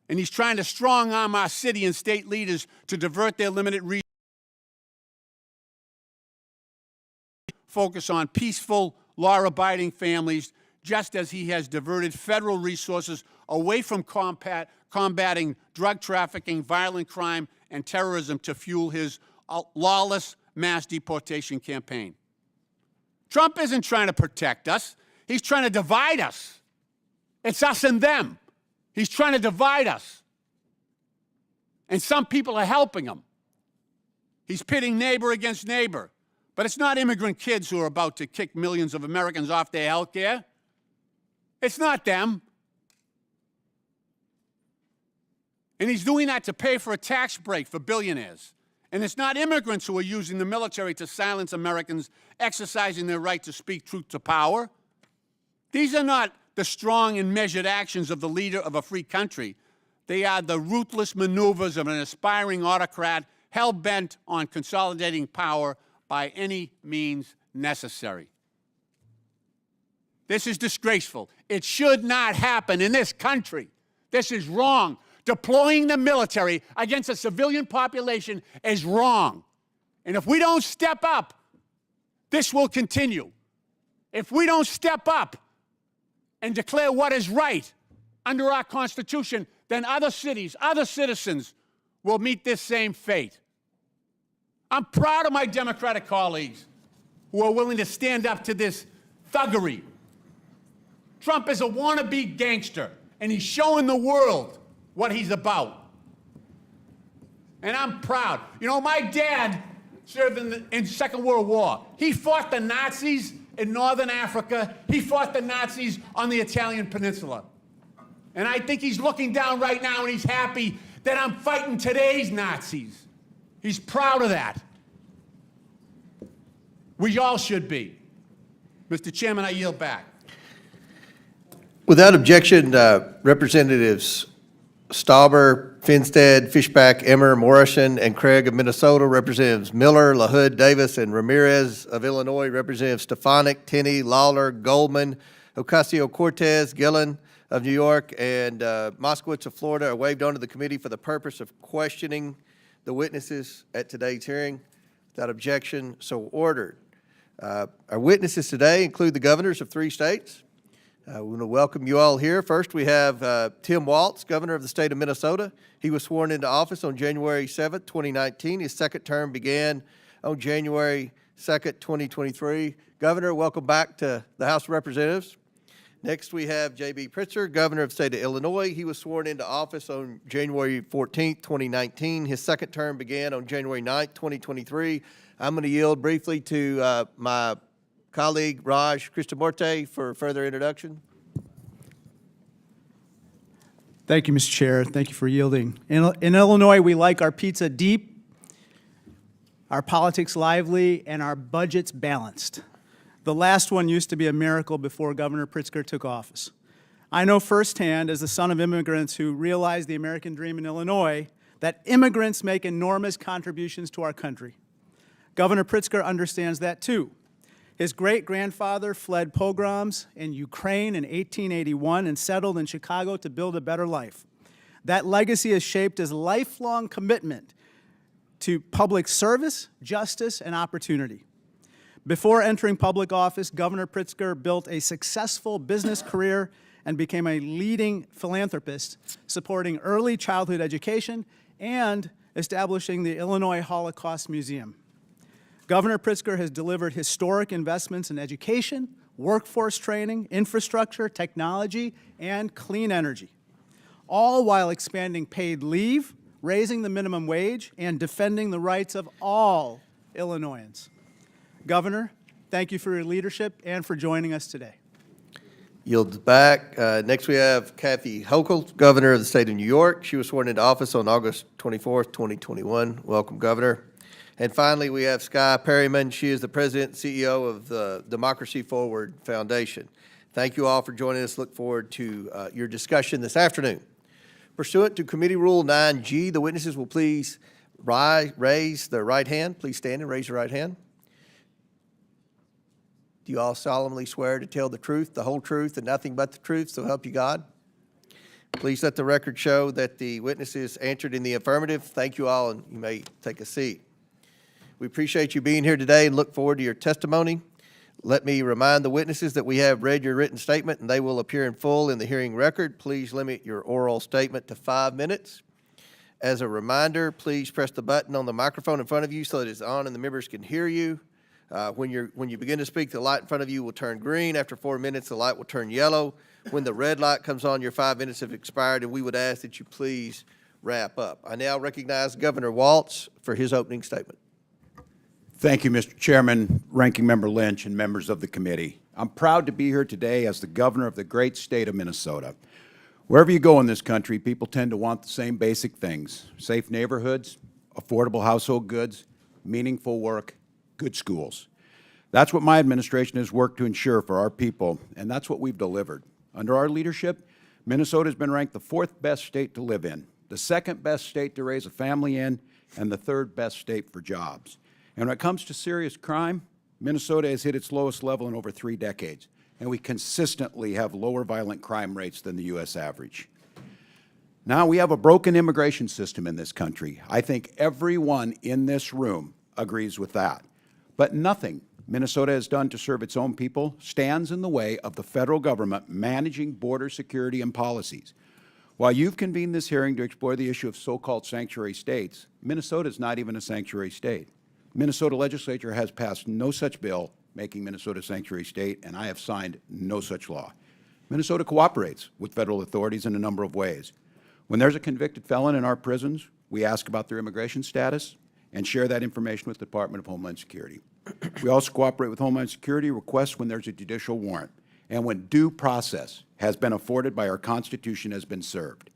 And he's trying to strong-arm our city and state leaders to divert their limited resources, focus on peaceful, law-abiding families, just as he has diverted federal resources away from combating drug trafficking, violent crime, and terrorism to fuel his lawless mass deportation campaign. Trump isn't trying to protect us. He's trying to divide us. It's us and them. He's trying to divide us. And some people are helping him. He's pitting neighbor against neighbor. But it's not immigrant kids who are about to kick millions of Americans off their health care. It's not them. And he's doing that to pay for a tax break for billionaires. And it's not immigrants who are using the military to silence Americans exercising their right to speak truth to power. These are not the strong and measured actions of the leader of a free country. They are the ruthless maneuvers of an aspiring autocrat hell-bent on consolidating power by any means necessary. This is disgraceful. It should not happen in this country. This is wrong. Deploying the military against a civilian population is wrong. And if we don't step up, this will continue. If we don't step up and declare what is right under our Constitution, then other cities, other citizens will meet this same fate. I'm proud of my Democratic colleagues who are willing to stand up to this thuggery. Trump is a wannabe gangster, and he's showing the world what he's about. And I'm proud. You know, my dad served in Second World War. He fought the Nazis in Northern Africa. He fought the Nazis on the Italian peninsula. And I think he's looking down right now and he's happy that I'm fighting today's Nazis. He's proud of that. We all should be. Mr. Chairman, I yield back. Without objection, Representatives Stauber, Finstead, Fishback, Emmer, Morrison, and Craig of Minnesota, Representatives Miller, LaHood, Davis, and Ramirez of Illinois, Representatives Stefanik, Tenney, Lawler, Goldman, Ocasio-Cortez, Gillen of New York, and Moskowitz of Florida are waived onto the committee for the purpose of questioning the witnesses at today's hearing. Without objection, so ordered. Our witnesses today include the governors of 3 states. We want to welcome you all here. First, we have Tim Walz, governor of the state of Minnesota. He was sworn into office on January 7th, 2019. His second term began on January 2nd, 2023. Governor, welcome back to the House of Representatives. Next, we have J.B. Pritzker, governor of the state of Illinois. He was sworn into office on January 14th, 2019. His second term began on January 9th, 2023. I'm going to yield briefly to my colleague Raj Krishnamurthy for further introduction. Thank you, Mr. Chair. Thank you for yielding. In Illinois, we like our pizza deep, our politics lively, and our budgets balanced. The last one used to be a miracle before Governor Pritzker took office. I know firsthand, as the son of immigrants who realized the American dream in Illinois, that immigrants make enormous contributions to our country. Governor Pritzker understands that too. His great-grandfather fled pogroms in Ukraine in 1881 and settled in Chicago to build a better life. That legacy has shaped his lifelong commitment to public service, justice, and opportunity. Before entering public office, Governor Pritzker built a successful business career and became a leading philanthropist, supporting early childhood education and establishing the Illinois Holocaust Museum. Governor Pritzker has delivered historic investments in education, workforce training, infrastructure, technology, and clean energy, all while expanding paid leave, raising the minimum wage, and defending the rights of all Illinoisans. Governor, thank you for your leadership and for joining us today. Yields back. Next, we have Kathy Hochul, governor of the state of New York. She was sworn into office on August 24th, 2021. Welcome, Governor. And finally, we have Skylar Perryman. She is the president and CEO of the Democracy Forward Foundation. Thank you all for joining us. Look forward to your discussion this afternoon. Pursuant to Committee Rule 9G, the witnesses will please raise their right hand. Please stand and raise your right hand. Do you all solemnly swear to tell the truth, the whole truth, and nothing but the truth, so help you God? Please let the record show that the witnesses answered in the affirmative. Thank you all, and you may take a seat. We appreciate you being here today and look forward to your testimony. Let me remind the witnesses that we have read your written statement and they will appear in full in the hearing record. Please limit your oral statement to 5 minutes. As a reminder, please press the button on the microphone in front of you so that it's on and the members can hear you. When you begin to speak, the light in front of you will turn green. After 4 minutes, the light will turn yellow. When the red light comes on, your 5 minutes have expired, and we would ask that you please wrap up. I now recognize Governor Walz for his opening statement. Thank you, Mr. Chairman, Ranking Member Lynch, and members of the committee. I'm proud to be here today as the governor of the great state of Minnesota. Wherever you go in this country, people tend to want the same basic things: safe neighborhoods, affordable household goods, meaningful work, good schools. That's what my administration has worked to ensure for our people, and that's what we've delivered. Under our leadership, Minnesota has been ranked the 4th best state to live in, the 2nd best state to raise a family in, and the 3rd best state for jobs. And when it comes to serious crime, Minnesota has hit its lowest level in over 3 decades, and we consistently have lower violent crime rates than the U.S. average. Now, we have a broken immigration system in this country. I think everyone in this room agrees with that. But nothing Minnesota has done to serve its own people stands in the way of the federal government managing border security and policies. While you've convened this hearing to explore the issue of so-called sanctuary states, Minnesota is not even a sanctuary state. Minnesota legislature has passed no such bill making Minnesota a sanctuary state, and I have signed no such law. Minnesota cooperates with federal authorities in a number of ways. When there's a convicted felon in our prisons, we ask about their immigration status and share that information with the Department of Homeland Security. We also cooperate with Homeland Security requests when there's a judicial warrant and when due process has been afforded by our Constitution has been served.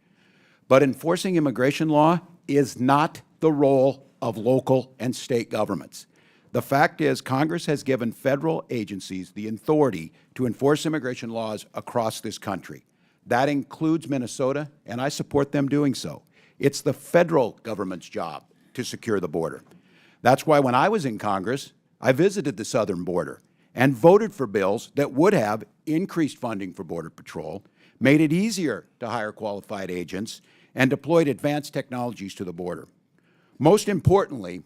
But enforcing immigration law is not the role of local and state governments. The fact is, Congress has given federal agencies the authority to enforce immigration laws across this country. That includes Minnesota, and I support them doing so. It's the federal government's job to secure the border. That's why when I was in Congress, I visited the southern border and voted for bills that would have increased funding for Border Patrol, made it easier to hire qualified agents, and deployed advanced technologies to the border. Most importantly,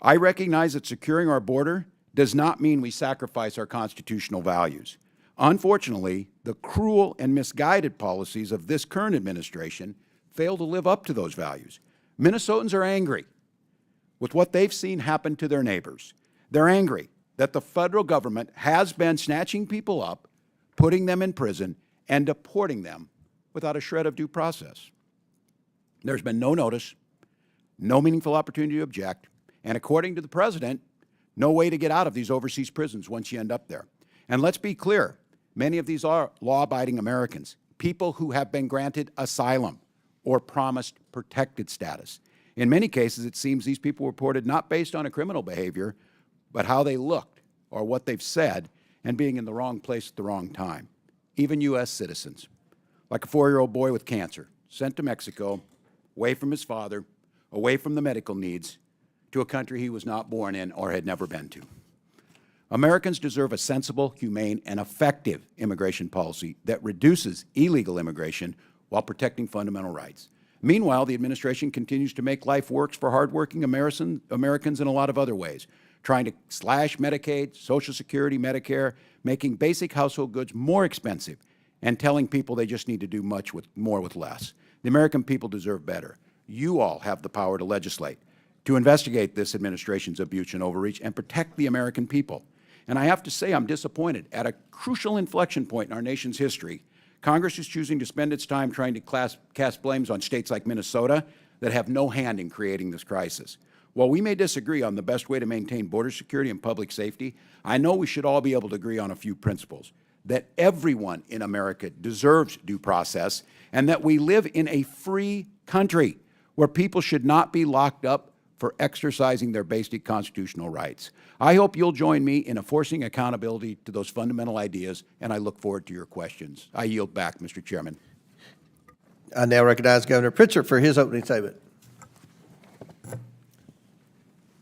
I recognize that securing our border does not mean we sacrifice our constitutional values. Unfortunately, the cruel and misguided policies of this current administration fail to live up to those values. Minnesotans are angry with what they've seen happen to their neighbors. They're angry that the federal government has been snatching people up, putting them in prison, and deporting them without a shred of due process. There's been no notice, no meaningful opportunity to object, and according to the president, no way to get out of these overseas prisons once you end up there. And let's be clear, many of these are law-abiding Americans, people who have been granted asylum or promised protected status. In many cases, it seems these people were reported not based on a criminal behavior, but how they looked or what they've said and being in the wrong place at the wrong time. Even U.S. citizens, like a 4-year-old boy with cancer, sent to Mexico, away from his father, away from the medical needs, to a country he was not born in or had never been to. Americans deserve a sensible, humane, and effective immigration policy that reduces illegal immigration while protecting fundamental rights. Meanwhile, the administration continues to make life worse for hardworking Americans in a lot of other ways, trying to slash Medicaid, Social Security, Medicare, making basic household goods more expensive, and telling people they just need to do more with less. The American people deserve better. You all have the power to legislate, to investigate this administration's abuse and overreach, and protect the American people. And I have to say I'm disappointed. At a crucial inflection point in our nation's history, Congress is choosing to spend its time trying to cast blames on states like Minnesota that have no hand in creating this crisis. While we may disagree on the best way to maintain border security and public safety, I know we should all be able to agree on a few principles: that everyone in America deserves due process, and that we live in a free country where people should not be locked up for exercising their basic constitutional rights. I hope you'll join me in enforcing accountability to those fundamental ideas, and I look forward to your questions. I yield back, Mr. Chairman. I now recognize Governor Pritzker for his opening statement.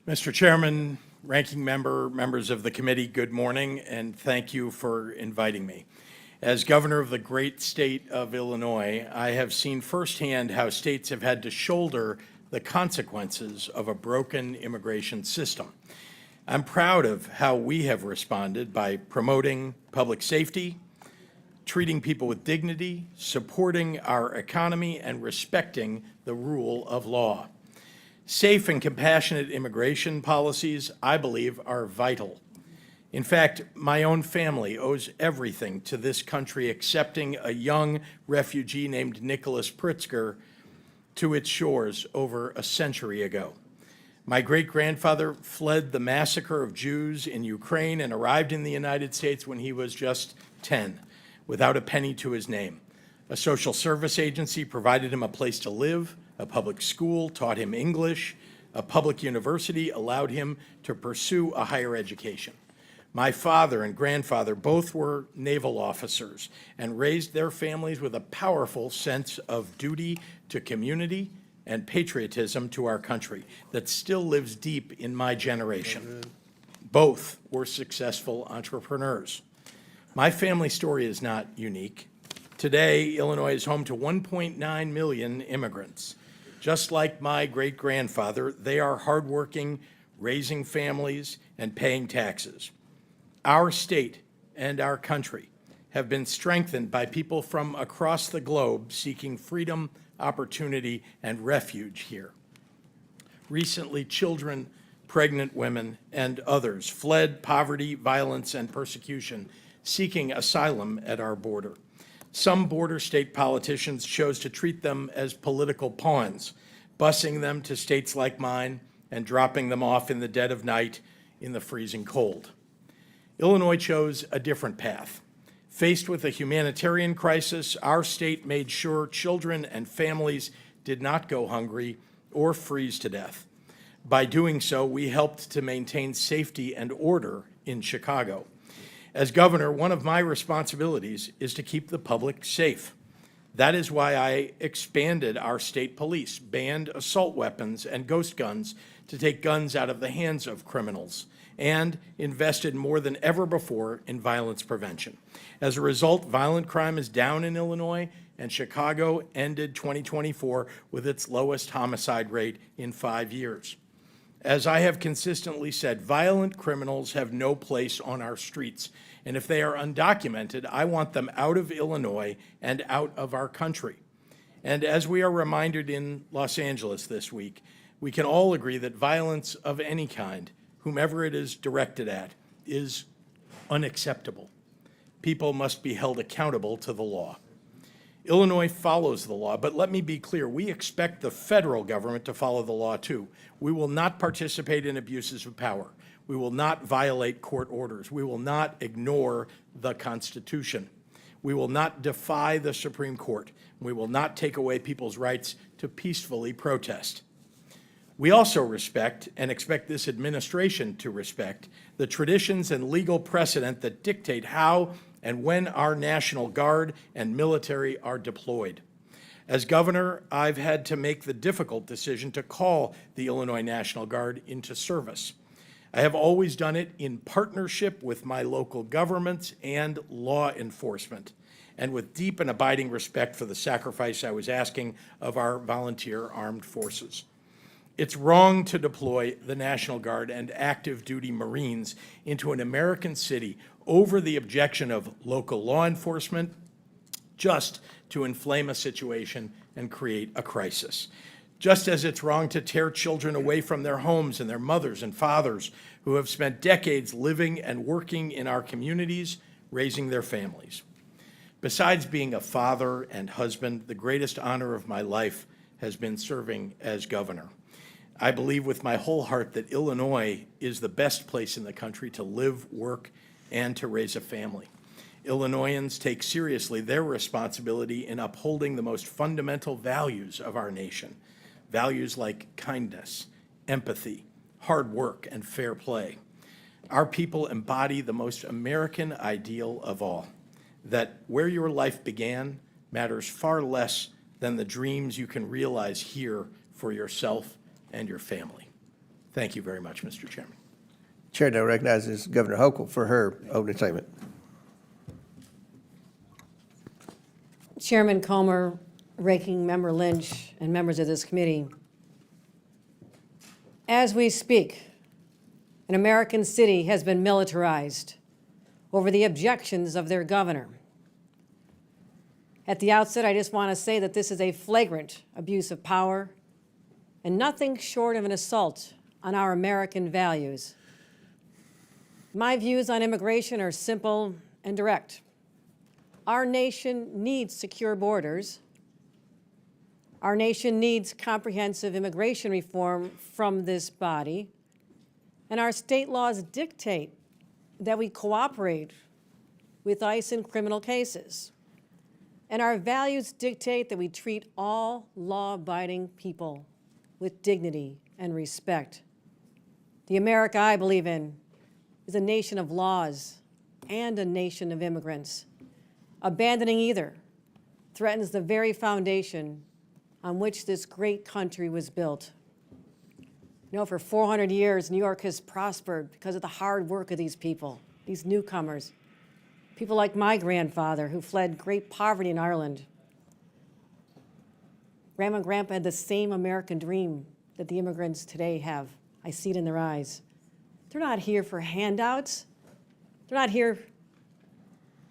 Mr. Chairman, Ranking Member, members of the committee, good morning, and thank you for inviting me. As governor of the great state of Illinois, I have seen firsthand how states have had to shoulder the consequences of a broken immigration system. I'm proud of how we have responded by promoting public safety, treating people with dignity, supporting our economy, and respecting the rule of law. Safe and compassionate immigration policies, I believe, are vital. In fact, my own family owes everything to this country accepting a young refugee named Nicholas Pritzker to its shores over a century ago. My great-grandfather fled the massacre of Jews in Ukraine and arrived in the United States when he was just 10, without a penny to his name. A social service agency provided him a place to live, a public school taught him English, a public university allowed him to pursue a higher education. My father and grandfather both were naval officers and raised their families with a powerful sense of duty to community and patriotism to our country that still lives deep in my generation. Both were successful entrepreneurs. My family story is not unique. Today, Illinois is home to 1.9 million immigrants. Just like my great-grandfather, they are hardworking, raising families, and paying taxes. Our state and our country have been strengthened by people from across the globe seeking freedom, opportunity, and refuge here. Recently, children, pregnant women, and others fled poverty, violence, and persecution, seeking asylum at our border. Some border state politicians chose to treat them as political pawns, busing them to states like mine and dropping them off in the dead of night in the freezing cold. Illinois chose a different path. Faced with a humanitarian crisis, our state made sure children and families did not go hungry or freeze to death. By doing so, we helped to maintain safety and order in Chicago. As governor, one of my responsibilities is to keep the public safe. That is why I expanded our state police, banned assault weapons and ghost guns to take guns out of the hands of criminals, and invested more than ever before in violence prevention. As a result, violent crime is down in Illinois, and Chicago ended 2024 with its lowest homicide rate in 5 years. As I have consistently said, violent criminals have no place on our streets, and if they are undocumented, I want them out of Illinois and out of our country. And as we are reminded in Los Angeles this week, we can all agree that violence of any kind, whomever it is directed at, is unacceptable. People must be held accountable to the law. Illinois follows the law, but let me be clear, we expect the federal government to follow the law too. We will not participate in abuses of power. We will not violate court orders. We will not ignore the Constitution. We will not defy the Supreme Court. We will not take away people's rights to peacefully protest. We also respect, and expect this administration to respect, the traditions and legal precedent that dictate how and when our National Guard and military are deployed. As governor, I've had to make the difficult decision to call the Illinois National Guard into service. I have always done it in partnership with my local governments and law enforcement, and with deep and abiding respect for the sacrifice I was asking of our volunteer armed forces. It's wrong to deploy the National Guard and active duty Marines into an American city over the objection of local law enforcement just to inflame a situation and create a crisis. Just as it's wrong to tear children away from their homes and their mothers and fathers who have spent decades living and working in our communities, raising their families. Besides being a father and husband, the greatest honor of my life has been serving as governor. I believe with my whole heart that Illinois is the best place in the country to live, work, and to raise a family. Illinoisans take seriously their responsibility in upholding the most fundamental values of our nation, values like kindness, empathy, hard work, and fair play. Our people embody the most American ideal of all, that where your life began matters far less than the dreams you can realize here for yourself and your family. Thank you very much, Mr. Chairman. Chair now recognizes Governor Hochul for her opening statement. Chairman Comer, Ranking Member Lynch, and members of this committee, as we speak, an American city has been militarized over the objections of their governor. At the outset, I just want to say that this is a flagrant abuse of power and nothing short of an assault on our American values. My views on immigration are simple and direct. Our nation needs secure borders. Our nation needs comprehensive immigration reform from this body. And our state laws dictate that we cooperate with ICE in criminal cases. And our values dictate that we treat all law-abiding people with dignity and respect. The America I believe in is a nation of laws and a nation of immigrants. Abandoning either threatens the very foundation on which this great country was built. You know, for 400 years, New York has prospered because of the hard work of these people, these newcomers, people like my grandfather who fled great poverty in Ireland. Grandma and Grandpa had the same American dream that the immigrants today have. I see it in their eyes. They're not here for handouts. They're not here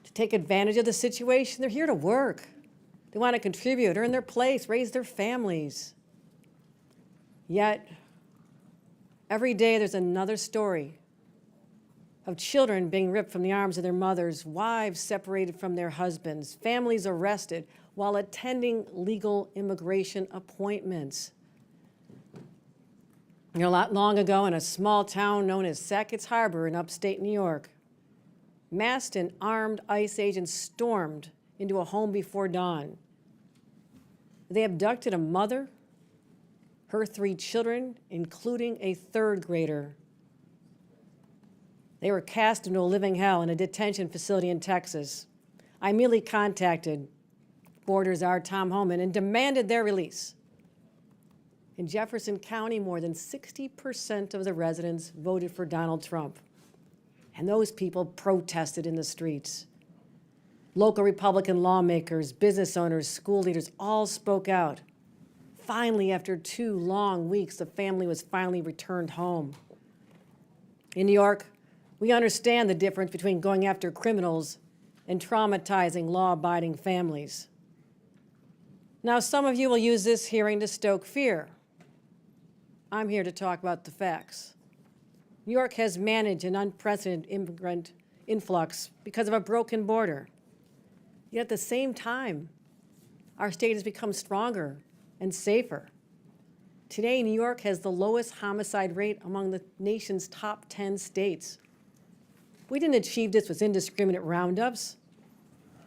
to take advantage of the situation. They're here to work. They want to contribute, earn their place, raise their families. Yet, every day there's another story of children being ripped from the arms of their mothers, wives separated from their husbands, families arrested while attending legal immigration appointments. You know, not long ago in a small town known as Sackett's Harbor in upstate New York, masked and armed ICE agents stormed into a home before dawn. They abducted a mother, her 3 children, including a 3rd grader. They were cast into a living hell in a detention facility in Texas. I immediately contacted Border Czar Tom Homan and demanded their release. In Jefferson County, more than 60% of the residents voted for Donald Trump. And those people protested in the streets. Local Republican lawmakers, business owners, school leaders all spoke out. Finally, after 2 long weeks, the family was finally returned home. In New York, we understand the difference between going after criminals and traumatizing law-abiding families. Now, some of you will use this hearing to stoke fear. I'm here to talk about the facts. New York has managed an unprecedented immigrant influx because of a broken border. Yet at the same time, our state has become stronger and safer. Today, New York has the lowest homicide rate among the nation's top 10 states. We didn't achieve this with indiscriminate roundups,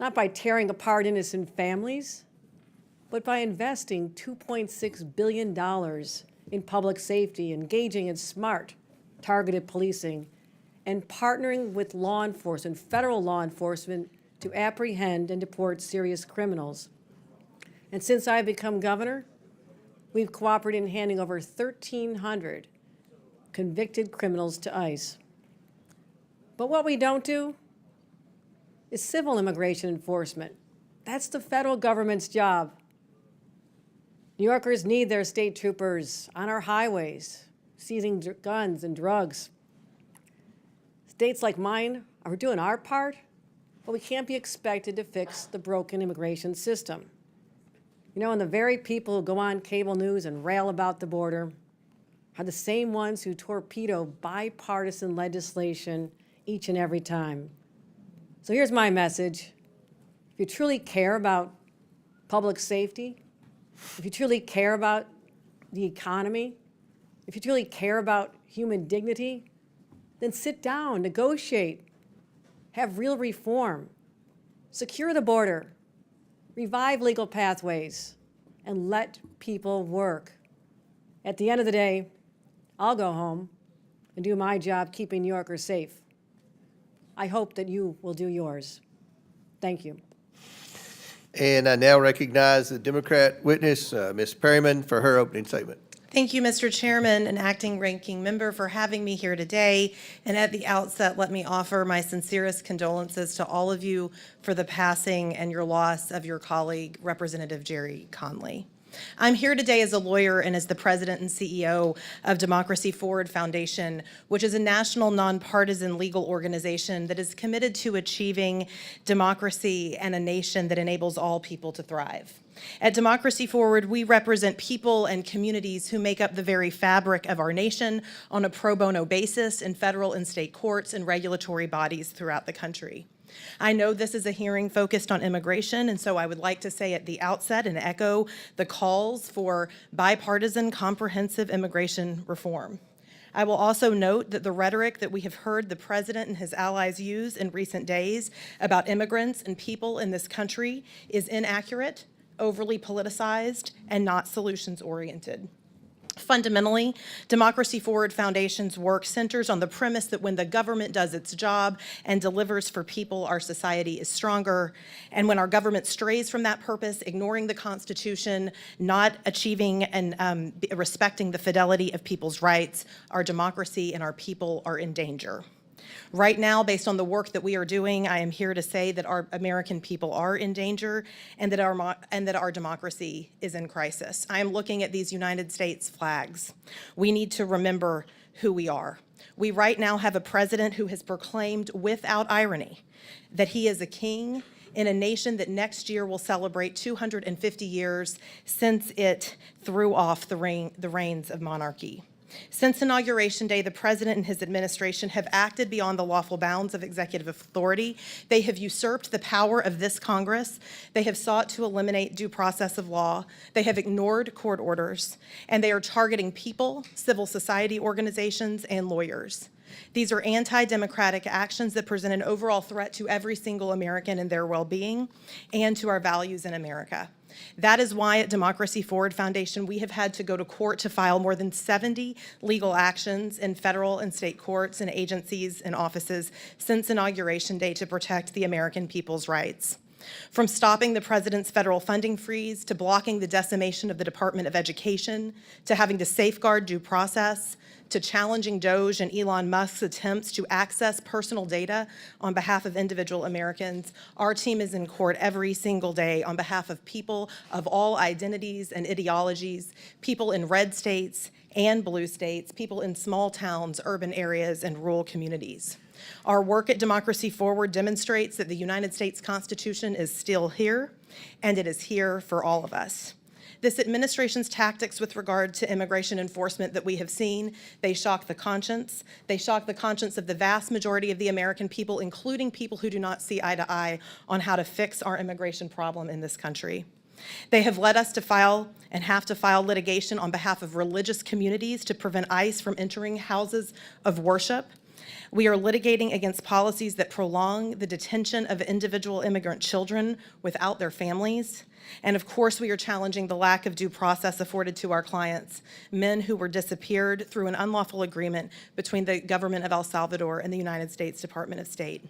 not by tearing apart innocent families, but by investing $2.6 billion in public safety, engaging in smart, targeted policing, and partnering with law enforcement, federal law enforcement, to apprehend and deport serious criminals. And since I've become governor, we've cooperated in handing over 1,300 convicted criminals to ICE. But what we don't do is civil immigration enforcement. That's the federal government's job. New Yorkers need their state troopers on our highways, seizing guns and drugs. States like mine are doing our part, but we can't be expected to fix the broken immigration system. You know, and the very people who go on cable news and rail about the border are the same ones who torpedo bipartisan legislation each and every time. So here's my message. If you truly care about public safety, if you truly care about the economy, if you truly care about human dignity, then sit down, negotiate, have real reform, secure the border, revive legal pathways, and let people work. At the end of the day, I'll go home and do my job keeping New Yorkers safe. I hope that you will do yours. Thank you. And I now recognize the Democrat witness, Ms. Perryman, for her opening statement. Thank you, Mr. Chairman and Acting Ranking Member, for having me here today. And at the outset, let me offer my sincerest condolences to all of you for the passing and your loss of your colleague, Representative Jerry Conley. I'm here today as a lawyer and as the president and CEO of Democracy Forward Foundation, which is a national nonpartisan legal organization that is committed to achieving democracy and a nation that enables all people to thrive. At Democracy Forward, we represent people and communities who make up the very fabric of our nation on a pro bono basis in federal and state courts and regulatory bodies throughout the country. I know this is a hearing focused on immigration, and so I would like to say at the outset and echo the calls for bipartisan, comprehensive immigration reform. I will also note that the rhetoric that we have heard the president and his allies use in recent days about immigrants and people in this country is inaccurate, overly politicized, and not solutions-oriented. Fundamentally, Democracy Forward Foundation's work centers on the premise that when the government does its job and delivers for people, our society is stronger. And when our government strays from that purpose, ignoring the Constitution, not achieving and respecting the fidelity of people's rights, our democracy and our people are in danger. Right now, based on the work that we are doing, I am here to say that our American people are in danger and that our democracy is in crisis. I am looking at these United States flags. We need to remember who we are. We right now have a president who has proclaimed without irony that he is a king in a nation that next year will celebrate 250 years since it threw off the reins of monarchy. Since Inauguration Day, the president and his administration have acted beyond the lawful bounds of executive authority. They have usurped the power of this Congress. They have sought to eliminate due process of law. They have ignored court orders, and they are targeting people, civil society organizations, and lawyers. These are anti-democratic actions that present an overall threat to every single American and their well-being and to our values in America. That is why at Democracy Forward Foundation, we have had to go to court to file more than 70 legal actions in federal and state courts and agencies and offices since Inauguration Day to protect the American people's rights. From stopping the president's federal funding freeze, to blocking the decimation of the Department of Education, to having to safeguard due process, to challenging DOJ and Elon Musk's attempts to access personal data on behalf of individual Americans, our team is in court every single day on behalf of people of all identities and ideologies, people in red states and blue states, people in small towns, urban areas, and rural communities. Our work at Democracy Forward demonstrates that the United States Constitution is still here, and it is here for all of us. This administration's tactics with regard to immigration enforcement that we have seen, they shock the conscience. They shock the conscience of the vast majority of the American people, including people who do not see eye to eye on how to fix our immigration problem in this country. They have led us to file and have to file litigation on behalf of religious communities to prevent ICE from entering houses of worship. We are litigating against policies that prolong the detention of individual immigrant children without their families. And of course, we are challenging the lack of due process afforded to our clients, men who were disappeared through an unlawful agreement between the government of El Salvador and the United States Department of State.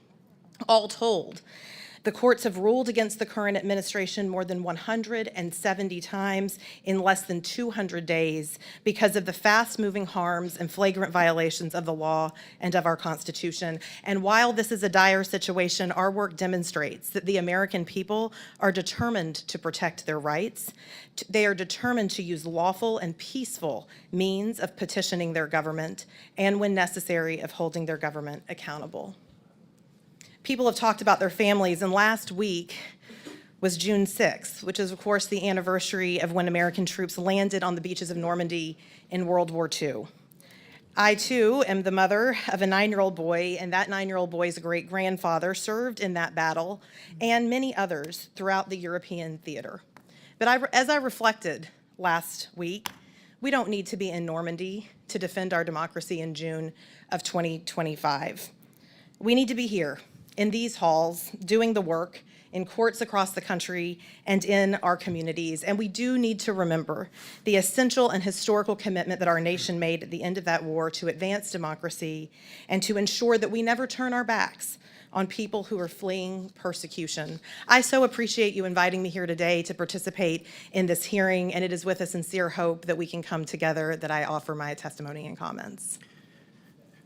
All told, the courts have ruled against the current administration more than 170 times in less than 200 days because of the fast-moving harms and flagrant violations of the law and of our Constitution. And while this is a dire situation, our work demonstrates that the American people are determined to protect their rights. They are determined to use lawful and peaceful means of petitioning their government and, when necessary, of holding their government accountable. People have talked about their families, and last week was June 6th, which is, of course, the anniversary of when American troops landed on the beaches of Normandy in World War II. I, too, am the mother of a 9-year-old boy, and that 9-year-old boy's great-grandfather served in that battle, and many others throughout the European theater. But as I reflected last week, we don't need to be in Normandy to defend our democracy in June of 2025. We need to be here in these halls, doing the work in courts across the country and in our communities. And we do need to remember the essential and historical commitment that our nation made at the end of that war to advance democracy and to ensure that we never turn our backs on people who are fleeing persecution. I so appreciate you inviting me here today to participate in this hearing, and it is with a sincere hope that we can come together that I offer my testimony and comments.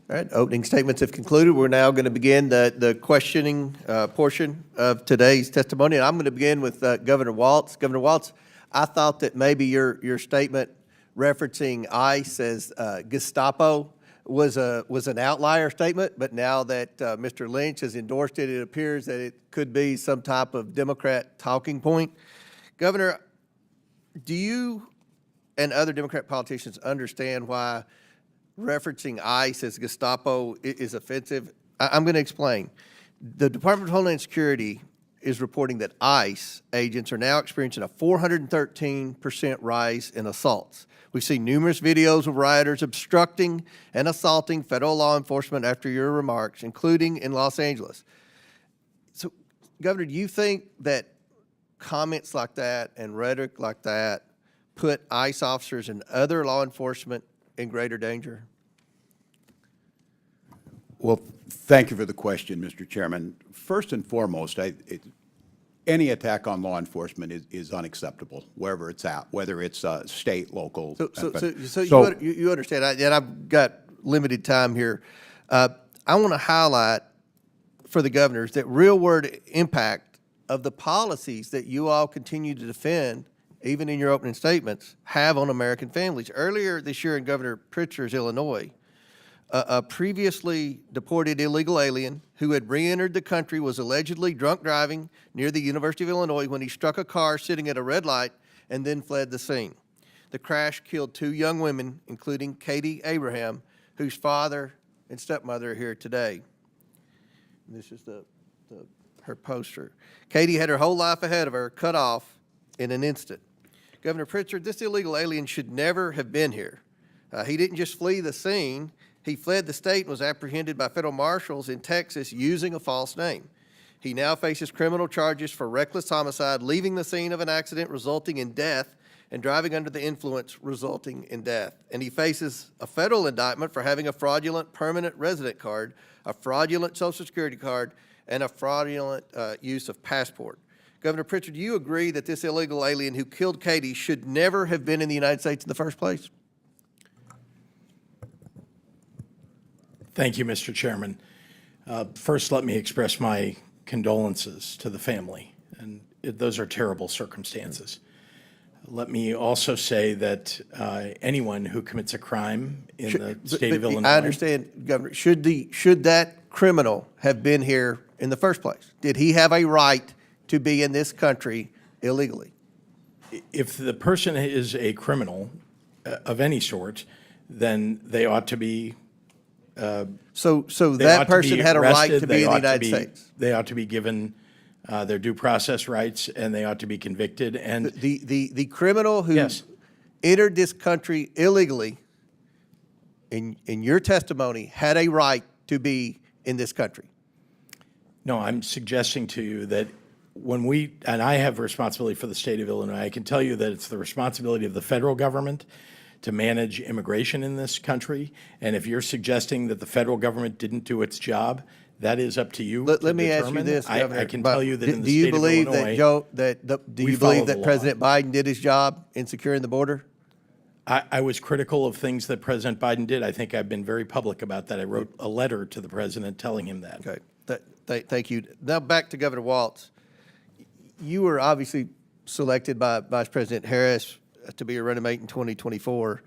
All right, opening statements have concluded. We're now going to begin the questioning portion of today's testimony. And I'm going to begin with Governor Walz. Governor Walz, I thought that maybe your statement referencing ICE as Gestapo was an outlier statement, but now that Mr. Lynch has endorsed it, it appears that it could be some type of Democrat talking point. Governor, do you and other Democrat politicians understand why referencing ICE as Gestapo is offensive? I'm going to explain. The Department of Homeland Security is reporting that ICE agents are now experiencing a 413% rise in assaults. We've seen numerous videos of rioters obstructing and assaulting federal law enforcement after your remarks, including in Los Angeles. So, Governor, do you think that comments like that and rhetoric like that put ICE officers and other law enforcement in greater danger? Well, thank you for the question, Mr. Chairman. First and foremost, any attack on law enforcement is unacceptable, wherever it's at, whether it's state, local. So you understand, and I've got limited time here. I want to highlight for the governors that real-world impact of the policies that you all continue to defend, even in your opening statements, have on American families. Earlier this year in Governor Pritzker's Illinois, a previously deported illegal alien who had re-entered the country was allegedly drunk driving near the University of Illinois when he struck a car sitting at a red light and then fled the scene. The crash killed 2 young women, including Katie Abraham, whose father and stepmother are here today. And this is her poster. Katie had her whole life ahead of her, cut off in an instant. Governor Pritzker, this illegal alien should never have been here. He didn't just flee the scene. He fled the state and was apprehended by federal marshals in Texas using a false name. He now faces criminal charges for reckless homicide, leaving the scene of an accident resulting in death, and driving under the influence resulting in death. And he faces a federal indictment for having a fraudulent permanent resident card, a fraudulent Social Security card, and a fraudulent use of passport. Governor Pritzker, do you agree that this illegal alien who killed Katie should never have been in the United States in the first place? Thank you, Mr. Chairman. First, let me express my condolences to the family, and those are terrible circumstances. Let me also say that anyone who commits a crime in the state of Illinois— I understand, Governor. Should that criminal have been here in the first place? Did he have a right to be in this country illegally? If the person is a criminal of any sort, then they ought to be— So that person had a right to be in the United States? They ought to be given their due process rights, and they ought to be convicted. And the criminal who Yes. entered this country illegally, in your testimony, had a right to be in this country? No, I'm suggesting to you that when and I have responsibility for the state of Illinois, I can tell you that it's the responsibility of the federal government to manage immigration in this country. And if you're suggesting that the federal government didn't do its job, that is up to you. Let me ask you this, Governor. I can tell you that in the do you state of believe Illinois, do you follow believe the that law. President Biden did his job in securing the border? I was critical of things that President Biden did. I think I've been very public about that. I wrote a letter to the president telling him that. Okay, thank you. Now back to Governor Walz. You were obviously selected by Vice President Harris to be your running mate in 2024.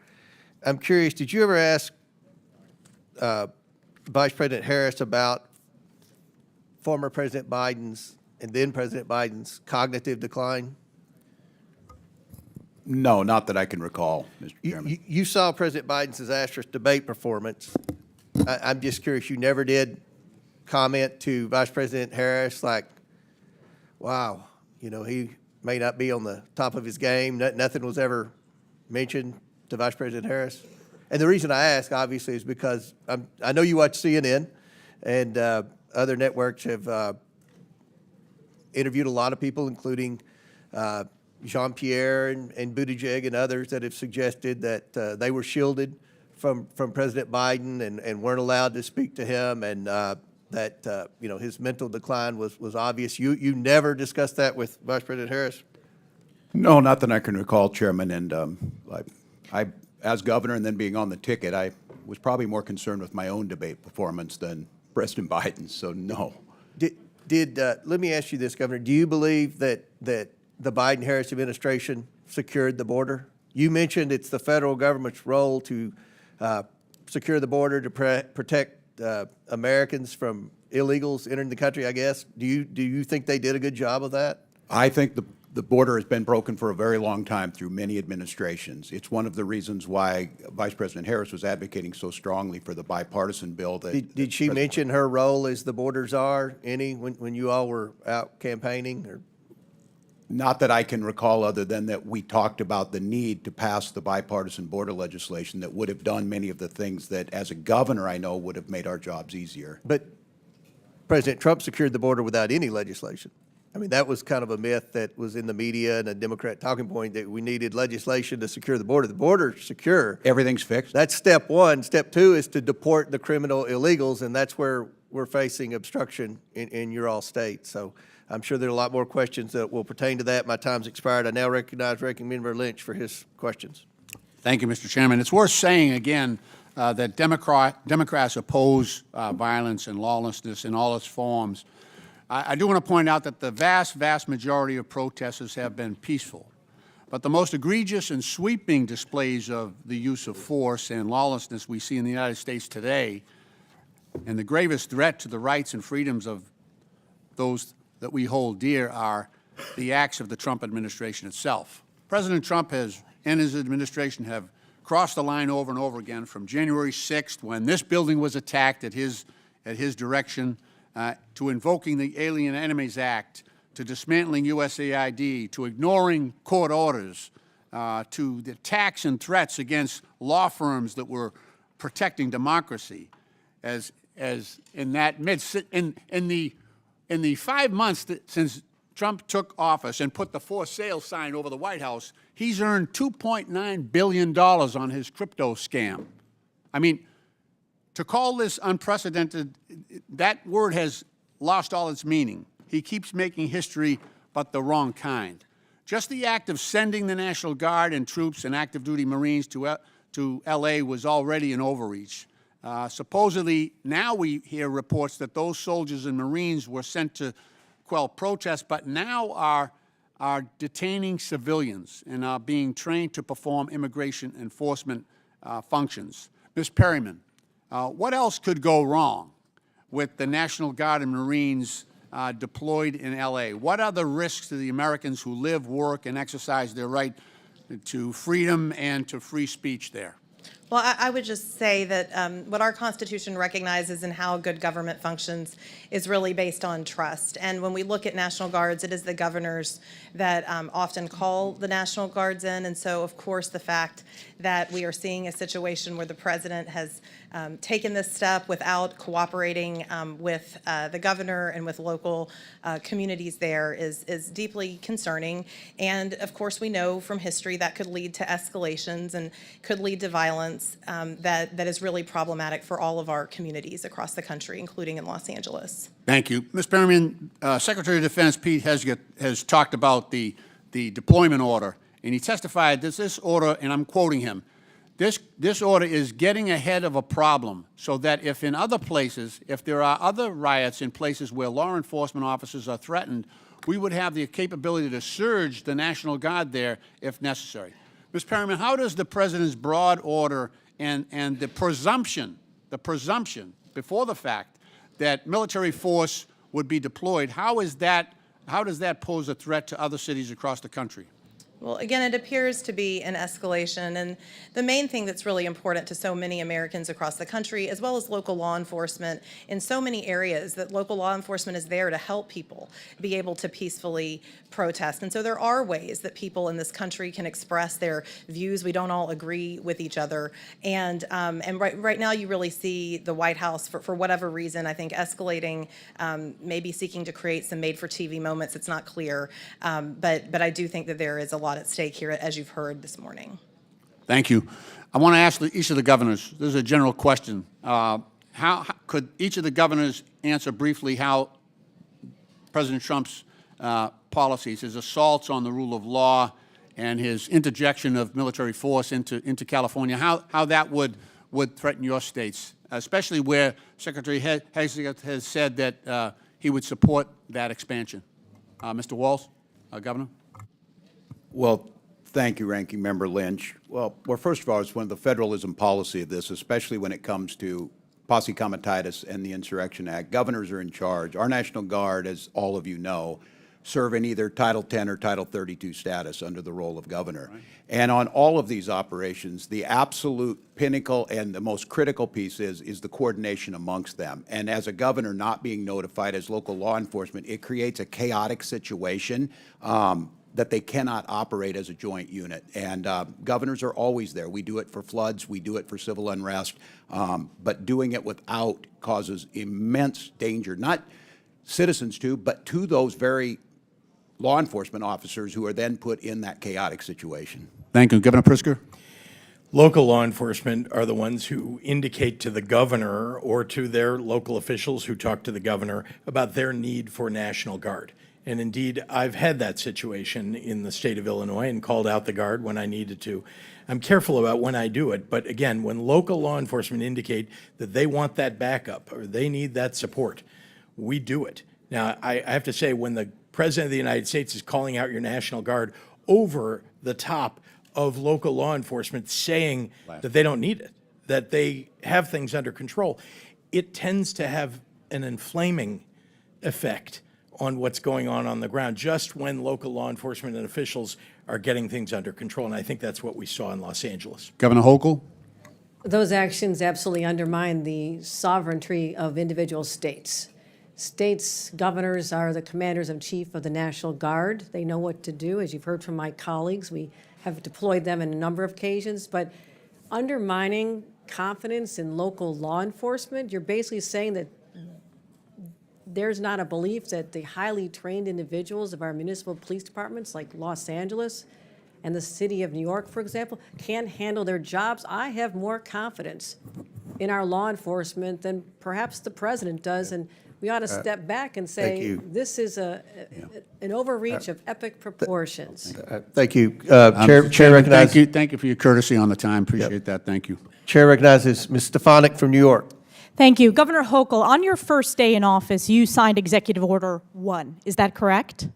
I'm curious, did you ever ask Vice President Harris about former President Biden's and then President Biden's cognitive decline? No, not that I can recall, Mr. Chairman. You saw President Biden's disastrous debate performance. I'm just curious, you never did comment to Vice President Harris like, wow, he may not be on the top of his game. Nothing was ever mentioned to Vice President Harris? And the reason I ask, obviously, is because I know you watch CNN, and other networks have interviewed a lot of people, including Jean-Pierre and Buttigieg and others that have suggested that they were shielded from President Biden and weren't allowed to speak to him. And that his mental decline was obvious. You never discussed that with Vice President Harris? No, not that I can recall, Chairman. And I, as governor and then being on the ticket, I was probably more concerned with my own debate performance than President Biden's, so no. Let me ask you this, Governor. Do you believe that the Biden-Harris administration secured the border? You mentioned it's the federal government's role to secure the border to protect Americans from illegals entering the country, I guess. Do you think they did a good job of that? I think the border has been broken for a very long time through many administrations. It's one of the reasons why Vice President Harris was advocating so strongly for the bipartisan bill that... Did she mention her role as the border czar when you all were out campaigning? Or? Not that I can recall, other than that we talked about the need to pass the bipartisan border legislation that would have done many of the things that, as a governor, I know would have made our jobs easier. But President Trump secured the border without any legislation. I mean, that was kind of a myth that was in the media and a Democrat talking point that we needed legislation to secure the border. The border's secure. Everything's fixed? That's step one. Step two is to deport the criminal illegals, and that's where we're facing obstruction in your all state. So I'm sure there are a lot more questions that will pertain to that. My time's expired. I now recognize Ranking Member Lynch for his questions. Thank you, Mr. Chairman. It's worth saying again that Democrats oppose violence and lawlessness in all its forms. I do want to point out that the vast, vast majority of protesters have been peaceful. But the most egregious and sweeping displays of the use of force and lawlessness we see in the United States today, and the gravest threat to the rights and freedoms of those that we hold dear, are the acts of the Trump administration itself. President Trump and his administration have crossed the line over and over again, from January 6th, when this building was attacked at his direction, to invoking the Alien Enemies Act, to dismantling USAID, to ignoring court orders, to the attacks and threats against law firms that were protecting democracy. As in that in the 5 months since Trump took office and put the for sale sign over the White House, he's earned $2.9 billion on his crypto scam. I mean, to call this unprecedented, that word has lost all its meaning. He keeps making history, but the wrong kind. Just the act of sending the National Guard and troops and active duty Marines to L.A. was already an overreach. Supposedly, now we hear reports that those soldiers and Marines were sent to quell protests, but now are detaining civilians and are being trained to perform immigration enforcement functions. Ms. Perryman, what else could go wrong with the National Guard and Marines deployed in L.A.? What are the risks to the Americans who live, work, and exercise their right to freedom and to free speech there? Well, I would just say that what our Constitution recognizes and how good government functions is really based on trust. And when we look at National Guards, it is the governors that often call the National Guards in. And so, of course, the fact that we are seeing a situation where the president has taken this step without cooperating with the governor and with local communities there is deeply concerning. And, of course, we know from history that could lead to escalations and could lead to violence that is really problematic for all of our communities across the country, including in Los Angeles. Thank you. Ms. Perryman, Secretary of Defense Pete Hegseth has talked about the deployment order, and he testified that this order, and I'm quoting him, this order is getting ahead of a problem so that if in other places, if there are other riots in places where law enforcement officers are threatened, we would have the capability to surge the National Guard there if necessary. Ms. Perryman, how does the President's broad order and the presumption before the fact that military force would be deployed, how does that pose a threat to other cities across the country? Well, again, it appears to be an escalation, and the main thing that's really important to so many Americans across the country, as well as local law enforcement in so many areas, that local law enforcement is there to help people be able to peacefully protest. And so there are ways that people in this country can express their views. We don't all agree with each other. And right now you really see the White House, for whatever reason, I think escalating, maybe seeking to create some made-for-TV moments. It's not clear. But I do think that there is a lot at stake here, as you've heard this morning. Thank you. I want to ask each of the governors, this is a general question, how could each of the governors answer briefly how President Trump's policies, his assaults on the rule of law, and his interjection of military force into California, how that would threaten your states, especially where Secretary Hagel has said that he would support that expansion. Mr. Walz, Governor. Well, thank you, Ranking Member Lynch. Well, first of all, it's one of the federalism policy of this, especially when it comes to posse comitatus and the Insurrection Act. Governors are in charge. Our National Guard, as all of you know, serve in either Title 10 or Title 32 status under the role of governor. Right. And on all of these operations, the absolute pinnacle and the most critical piece is the coordination amongst them. And as a governor not being notified as local law enforcement, it creates a chaotic situation that they cannot operate as a joint unit. And governors are always there. We do it for floods, we do it for civil unrest, but doing it without causes immense danger, not citizens to, but to those very law enforcement officers who are then put in that chaotic situation. Thank you. Governor Pritzker? Local law enforcement are the ones who indicate to the governor or to their local officials who talk to the governor about their need for National Guard. And indeed, I've had that situation in the state of Illinois and called out the Guard when I needed to. I'm careful about when I do it, but again, when local law enforcement indicate that they want that backup or they need that support, we do it. Now, I have to say, when the President of the United States is calling out your National Guard over the top of local law enforcement saying that they don't need it, that they have things under control, it tends to have an inflaming effect on what's going on the ground, just when local law enforcement and officials are getting things under control. And I think that's what we saw in Los Angeles. Governor Hochul? Those actions absolutely undermine the sovereignty of individual states. States' governors are the commanders-in-chief of the National Guard. They know what to do. As you've heard from my colleagues, we have deployed them in a number of occasions. But undermining confidence in local law enforcement, you're basically saying that there's not a belief that the highly trained individuals of our municipal police departments, like Los Angeles and the city of New York, for example, can't handle their jobs. I have more confidence in our law enforcement than perhaps the president does, and we ought to step back and say this is an overreach of epic proportions. Thank you. Chair recognizes. Thank you for your courtesy on the time. Appreciate that. Thank you. Chair recognizes Ms. Stefanik from New York. Thank you. Governor Hochul, on your first day in office, you signed Executive Order 1. Is that correct?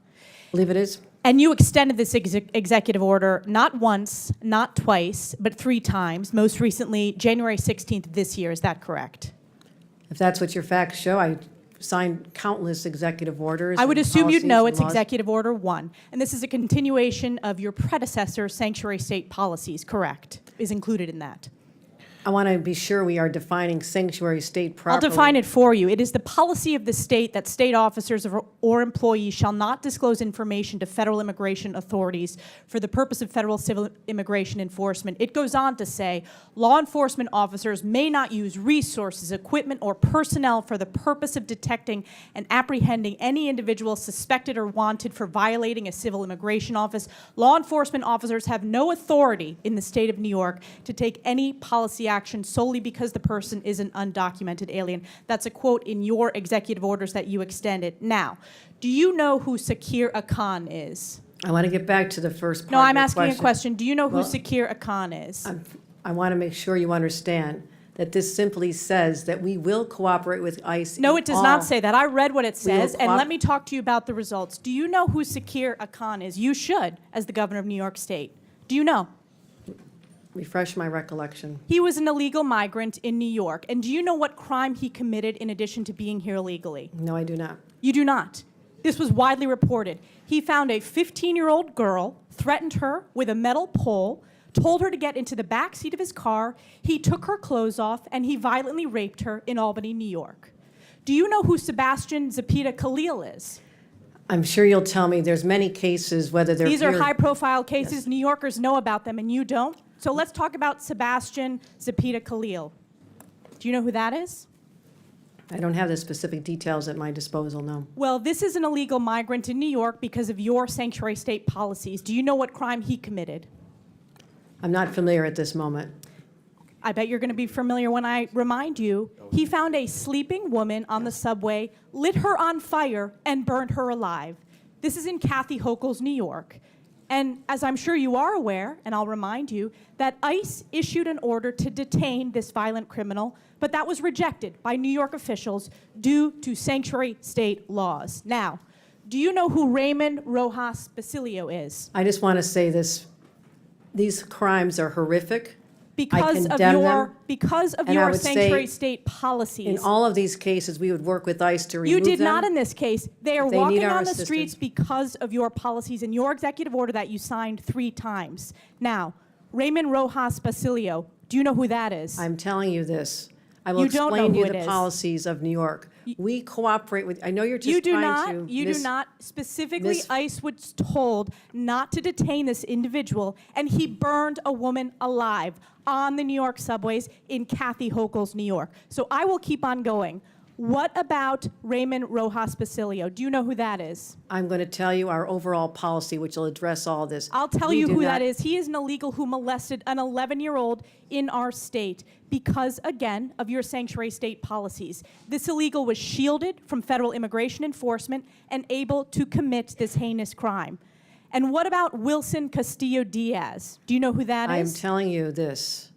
I believe it is. And you extended this executive order not once, not twice, but 3 times, most recently January 16th of this year. Is that correct? If that's what your facts show, I signed countless executive orders. I would and assume you'd know policies it's and laws. Executive Order 1. And this is a continuation of your predecessor's sanctuary state policies, correct? Is included in that. I want to be sure we are defining sanctuary state properly. I'll define it for you. It is the policy of the state that state officers or employees shall not disclose information to federal immigration authorities for the purpose of federal civil immigration enforcement. It goes on to say, law enforcement officers may not use resources, equipment, or personnel for the purpose of detecting and apprehending any individual suspected or wanted for violating a civil immigration office. Law enforcement officers have no authority in the state of New York to take any policy action solely because the person is an undocumented alien. That's a quote in your executive orders that you extended. Now, do you know who Sakir Akan is? I want to get back to the first part No, of I'm your asking a question. Do you know who Well, Sakir Akan is? I want to make sure you understand that this simply says that we will cooperate with ICE. No, in it does all- not say that. I read what it We will says, and let me talk to you about the results. Do you know who Sakir Akan is? You should, as the governor of New York State. Do you know? Refresh my recollection. He was an illegal migrant in New York. And do you know what crime he committed in addition to being here illegally? No, I do not. You do not. This was widely reported. He found a 15-year-old girl, threatened her with a metal pole, told her to get into the back seat of his car. He took her clothes off, and he violently raped her in Albany, New York. Do you know who Sebastian Zapita Khalil is? I'm sure you'll tell me there's many cases, whether they're These are here- high-profile cases. Yes. New Yorkers know about them, and you don't. So let's talk about Sebastian Zapita Khalil. Do you know who that is? I don't have the specific details at my disposal, no. Well, this is an illegal migrant in New York because of your sanctuary state policies. Do you know what crime he committed? I'm not familiar at this moment. I bet you're going to be familiar when I remind you, he found a sleeping woman on the subway, lit her on fire, and burned her alive. This is in Kathy Hochul's New York. And as I'm sure you are aware, and I'll remind you, that ICE issued an order to detain this violent criminal, but that was rejected by New York officials due to sanctuary state laws. Now, do you know who Raymond Rojas Basilio is? I just want to say this. These crimes are horrific. Because of condemn your them, because of and I your would sanctuary say state policies. In all of these cases, we would work with ICE to remove You them. did not in this case. They are If they need walking our on the assistance. streets because of your policies and your executive order that you signed 3 times. Now, Raymond Rojas Basilio, do you know who that is? I'm telling you this. I will You don't know explain to who you it the is. policies of New York. We cooperate with, I know you're just You do trying not. to. You do not. Specifically, Miss- ICE was told not to detain this individual, and he burned a woman alive on the New York subways in Kathy Hochul's New York. So I will keep on going. What about Raymond Rojas Basilio? Do you know who that is? I'm going to tell you our overall policy, which will address all this. I'll tell We you do who not- that is. He is an illegal who molested an 11-year-old in our state because, again, of your sanctuary state policies. This illegal was shielded from federal immigration enforcement and able to commit this heinous crime. And what about Wilson Castillo Diaz? Do you know who that I am is? telling you this.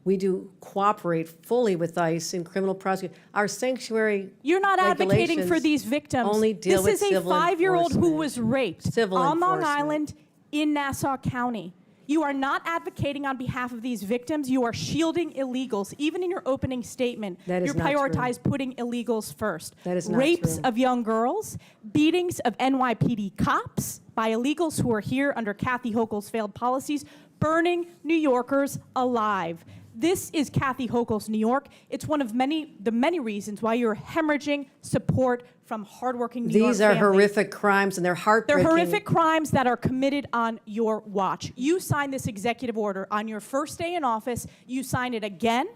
We do cooperate fully with ICE in criminal prosecution. Our sanctuary You're not advocating for regulations these victims. only deal This with is a civil 5-year-old who enforcement. was raped Civil on Long enforcement. Island in Nassau County. You are not advocating on behalf of these victims. You are shielding illegals. Even in your opening statement, That is you not true. prioritize putting illegals first. That is not Rapes true. of young girls, beatings of NYPD cops by illegals who are here under Kathy Hochul's failed policies, burning New Yorkers alive. This is Kathy Hochul's New York. It's one of the many reasons why you're hemorrhaging support from hardworking New York These are families. horrific crimes, and they're They're heartbreaking. horrific crimes that are committed on your watch. You signed this executive order on your first day in office. You signed it again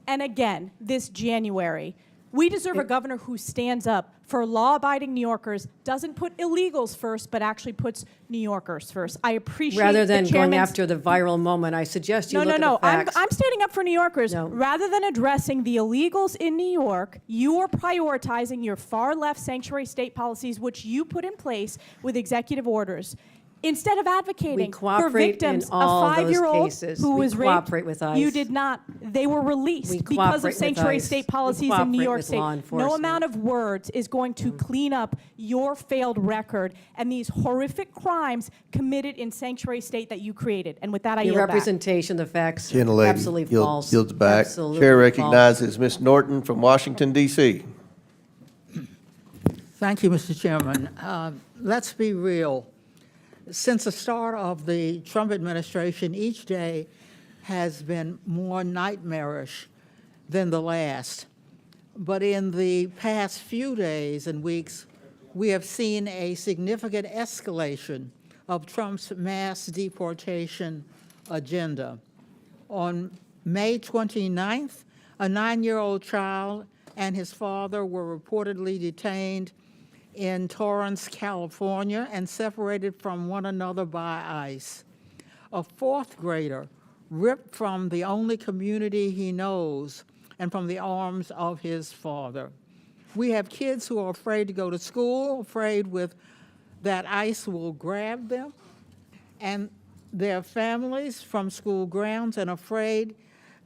and again this January. We deserve a governor who stands up for law-abiding New Yorkers, doesn't put illegals first, but actually puts New Yorkers first. I appreciate Rather than the going chairman's- after the viral moment, I suggest you No, look no, at the no. facts. I'm standing up for New Yorkers. No. Rather than addressing the illegals in New York, you are prioritizing your far-left sanctuary state policies, which you put in place with executive orders. Instead of advocating for cooperate in victims, all a those 5-year-old cases. who We was raped, cooperate with ICE. you did not. They were released We because cooperate of with sanctuary ICE. state We policies in New cooperate York with State. law No enforcement. amount of words is going to clean up your failed record and these horrific crimes committed in sanctuary state that you created. And with that, I Your yield back. representation, the facts, Gentlelady absolutely false. yields back. Absolutely Chair false. recognizes Ms. Norton from Washington, D.C. Thank you, Mr. Chairman. Let's be real. Since the start of the Trump administration, each day has been more nightmarish than the last. But in the past few days and weeks, we have seen a significant escalation of Trump's mass deportation agenda. On May 29th, a 9-year-old child and his father were reportedly detained in Torrance, California, and separated from one another by ICE. A 4th grader ripped from the only community he knows and from the arms of his father. We have kids who are afraid to go to school, afraid that ICE will grab them, and their families from school grounds, and afraid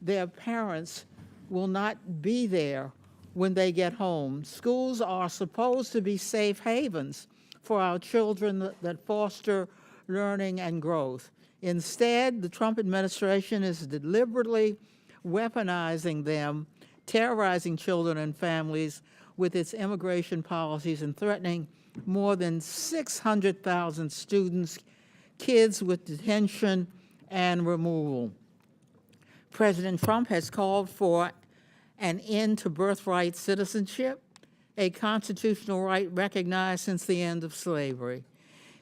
their parents will not be there when they get home. Schools are supposed to be safe havens for our children that foster learning and growth. Instead, the Trump administration is deliberately weaponizing them, terrorizing children and families with its immigration policies, and threatening more than 600,000 students, kids with detention and removal. President Trump has called for an end to birthright citizenship, a constitutional right recognized since the end of slavery.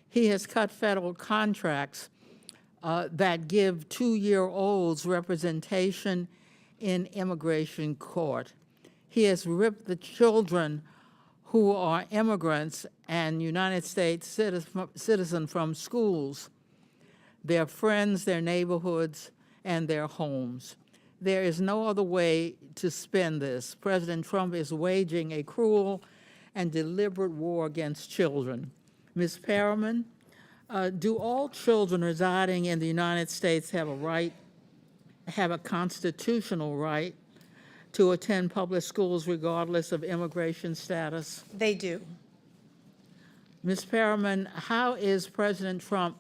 He has cut federal contracts that give 2-year-olds representation in immigration court. He has ripped the children who are immigrants and United States citizen from schools, their friends, their neighborhoods, and their homes. There is no other way to spin this. President Trump is waging a cruel and deliberate war against children. Ms. Perryman, do all children residing in the United States have a constitutional right to attend public schools regardless of immigration status? They do. Ms. Perryman, how is President Trump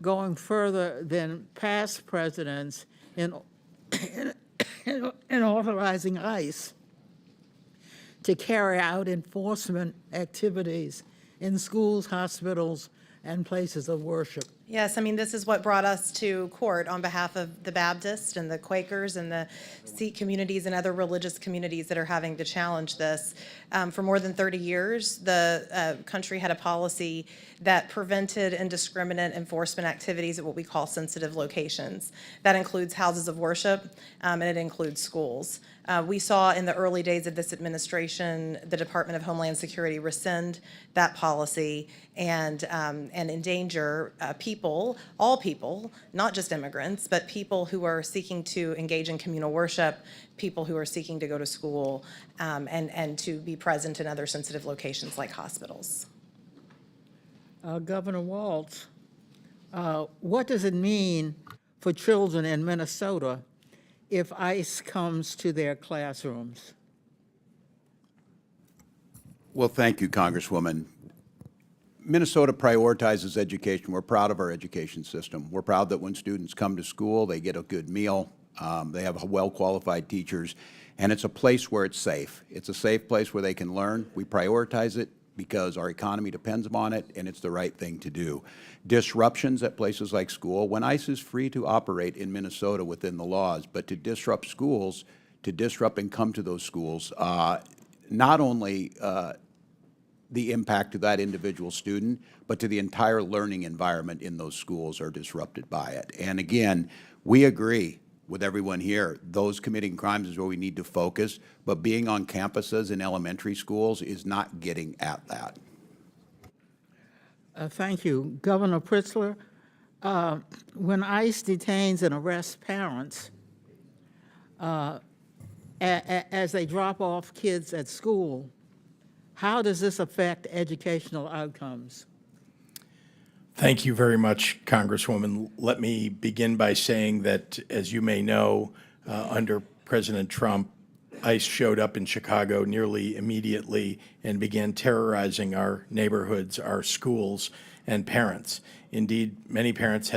going further than past presidents in authorizing ICE to carry out enforcement activities in schools, hospitals, and places of worship? Yes, I mean, this is what brought us to court on behalf of the Baptists and the Quakers and the Sikh communities and other religious communities that are having to challenge this. For more than 30 years, the country had a policy that prevented indiscriminate enforcement activities at what we call sensitive locations. That includes houses of worship, and it includes schools. We saw in the early days of this administration, the Department of Homeland Security rescind that policy and endanger people, all people, not just immigrants, but people who are seeking to engage in communal worship, people who are seeking to go to school, and to be present in other sensitive locations like hospitals. Governor Walz, what does it mean for children in Minnesota if ICE comes to their classrooms? Well, thank you, Congresswoman. Minnesota prioritizes education. We're proud of our education system. We're proud that when students come to school, they get a good meal, they have well-qualified teachers, and it's a place where it's safe. It's a safe place where they can learn. We prioritize it because our economy depends upon it, and it's the right thing to do. Disruptions at places like school, when ICE is free to operate in Minnesota within the laws, but to disrupt schools, to disrupt and come to those schools, not only the impact to that individual student, but to the entire learning environment in those schools are disrupted by it. And again, we agree with everyone here, those committing crimes is where we need to focus, but being on campuses in elementary schools is not getting at that. Thank you. Governor Pritzker, when ICE detains and arrests parents as they drop off kids at school, how does this affect educational outcomes? Thank you very much, Congresswoman. Let me begin by saying that, as you may know, under President Trump, ICE showed up in Chicago nearly immediately and began terrorizing our neighborhoods, our schools, and parents. Indeed, many parents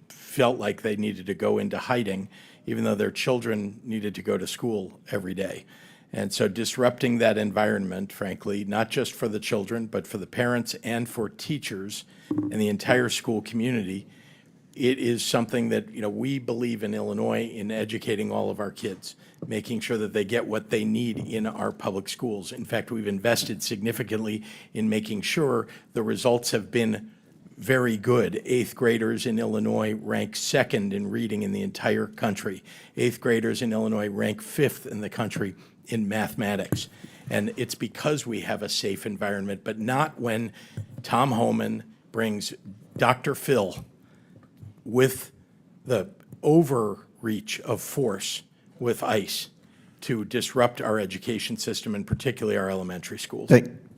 felt like they needed to go into hiding, even though their children needed to go to school every day. And so disrupting that environment, frankly, not just for the children, but for the parents and for teachers and the entire school community, it is something that, we believe in Illinois in educating all of our kids, making sure that they get what they need in our public schools. In fact, we've invested significantly in making sure the results have been very good. 8th graders in Illinois rank 2nd in reading in the entire country. 8th graders in Illinois rank 5th in the country in mathematics. And it's because we have a safe environment, but not when Tom Homan brings Dr. Phil with the overreach of force with ICE to disrupt our education system, and particularly our elementary schools.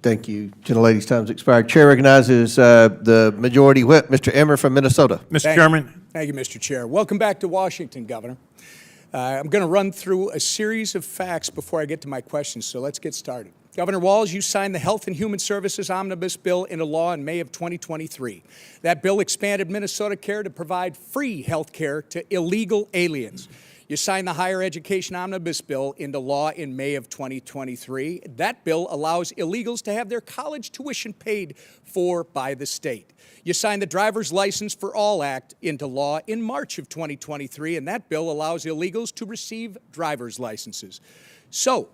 Thank you. Gentlelady's time's expired. Chair recognizes the Majority Whip, Mr. Emmer from Minnesota. Mr. Chairman. Thank you, Mr. Chair. Welcome back to Washington, Governor. I'm going to run through a series of facts before I get to my questions, so let's get started. Governor Walz, you signed the Health and Human Services Omnibus Bill into law in May of 2023. That bill expanded Minnesota Care to provide free health care to illegal aliens. You signed the Higher Education Omnibus Bill into law in May of 2023. That bill allows illegals to have their college tuition paid for by the state. You signed the Driver's License for All Act into law in March of 2023, and that bill allows illegals to receive driver's licenses. So,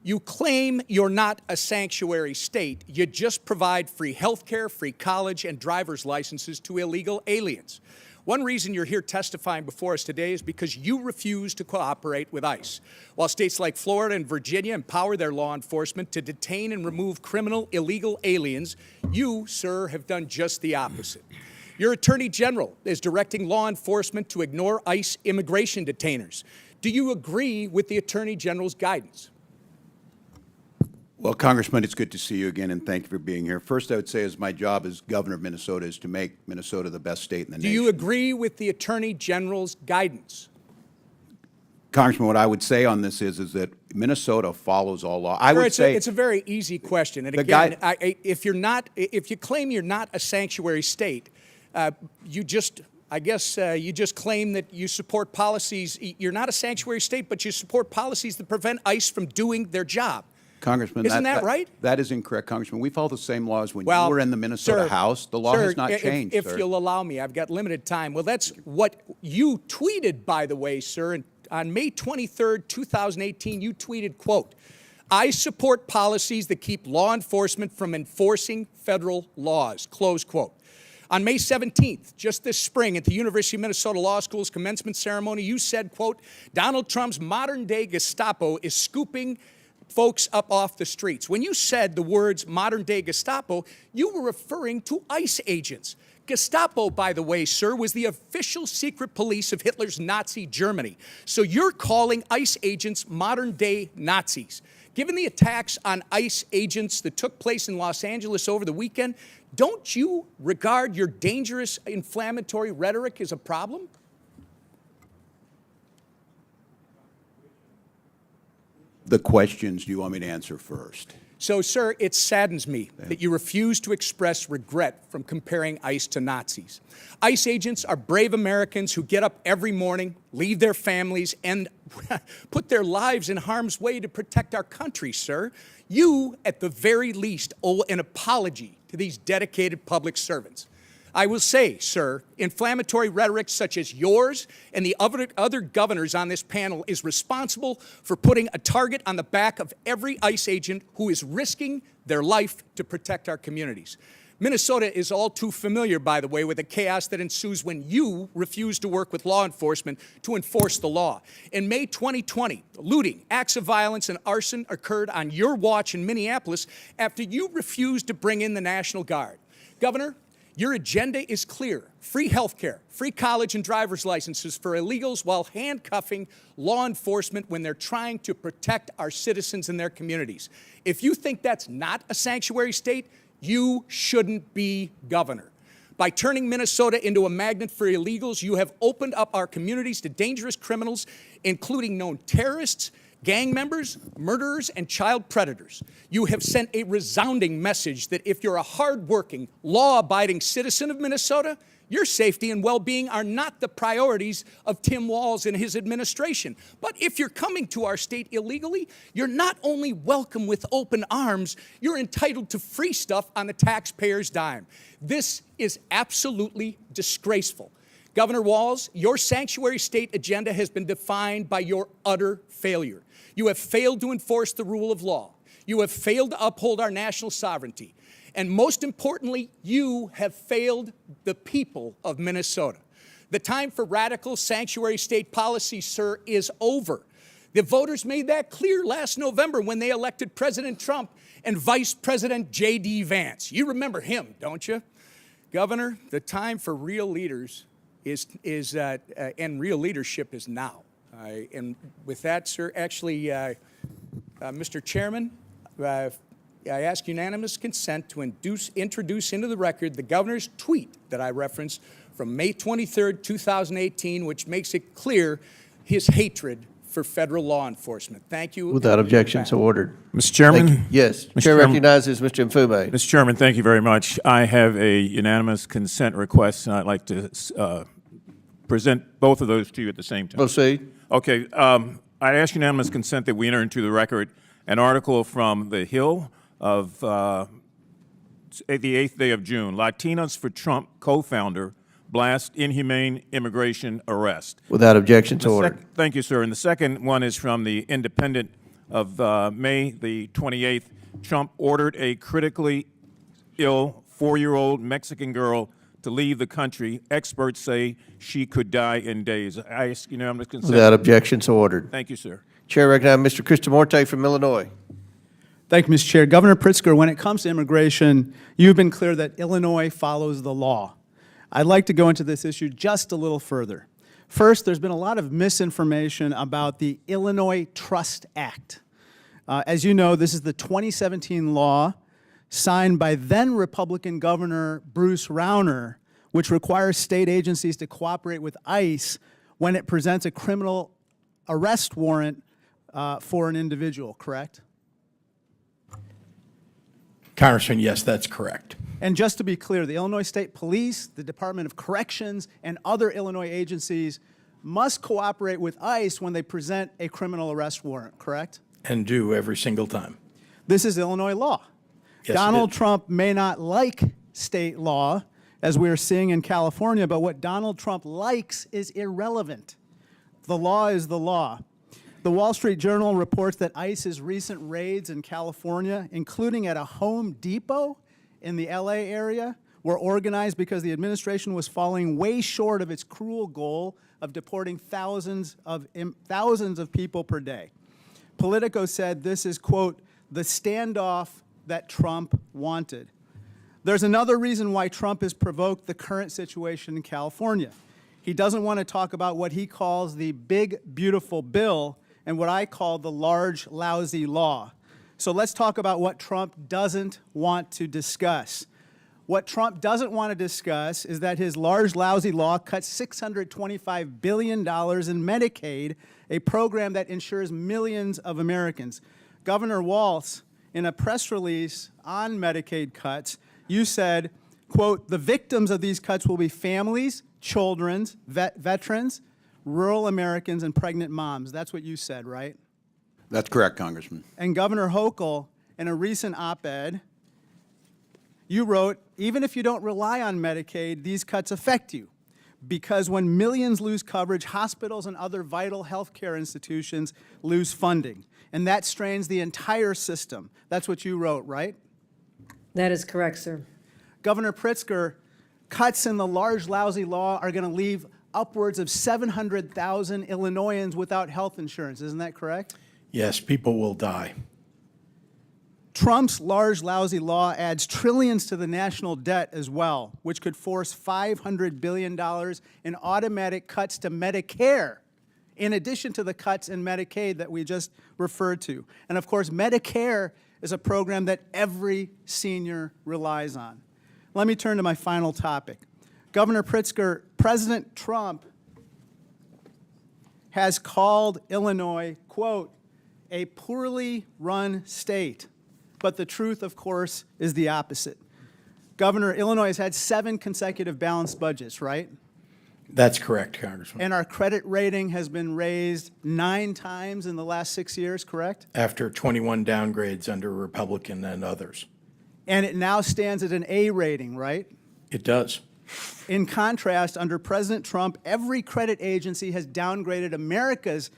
you claim you're not a sanctuary state. You just provide free health care, free college, and driver's licenses to illegal aliens. One reason you're here testifying before us today is because you refuse to cooperate with ICE. While states like Florida and Virginia empower their law enforcement to detain and remove criminal illegal aliens, you, sir, have done just the opposite. Your Attorney General is directing law enforcement to ignore ICE immigration detainers. Do you agree with the Attorney General's guidance? Well, Congressman, it's good to see you again, and thank you for being here. First, I would say as my job as governor of Minnesota is to make Minnesota the best state in the Do nation. you agree with the Attorney General's guidance? Congressman, what I would say on this is that Minnesota follows all law. I would say It's a very easy question. And The again, guy- if you claim you're not a sanctuary state, you just claim that you support policies. You're not a sanctuary state, but you support policies that prevent ICE from doing their job. Congressman, Isn't that right? That is incorrect, Congressman. We follow the same laws when Well, you were in the Minnesota sir, House. The law sir, has not changed, if sir. you'll allow me, I've got limited time. Well, that's what you tweeted, by the way, sir. And on May 23rd, 2018, you tweeted, quote, "I support policies that keep law enforcement from enforcing federal laws," close quote. On May 17th, just this spring, at the University of Minnesota Law School's commencement ceremony, you said, quote, "Donald Trump's modern-day Gestapo is scooping folks up off the streets." When you said the words modern-day Gestapo, you were referring to ICE agents. Gestapo, by the way, sir, was the official secret police of Hitler's Nazi Germany. So you're calling ICE agents modern-day Nazis. Given the attacks on ICE agents that took place in Los Angeles over the weekend, don't you regard your dangerous inflammatory rhetoric as a problem? The questions, do you want me to answer first? So, sir, it saddens me that you refuse to express regret from comparing ICE to Nazis. ICE agents are brave Americans who get up every morning, leave their families, and put their lives in harm's way to protect our country, sir. You, at the very least, owe an apology to these dedicated public servants. I will say, sir, inflammatory rhetoric such as yours and the other governors on this panel is responsible for putting a target on the back of every ICE agent who is risking their life to protect our communities. Minnesota is all too familiar, by the way, with the chaos that ensues when you refuse to work with law enforcement to enforce the law. In May 2020, looting, acts of violence, and arson occurred on your watch in Minneapolis after you refused to bring in the National Guard. Governor, your agenda is clear: free health care, free college and driver's licenses for illegals while handcuffing law enforcement when they're trying to protect our citizens and their communities. If you think that's not a sanctuary state, you shouldn't be governor. By turning Minnesota into a magnet for illegals, you have opened up our communities to dangerous criminals, including known terrorists, gang members, murderers, and child predators. You have sent a resounding message that if you're a hardworking, law-abiding citizen of Minnesota, your safety and well-being are not the priorities of Tim Walz and his administration. But if you're coming to our state illegally, you're not only welcome with open arms, you're entitled to free stuff on the taxpayer's dime. This is absolutely disgraceful. Governor Walz, your sanctuary state agenda has been defined by your utter failure. You have failed to enforce the rule of law. You have failed to uphold our national sovereignty. And most importantly, you have failed the people of Minnesota. The time for radical sanctuary state policy, sir, is over. The voters made that clear last November when they elected President Trump and Vice President J.D. Vance. You remember him, don't you? Governor, the time for real leaders and real leadership is now. And with that, sir, actually, Mr. Chairman, I ask unanimous consent to introduce into the record the governor's tweet that I referenced from May 23rd, 2018, which makes it clear his hatred for federal law enforcement. Thank you. Without objection, so ordered. Mr. Chairman? Thank you. Yes. Mr. Chair Chairman. recognizes Mr. Mfume. Mr. Chairman, thank you very much. I have a unanimous consent request, and I'd like to present both of those to you at the same time. Proceed. Okay. I ask unanimous consent that we enter into the record an article from The Hill of the 8th day of June. Latinos for Trump co-founder blast inhumane immigration arrest. Without objection, so ordered. Thank you, sir. And the second one is from the Independent of May the 28th. Trump ordered a critically ill 4-year-old Mexican girl to leave the country. Experts say she could die in days. I ask unanimous consent. Without objection, so ordered. Thank you, sir. Chair recognizes Mr. Kristamorte from Illinois. Thank you, Mr. Chair. Governor Pritzker, when it comes to immigration, you've been clear that Illinois follows the law. I'd like to go into this issue just a little further. First, there's been a lot of misinformation about the Illinois Trust Act. As you know, this is the 2017 law signed by then Republican Governor Bruce Rauner, which requires state agencies to cooperate with ICE when it presents a criminal arrest warrant for an individual, correct? Congressman, yes, that's correct. And just to be clear, the Illinois State Police, the Department of Corrections, and other Illinois agencies must cooperate with ICE when they present a criminal arrest warrant, correct? And do every single time. This is Illinois law. Yes, it Donald is. Trump may not like state law, as we're seeing in California, but what Donald Trump likes is irrelevant. The law is the law. The Wall Street Journal reports that ICE's recent raids in California, including at a Home Depot in the LA area, were organized because the administration was falling way short of its cruel goal of deporting thousands of people per day. Politico said this is, quote, the standoff that Trump wanted. There's another reason why Trump has provoked the current situation in California. He doesn't want to talk about what he calls the big, beautiful bill and what I call the large, lousy law. So let's talk about what Trump doesn't want to discuss. What Trump doesn't want to discuss is that his large, lousy law cuts $625 billion in Medicaid, a program that insures millions of Americans. Governor Walz, in a press release on Medicaid cuts, you said, quote, the victims of these cuts will be families, children, veterans, rural Americans, and pregnant moms. That's what you said, right? That's correct, Congressman. And Governor Hochul, in a recent op-ed, you wrote, even if you don't rely on Medicaid, these cuts affect you. Because when millions lose coverage, hospitals and other vital health care institutions lose funding. And that strains the entire system. That's what you wrote, right? That is correct, sir. Governor Pritzker, cuts in the large, lousy law are going to leave upwards of 700,000 Illinoisans without health insurance. Isn't that correct? Yes, people will die. Trump's large, lousy law adds trillions to the national debt as well, which could force $500 billion in automatic cuts to Medicare, in addition to the cuts in Medicaid that we just referred to. And of course, Medicare is a program that every senior relies on. Let me turn to my final topic. Governor Pritzker, President Trump has called Illinois, quote, a poorly run state. But the truth, of course, is the opposite. Governor, Illinois has had 7 consecutive balanced budgets, right? That's correct, Congressman. And our credit rating has been raised 9 times in the last 6 years, correct? After 21 downgrades under Republican and others. And it now stands at an A rating, right? It does. In contrast, under President Trump, every credit agency has downgraded America's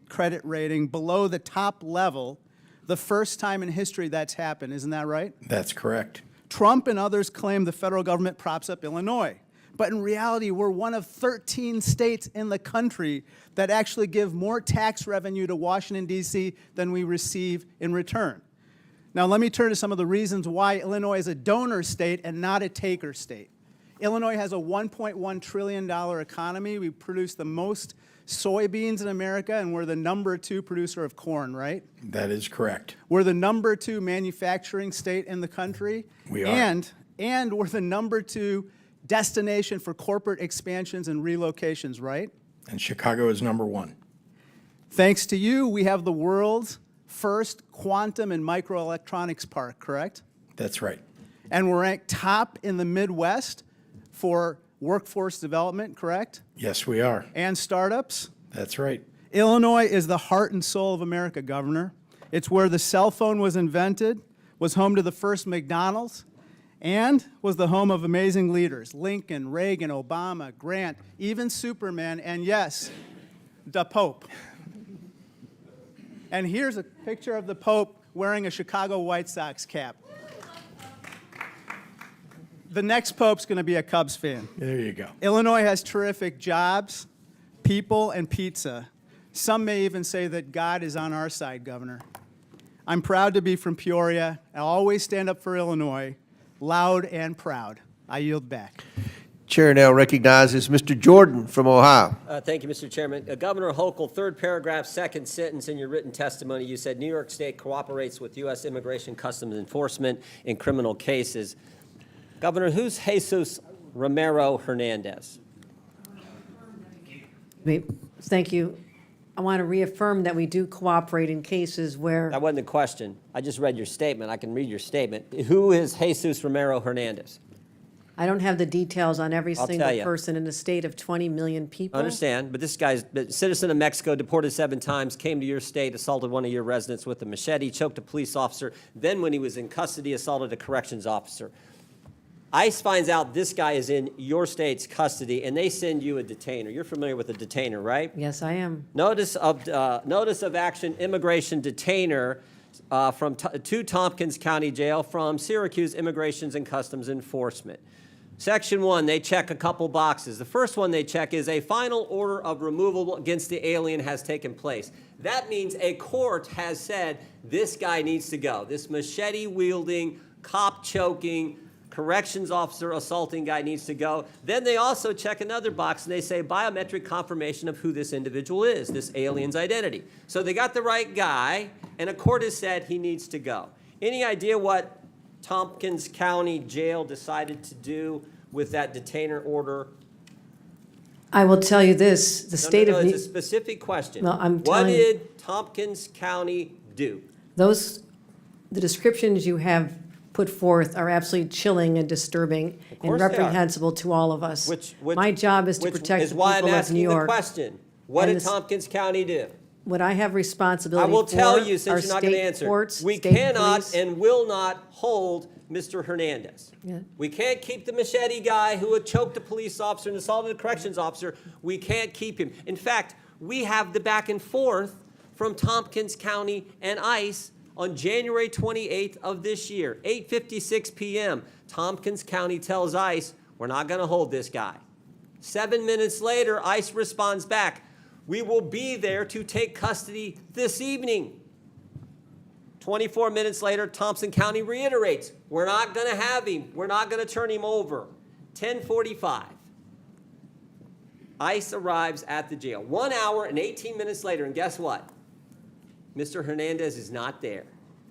credit rating below the top level, the first time in history that's happened. Isn't that right? That's correct. Trump and others claim the federal government props up Illinois. But in reality, we're one of 13 states in the country that actually give more tax revenue to Washington, D.C. than we receive in return. Now, let me turn to some of the reasons why Illinois is a donor state and not a taker state. Illinois has a $1.1 trillion economy. We produce the most soybeans in America, and we're the #2 producer of corn, right? That is correct. We're the #2 manufacturing state in the country. We are. And we're the #2 destination for corporate expansions and relocations, right? And Chicago is #1. Thanks to you, we have the world's first quantum and microelectronics park, correct? That's right. And we're ranked top in the Midwest for workforce development, correct? Yes, we are. And startups. That's right. Illinois is the heart and soul of America, Governor. It's where the cell phone was invented, was home to the first McDonald's, and was the home of amazing leaders, Lincoln, Reagan, Obama, Grant, even Superman, and yes, the Pope. And here's a picture of the Pope wearing a Chicago White Sox cap. The next Pope's going to be a Cubs fan. There you go. Illinois has terrific jobs, people, and pizza. Some may even say that God is on our side, Governor. I'm proud to be from Peoria. I'll always stand up for Illinois, loud and proud. I yield back. Chair now recognizes Mr. Jordan from Ohio. Thank you, Mr. Chairman. Governor Hochul, third paragraph, second sentence in your written testimony, you said New York State cooperates with U.S. Immigration Customs Enforcement in criminal cases. Governor, who's Jesus Romero Hernandez? Thank you. I want to reaffirm that we do cooperate in cases where That wasn't the question. I just read your statement. I can read your statement. Who is Jesus Romero Hernandez? I don't have the details on every I'll single tell ya. person in a state of 20 million people. I understand, but this guy's a citizen of Mexico, deported 7 times, came to your state, assaulted one of your residents with a machete, choked a police officer, then when he was in custody, assaulted a corrections officer. ICE finds out this guy is in your state's custody, and they send you a detainer. You're familiar with a detainer, right? Yes, I am. Notice of action, immigration detainer to Tompkins County Jail from Syracuse Immigrations and Customs Enforcement. Section 1, they check a couple boxes. The first one they check is a final order of removal against the alien has taken place. That means a court has said this guy needs to go. This machete-wielding, cop-choking, corrections officer assaulting guy needs to go. Then they also check another box and they say biometric confirmation of who this individual is, this alien's identity. So they got the right guy and a court has said he needs to go. Any idea what Tompkins County Jail decided to do with that detainer order? I will tell you this, the state No, of it's New... a specific question. Well, I'm What telling you- did Tompkins County do? the descriptions you have put forth are absolutely chilling and disturbing and course they are. reprehensible to all of us. My job is to Which protect is the why I'm people of asking New the York. question. What And did this- Tompkins County do? What I have responsibility I will for tell you, are since you're not going to state answer, courts, we state cannot police. and will not hold Mr. Hernandez. Yeah. We can't keep the machete guy who had choked a police officer and assaulted a corrections officer. We can't keep him. In fact, we have the back and forth from Tompkins County and ICE on January 28th of this year, 8:56 p.m. Tompkins County tells ICE, we're not going to hold this guy. 7 minutes later, ICE responds back, we will be there to take custody this evening. 24 minutes later, Thompson County reiterates, we're not going to have him. We're not going to turn him over. 10:45. ICE arrives at the jail. 1 hour and 18 minutes later, and guess what? Mr. Hernandez is not there.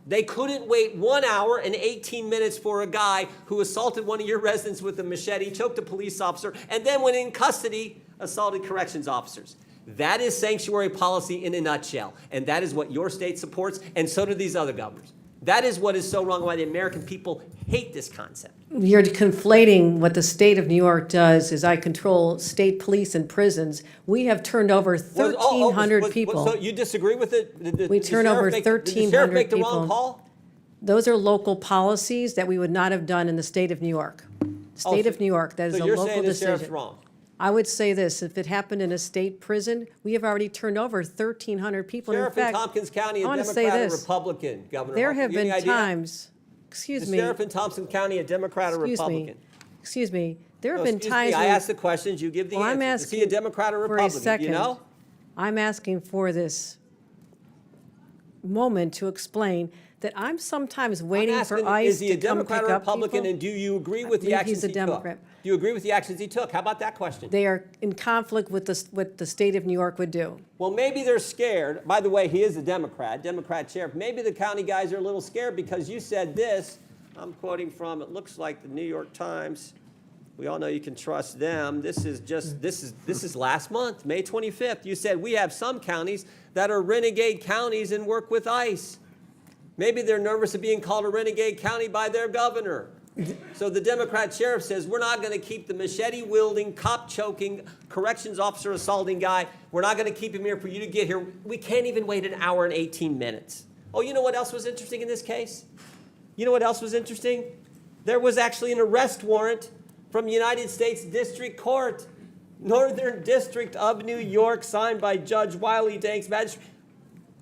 They couldn't wait 1 hour and 18 minutes for a guy who assaulted one of your residents with a machete, choked a police officer, and then when in custody, assaulted corrections officers. That is sanctuary policy in a nutshell, and that is what your state supports, and so do these other governors. That is what is so wrong, why the American people hate this concept. You're conflating what the state of New York does is I control state police and prisons. We have turned over 1,300 people. So you disagree with it? We turn over 1,300 Did the sheriff make the wrong people. call? Those are local policies that we would not have done in the state of New York. State of New York, that is a So you're local saying the sheriff's decision. wrong? I would say this, if it happened in a state prison, we have already turned over 1,300 people. Sheriff In in fact, Tompkins County, I a want to say Democrat or this. Republican, Governor? There Hochul? have You any been idea? times, excuse The me. sheriff in Thompson County, a Democrat or Republican? Excuse me, there have No, been excuse times. me, I when- asked the questions, you give the Well, I'm answers. Is he a asking Democrat or for a Republican? Do second. you know? I'm asking for this moment to explain that I'm sometimes waiting I'm for asking, ICE is he a to come Democrat pick or up Republican, people. and do you agree I with the believe actions he's a he Democrat. took? Do you agree with the actions he took? How about that question? They are in conflict with what the state of New York would do. Well, maybe they're scared. By the way, he is a Democrat sheriff. Maybe the county guys are a little scared because you said this. I'm quoting from, it looks like the New York Times. We all know you can trust them. This is last month, May 25th. You said, we have some counties that are renegade counties and work with ICE. Maybe they're nervous of being called a renegade county by their governor. So the Democrat sheriff says, we're not going to keep the machete-wielding, cop-choking, corrections officer assaulting guy. We're not going to keep him here for you to get here. We can't even wait an hour and 18 minutes. Oh, you know what else was interesting in this case? You know what else was interesting? There was actually an arrest warrant from United States District Court, Northern District of New York, signed by Judge Wiley Danks, magistrate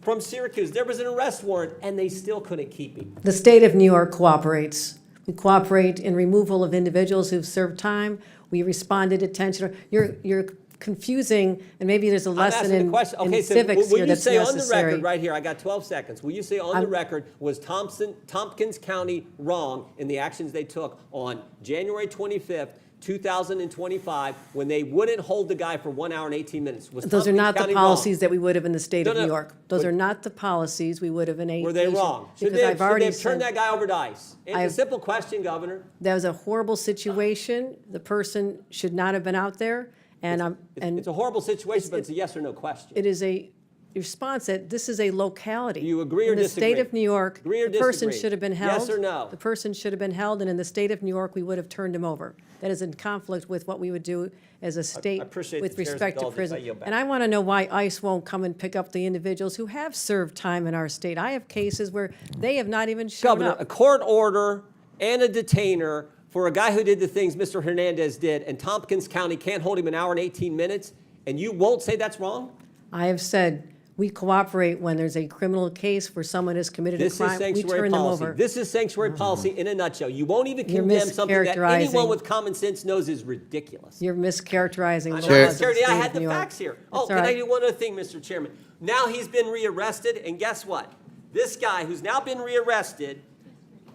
from Syracuse. There was an arrest warrant, and they still couldn't keep him. The state of New York cooperates. We cooperate in removal of individuals who've served time. We respond to detention. You're confusing, and maybe there's a I'm lesson asking the in question. Okay, so civics will here you that's say on the necessary. record right here, I got 12 seconds. Will you say on the record, was Tompkins County wrong in the actions they took on January 25th 2025, when they wouldn't hold the guy for 1 hour and 18 minutes. Was Those are Tompkins not the County policies wrong? that we would have in the state No, of no, New York. Those but- are not the policies we would have in a. Were they wrong? Should Because they, I've should already they have turned said that guy over to ICE? It's a I've- simple question, Governor. that was a horrible situation. The person should not have been out there. And It's a horrible situation, but it's a yes or no question. it is a response that this is a locality. Do you agree or In the disagree? state of New York, Agree or the person disagree? should have been held. Yes or no? The person should have been held, and in the state of New York, we would have turned him over. That is in conflict with what we would do as a state appreciate with the chair's respect to indulgence. prison. I yield back. And I want to know why ICE won't come and pick up the individuals who have served time in our state. I have cases where they have not even shown Governor, a up. court order and a detainer for a guy who did the things Mr. Hernandez did, and Tompkins County can't hold him an hour and 18 minutes, and you won't say that's wrong? I have said we cooperate when there's a criminal case where someone has committed a This is crime. We sanctuary turn them policy. over. This is sanctuary policy in a nutshell. You won't even You're condemn something that anyone mischaracterizing. with common sense knows is ridiculous. You're mischaracterizing the Chair- laws of the Security, state I of had the New York. facts here. Oh, That's all can I right. do one other thing, Mr. Chairman? Now he's been rearrested, and guess what? This guy who's now been rearrested,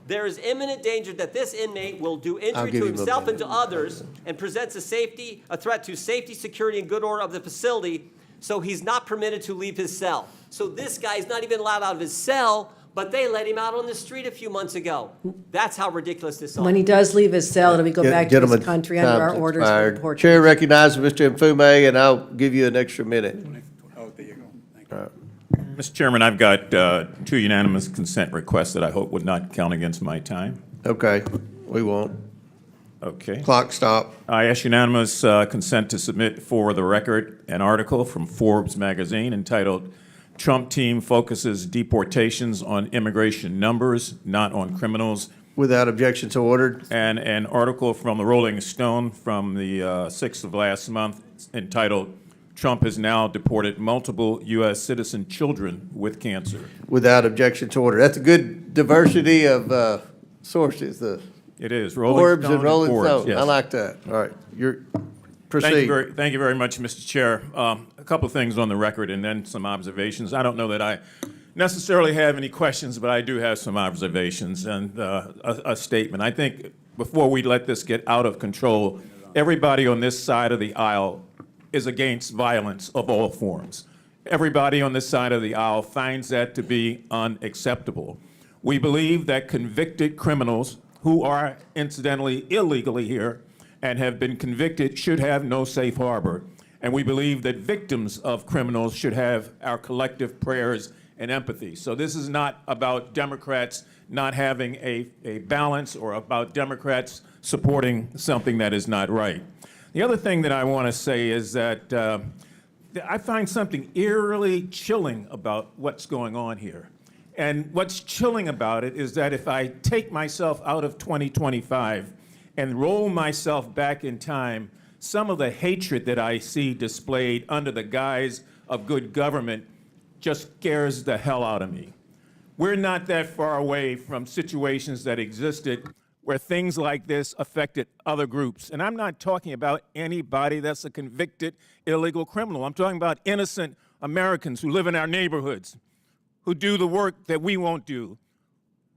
there is imminent danger that this inmate will do injury give to him a himself and minute. to others and presents a threat to safety, security, and good order of the facility, so he's not permitted to leave his cell. So this guy is not even allowed out of his cell, but they let him out on the street a few months ago. That's how ridiculous this is. When he does leave his cell, it'll be go back to Gentlemen, his country under our time's orders for expired. deportation. Chair recognizes Mr. Mfume, and I'll give you an extra minute. Oh, there you go. Thank you. Mr. Chairman, I've got 2 unanimous consent requests that I hope would not count against my time. Okay, we won't. Okay. Clock stop. I ask unanimous consent to submit for the record an article from Forbes magazine entitled "Trump Team Focuses Deportations on Immigration Numbers, Not on Criminals," Without objection, so ordered. and an article from the Rolling Stone from the 6th of last month entitled "Trump has now deported multiple U.S. citizen children with cancer." Without objection, so ordered. That's a good diversity of sources, the It is. Rolling Forbes Stone and Rolling Forbes, Stone. yes. I like that. All right, you're, Thank proceed. thank you very much, Mr. Chair. A couple of things on the record and then some observations. I don't know that I necessarily have any questions, but I do have some observations and a statement. I think before we let this get out of control, everybody on this side of the aisle is against violence of all forms. Everybody on this side of the aisle finds that to be unacceptable. We believe that convicted criminals who are incidentally illegally here and have been convicted should have no safe harbor. And we believe that victims of criminals should have our collective prayers and empathy. So this is not about Democrats not having a balance or about Democrats supporting something that is not right. The other thing that I want to say is that I find something eerily chilling about what's going on here. And what's chilling about it is that if I take myself out of 2025 and roll myself back in time, some of the hatred that I see displayed under the guise of good government just scares the hell out of me. We're not that far away from situations that existed where things like this affected other groups. And I'm not talking about anybody that's a convicted illegal criminal. I'm talking about innocent Americans who live in our neighborhoods, who do the work that we won't do,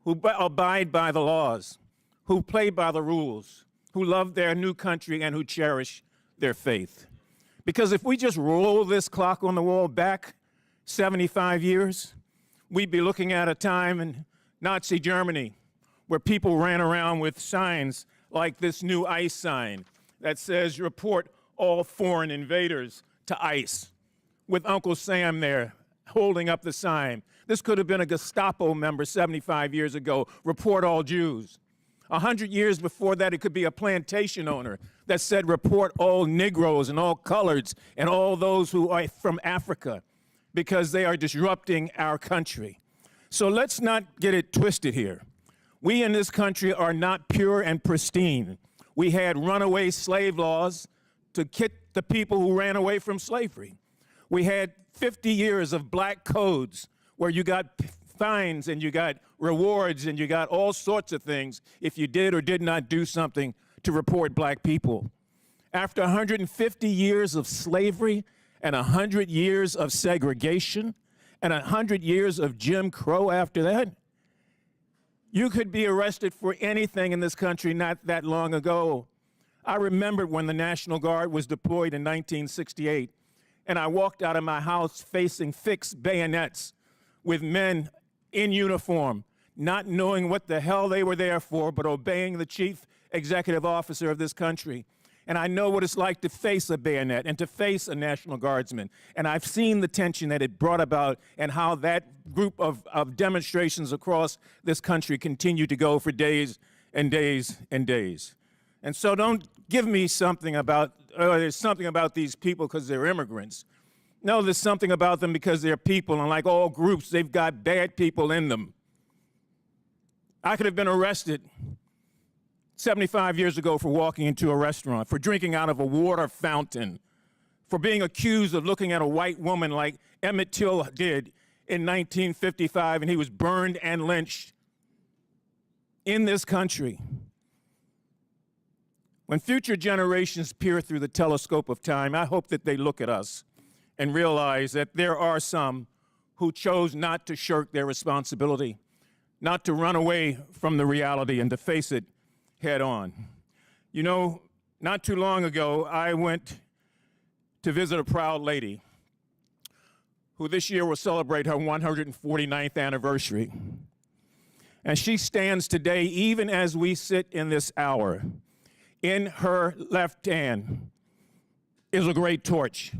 who abide by the laws, who play by the rules, who love their new country and who cherish their faith. Because if we just roll this clock on the wall back 75 years, we'd be looking at a time in Nazi Germany where people ran around with signs like this new ICE sign that says, "Report all foreign invaders to ICE," with Uncle Sam there holding up the sign. This could have been a Gestapo member 75 years ago, "Report all Jews." 100 years before that, it could be a plantation owner that said, "Report all Negroes and all coloreds and all those who are from Africa," because they are disrupting our country. So let's not get it twisted here. We in this country are not pure and pristine. We had runaway slave laws to kick the people who ran away from slavery. We had 50 years of black codes where you got fines and you got rewards and you got all sorts of things if you did or did not do something to report black people. After 150 years of slavery and 100 years of segregation and 100 years of Jim Crow after that, you could be arrested for anything in this country not that long ago. I remembered when the National Guard was deployed in 1968, and I walked out of my house facing fixed bayonets with men in uniform, not knowing what the hell they were there for, but obeying the chief executive officer of this country. And I know what it's like to face a bayonet and to face a National Guardsman. And I've seen the tension that it brought about and how that group of demonstrations across this country continue to go for days and days and days. And so don't give me something about, there's something about these people because they're immigrants. No, there's something about them because they're people, and like all groups, they've got bad people in them. I could have been arrested 75 years ago for walking into a restaurant, for drinking out of a water fountain, for being accused of looking at a white woman like Emmett Till did in 1955, and he was burned and lynched in this country. When future generations peer through the telescope of time, I hope that they look at us and realize that there are some who chose not to shirk their responsibility, not to run away from the reality and to face it head on. You know, not too long ago, I went to visit a proud lady who this year will celebrate her 149th anniversary. And she stands today, even as we sit in this hour. In her left hand is a great torch.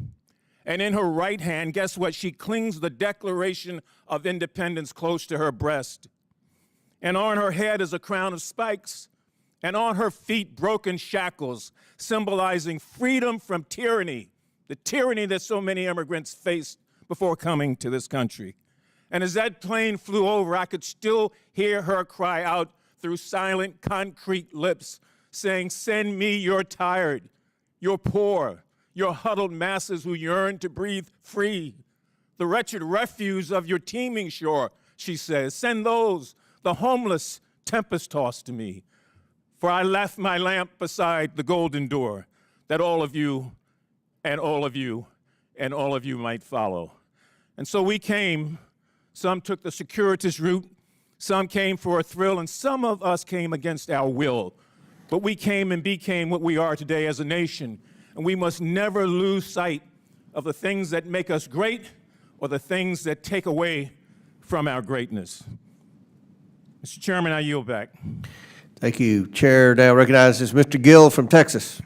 And in her right hand, guess what? She clings the Declaration of Independence close to her breast. And on her head is a crown of spikes. And on her feet, broken shackles, symbolizing freedom from tyranny, the tyranny that so many immigrants faced before coming to this country. And as that plane flew over, I could still hear her cry out through silent, concrete lips, saying, "Send me your tired, your poor, your huddled masses who yearn to breathe free. The wretched refuse of your teeming shore," she says. "Send those, the homeless, tempest-tossed to me. For I left my lamp beside the golden door, that all of you and all of you and all of you might follow." And so we came. Some took the circuitous route, some came for a thrill, and some of us came against our will. But we came and became what we are today as a nation. And we must never lose sight of the things that make us great or the things that take away from our greatness. Mr. Chairman, I yield back. Thank you. Chair now recognizes Mr. Gill from Texas.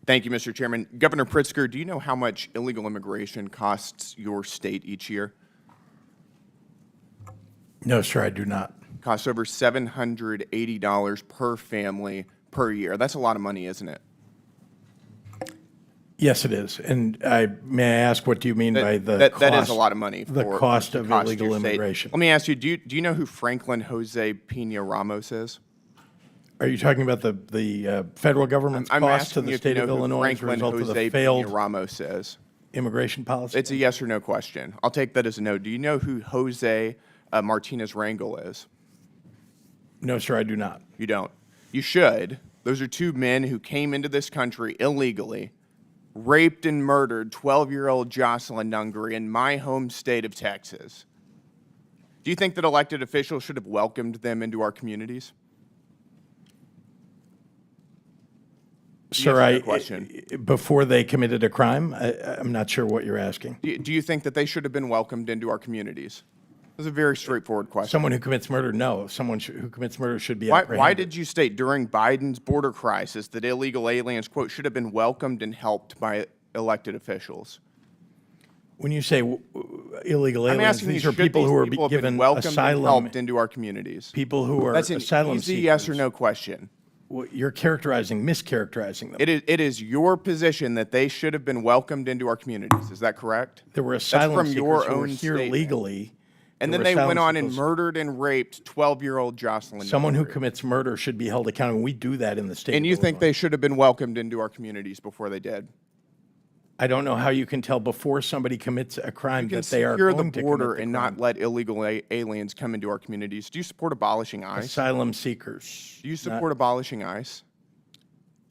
Thank you, Mr. Chairman. Governor Pritzker, do you know how much illegal immigration costs your state each year? No, sir, I do not. Costs over $780 per family per year. That's a lot of money, isn't it? Yes, it is. And may I ask, what do you mean by the that cost? That is a lot of money for the cost of cost illegal your state. immigration. Let me ask you, do you know who Franklin Jose Pena Ramos is? Are you talking about the federal government's I'm cost to asking the you if you state know of who Illinois as a Franklin result of the Jose failed Pena Ramos is. immigration policy? It's a yes or no question. I'll take that as a no. Do you know who Jose Martinez Rangel is? No, sir, I do not. You don't. You should. Those are two men who came into this country illegally, raped and murdered 12-year-old Jocelyn Nungary in my home state of Texas. Do you think that elected officials should have welcomed them into our communities? Sir, question. Before they committed a crime, I'm not sure what you're asking. Do you think that they should have been welcomed into our communities? That's a very straightforward question. Someone who commits murder, no. Someone who commits murder should be Why apprehended. did you state during Biden's border crisis that illegal aliens, quote, should have been welcomed and helped by elected officials? When you say illegal I'm aliens, asking these you, are should people these who are people have been given welcomed and asylum. helped into our communities? People who are That's an asylum easy seekers. yes or no question. Well, you're mischaracterizing them. It is your position that they should have been welcomed into our communities. Is that correct? There were That's asylum from seekers your who were own here statement. legally. And There then were they went asylum on and seekers. murdered and raped 12-year-old Jocelyn. Someone who Nungary. commits murder should be held accountable. We do that in the state. And of you think Illinois. they should have been welcomed into our communities before they did? I don't know how you can tell before somebody commits a crime You can that they are secure going the to border commit the and crime. not let illegal aliens come into our communities. Do you support abolishing ICE? Asylum seekers. Do you support abolishing ICE?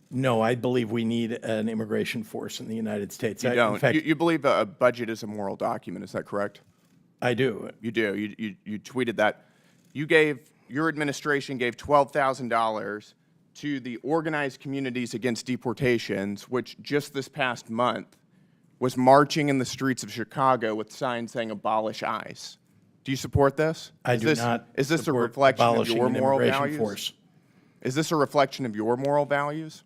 No, I believe we need an immigration force in the United States. You In don't. fact, You believe a budget is a moral document. Is that correct? I do. You do. You tweeted that. Your administration gave $12,000 to the organized communities against deportations, which just this past month was marching in the streets of Chicago with signs saying abolish ICE. Do you support this? I do not Is this a support reflection of abolishing your an moral immigration values? force. Is this a reflection of your moral values?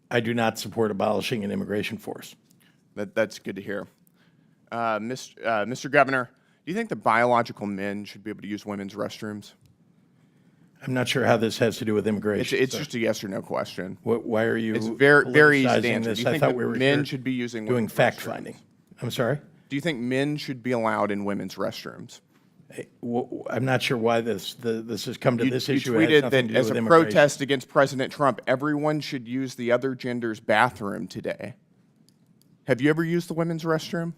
I do not support abolishing an immigration force. That's good to hear. Mr. Governor, do you think that biological men should be able to use women's restrooms? I'm not sure how this has to do with immigration. It's sir. just a yes or no question. Why are you It's very easy to politicizing answer. this? Do you I think thought that we were men here should be using doing women's fact restrooms? finding. I'm sorry? Do you think men should be allowed in women's restrooms? I'm not sure why this has come to this You issue. It has tweeted nothing that to do as with a immigration. protest against President Trump, everyone should use the other gender's bathroom today. Have you ever used the women's restroom?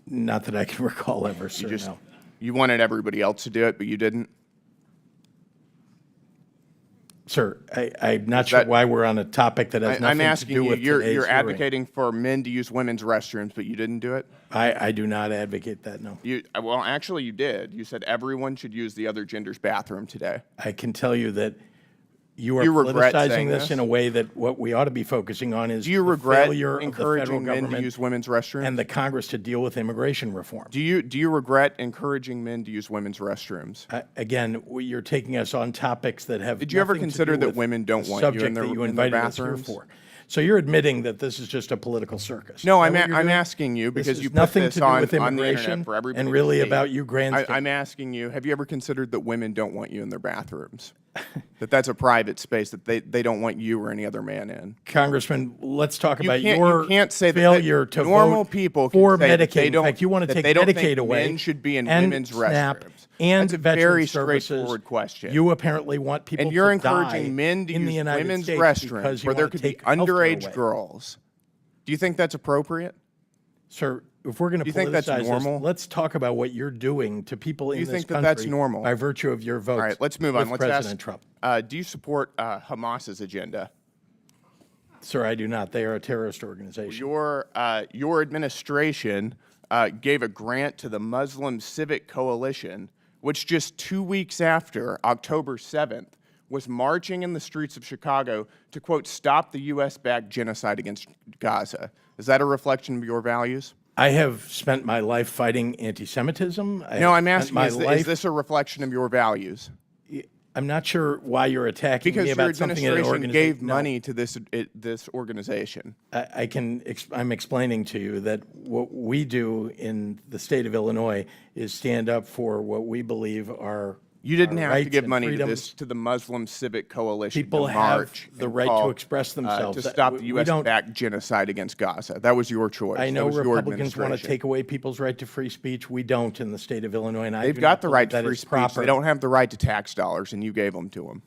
Not that I can recall ever, sir, no. You wanted everybody else to do it, but you didn't? Sir, I'm not sure why we're on a topic that has I'm nothing to asking do you, with you're today's hearing. advocating for men to use women's restrooms, but you didn't do it? I do not advocate that, no. Well, actually, you did. You said everyone should use the other gender's bathroom today. I can tell you that you are Do you regret politicizing saying this this? in a way that what we ought to be focusing on is Do you the regret failure of the federal encouraging men to government use women's restrooms? and the Congress to deal with immigration reform. Do you regret encouraging men to use women's restrooms? Again, you're taking us on topics that have Did you ever nothing to consider do that with women don't the want you in subject their- that you in their invited us here bathrooms? for? So you're admitting that this is just a political circus. No, Is I'm that what you're doing? asking you This because is you put nothing this to do on with the immigration internet for everybody and to really see. about you grandstanding. I'm asking you, have you ever considered that women don't want you in their bathrooms? That's a private space that they don't want you or any other man in. Congressman, let's talk about You your can't say that failure to normal vote people can for say that Medicaid. they In don't- fact, you want to that take they don't think Medicaid away. men should be in and women's SNAP restrooms. And That's a veteran very services. straightforward question. You apparently want people And you're to encouraging die men to in the use United women's States restrooms because you where there want to could be take healthcare underage away. girls. Do you think that's appropriate? Sir, if we're going to Do you think that's politicize normal? this, let's talk about what you're doing to people in you this think that country that's normal? by virtue of your votes. All right, let's move on. with Let's President ask, Trump. do you support Hamas's agenda? Sir, I do not. They are a terrorist organization. Your administration gave a grant to the Muslim Civic Coalition, which just 2 weeks after October 7th was marching in the streets of Chicago to, quote, stop the U.S.-backed genocide against Gaza. Is that a reflection of your values? I have spent my life fighting anti-Semitism. No, I'm asking, is this a reflection of your values? I'm not sure why you're attacking Because me your about something in an administration organization. gave money to this organization. I'm explaining to you that what we do in the state of Illinois is stand up for what we believe are You didn't our have to rights give and money to freedoms. the Muslim Civic Coalition People to have march the and right to call, express themselves. to That- stop the we don't- U.S.-backed genocide against Gaza. That was your choice. I know that was your Republicans want to administration. take away people's right to free speech. We don't in the state of Illinois, and I They've do got not the believe right to that free is speech. proper. They don't have the right to tax dollars, and you gave them to them.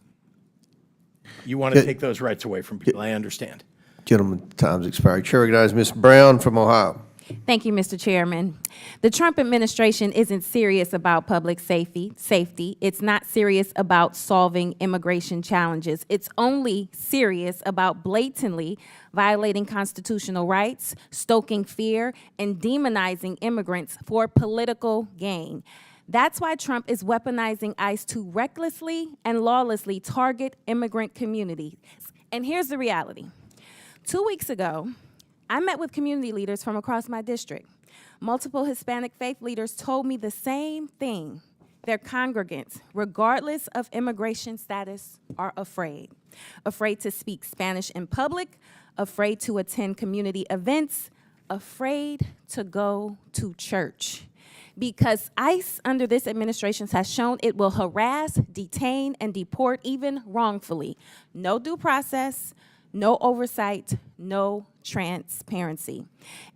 You want to take those rights away from people. I understand. Gentlemen, time's expired. Chair recognizes Ms. Brown from Ohio. Thank you, Mr. Chairman. The Trump administration isn't serious about public safety. It's not serious about solving immigration challenges. It's only serious about blatantly violating constitutional rights, stoking fear, and demonizing immigrants for political gain. That's why Trump is weaponizing ICE to recklessly and lawlessly target immigrant communities. And here's the reality. 2 weeks ago, I met with community leaders from across my district. Multiple Hispanic faith leaders told me the same thing. Their congregants, regardless of immigration status, are afraid. Afraid to speak Spanish in public, afraid to attend community events, afraid to go to church. Because ICE under this administration has shown it will harass, detain, and deport even wrongfully. No due process, no oversight, no transparency.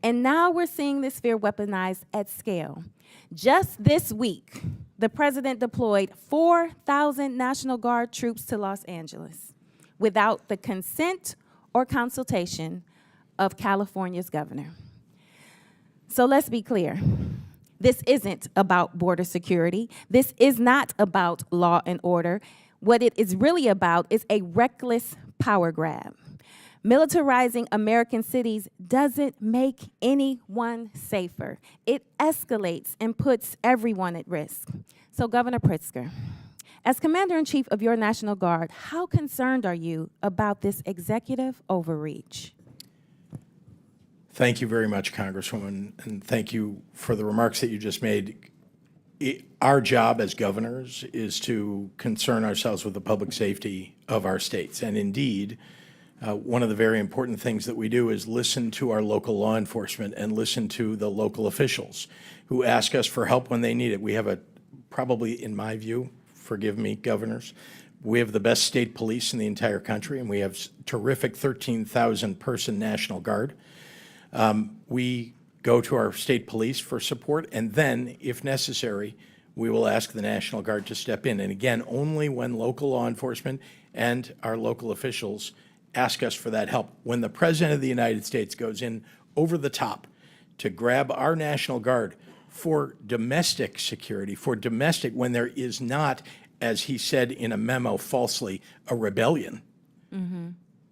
And now we're seeing this fear weaponized at scale. Just this week, the president deployed 4,000 National Guard troops to Los Angeles without the consent or consultation of California's governor. So let's be clear. This isn't about border security. This is not about law and order. What it is really about is a reckless power grab. Militarizing American cities doesn't make anyone safer. It escalates and puts everyone at risk. So, Governor Pritzker, As Commander-in-Chief of your National Guard, how concerned are you about this executive overreach? Thank you very much, Congresswoman, and thank you for the remarks that you just made. Our job as governors is to concern ourselves with the public safety of our states. And indeed, one of the very important things that we do is listen to our local law enforcement and listen to the local officials who ask us for help when they need it. We have probably, in my view, forgive me, governors, we have the best state police in the entire country, and we have terrific 13,000 person National Guard. We go to our state police for support, and then, if necessary, we will ask the National Guard to step in. And again, only when local law enforcement and our local officials ask us for that help. When the President of the United States goes in over the top to grab our National Guard for domestic security, when there is not, as he said in a memo falsely, a rebellion,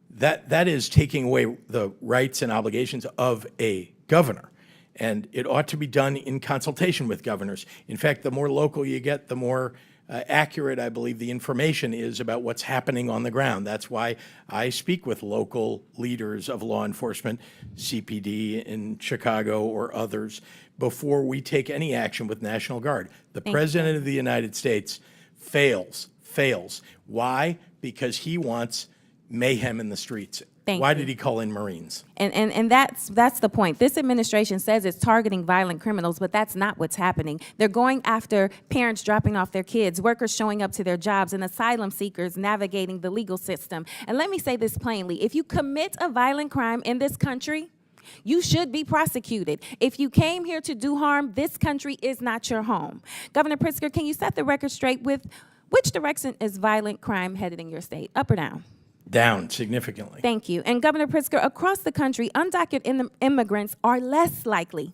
that is taking away the rights and obligations of a governor. And it ought to be done in consultation with governors. In fact, the more local you get, the more accurate, I believe, the information is about what's happening on the ground. That's why I speak with local leaders of law enforcement, CPD in Chicago or others, before we take any action with National Guard. The President of the United States fails. Why? Because he wants mayhem in the streets. Why did he call in Marines? And that's the point. This administration says it's targeting violent criminals, but that's not what's happening. They're going after parents dropping off their kids, workers showing up to their jobs, and asylum seekers navigating the legal system. And let me say this plainly. If you commit a violent crime in this country, you should be prosecuted. If you came here to do harm, this country is not your home. Governor Pritzker, can you set the record straight with which direction is violent crime headed in your state, up or down? Down significantly. Thank you. And Governor Pritzker, across the country, undocumented immigrants are less likely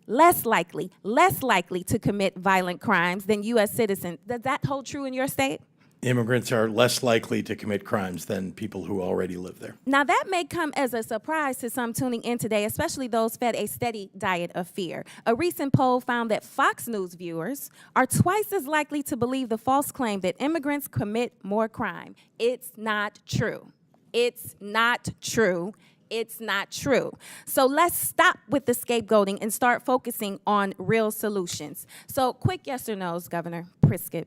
to commit violent crimes than U.S. citizens. Does that hold true in your state? Immigrants are less likely to commit crimes than people who already live there. Now, that may come as a surprise to some tuning in today, especially those fed a steady diet of fear. A recent poll found that Fox News viewers are twice as likely to believe the false claim that immigrants commit more crime. It's not true. It's not true. It's not true. So let's stop with the scapegoating and start focusing on real solutions. So quick yes or no's, Governor Pritzker.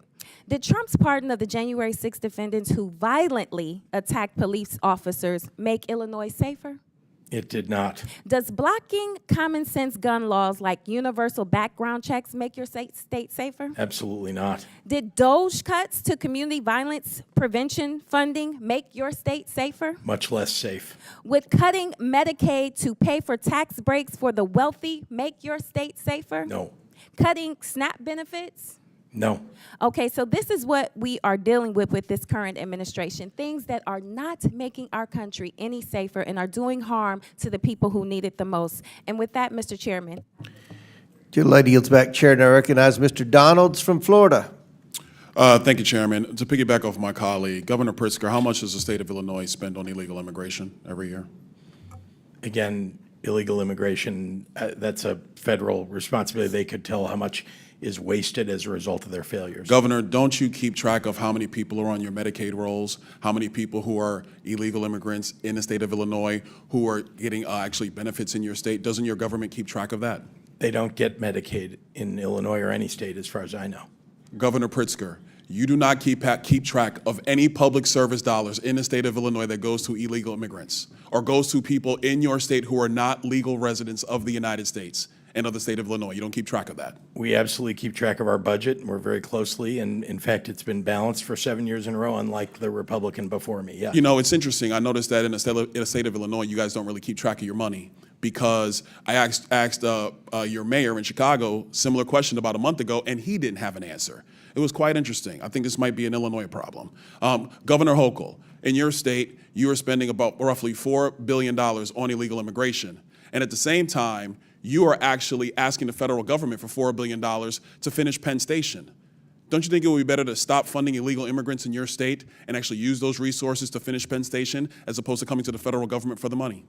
Did Trump's pardon of the January 6 defendants who violently attacked police officers make Illinois safer? It did not. Does blocking common sense gun laws like universal background checks make your state safer? Absolutely not. Did DOGE cuts to community violence prevention funding make your state safer? Much less safe. Would cutting Medicaid to pay for tax breaks for the wealthy make your state safer? No. Cutting SNAP benefits? No. Okay, so this is what we are dealing with this current administration, things that are not making our country any safer and are doing harm to the people who need it the most. And with that, Mr. Chairman. Lady yields back chair, and I recognize Mr. Donalds from Florida. Thank you, Chairman. To piggyback off my colleague, Governor Pritzker, how much does the state of Illinois spend on illegal immigration every year? Again, illegal immigration, that's a federal responsibility. They could tell how much is wasted as a result of their failures. Governor, don't you keep track of how many people are on your Medicaid rolls, how many people who are illegal immigrants in the state of Illinois who are getting actually benefits in your state? Doesn't your government keep track of that? They don't get Medicaid in Illinois or any state as far as I know. Governor Pritzker, you do not keep track of any public service dollars in the state of Illinois that goes to illegal immigrants or goes to people in your state who are not legal residents of the United States and of the state of Illinois. You don't keep track of that. We absolutely keep track of our budget, and we're very closely, and in fact, it's been balanced for 7 years in a row, unlike the Republican before me, yeah. You know, it's interesting. I noticed that in the state of Illinois, you guys don't really keep track of your money, because I asked your mayor in Chicago similar question about a month ago, and he didn't have an answer. It was quite interesting. I think this might be an Illinois problem. Governor Hochul, in your state, you are spending about roughly $4 billion on illegal immigration, and at the same time, you are actually asking the federal government for $4 billion to finish Penn Station. Don't you think it would be better to stop funding illegal immigrants in your state and actually use those resources to finish Penn Station as opposed to coming to the federal government for the money?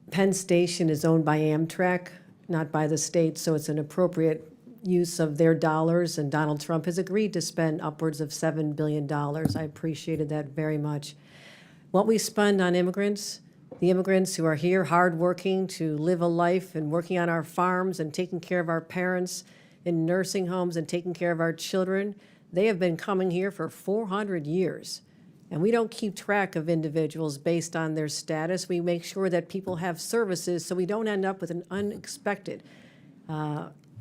Penn Station is owned by Amtrak, not by the state, so it's an appropriate use of their dollars, and Donald Trump has agreed to spend upwards of $7 billion. I appreciated that very much. What we spend on immigrants, the immigrants who are here hardworking to live a life and working on our farms and taking care of our parents in nursing homes and taking care of our children, they have been coming here for 400 years. And we don't keep track of individuals based on their status. We make sure that people have services so we don't end up with an unexpected.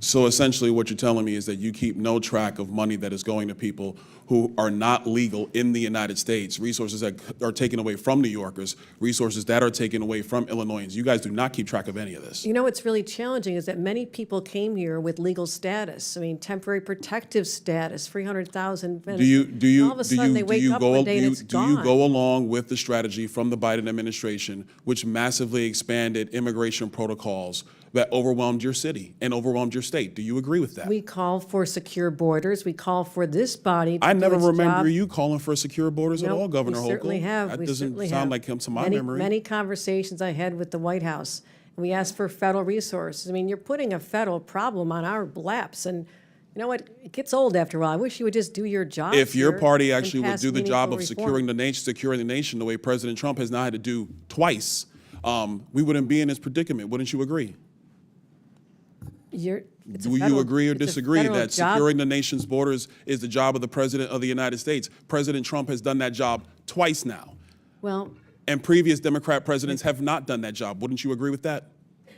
So essentially what you're telling me is that you keep no track of money that is going to people who are not legal in the United States, resources that are taken away from New Yorkers, resources that are taken away from Illinoisans. You guys do not keep track of any of this. You know what's really challenging is that many people came here with legal status. I mean, temporary protective status, 300,000. Do you all of a sudden they wake up one day and it's do you gone. go along with the strategy from the Biden administration, which massively expanded immigration protocols that overwhelmed your city and overwhelmed your state? Do you agree with that? We call for secure borders. We call for this body to I do never its remember job. you calling for secure borders at Nope, all, Governor Hochul. We certainly have. That We doesn't certainly sound have. like him to my many, memory. Many conversations I had with the White House. And we asked for federal resources. I mean, you're putting a federal problem on our laps. And you know what? It gets old after a while. I wish you would just do your job. If your here party and actually would pass do the job of meaningful securing reform. securing the nation the way President Trump has now had to do twice, we wouldn't be in this predicament. Wouldn't you agree? It's a Do you federal- agree or it's a disagree federal that job. securing the nation's borders is the job of the President of the United States? President Trump has done that job twice now, Well, and previous Democrat presidents have not done that job. Wouldn't you agree with that?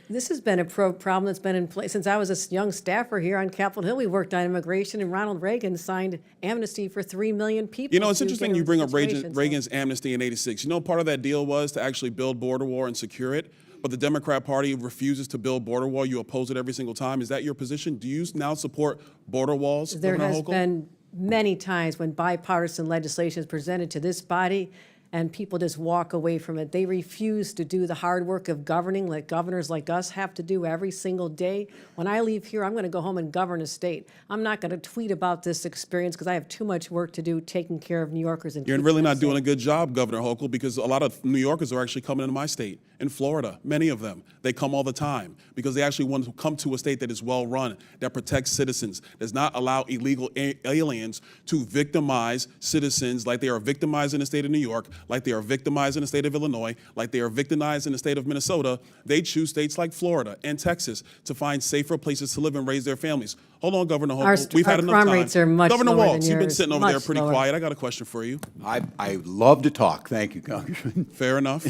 this has been a problem that's been in place since I was a young staffer here on Capitol Hill. We worked on immigration, and Ronald Reagan signed amnesty for 3 million people. You know, it's to interesting get you in bring up situations, so- Reagan's amnesty in '86. You know, part of that deal was to actually build border wall and secure it, but the Democrat Party refuses to build border wall. You oppose it every single time. Is that your position? Do you now support border walls, There Governor has Hochul? been many times when bipartisan legislation is presented to this body and people just walk away from it. They refuse to do the hard work of governing like governors like us have to do every single day. When I leave here, I'm going to go home and govern a state. I'm not going to tweet about this experience because I have too much work to do taking care of New Yorkers. And You're keeping really them not doing a safe. good job, Governor Hochul, because a lot of New Yorkers are actually coming into my state, in Florida, many of them. They come all the time because they actually want to come to a state that is well-run, that protects citizens, does not allow illegal aliens to victimize citizens like they are victimized in the state of New York, like they are victimized in the state of Illinois, like they are victimized in the state of Minnesota. They choose states like Florida and Texas to find safer places to live and raise their families. Hold on, Governor Hochul. We've had enough crime time. rates are much Governor lower than Walz, you've been yours, sitting over there much pretty lower. quiet. I got a question for you. I love to talk. Thank you, Congressman. Fair enough.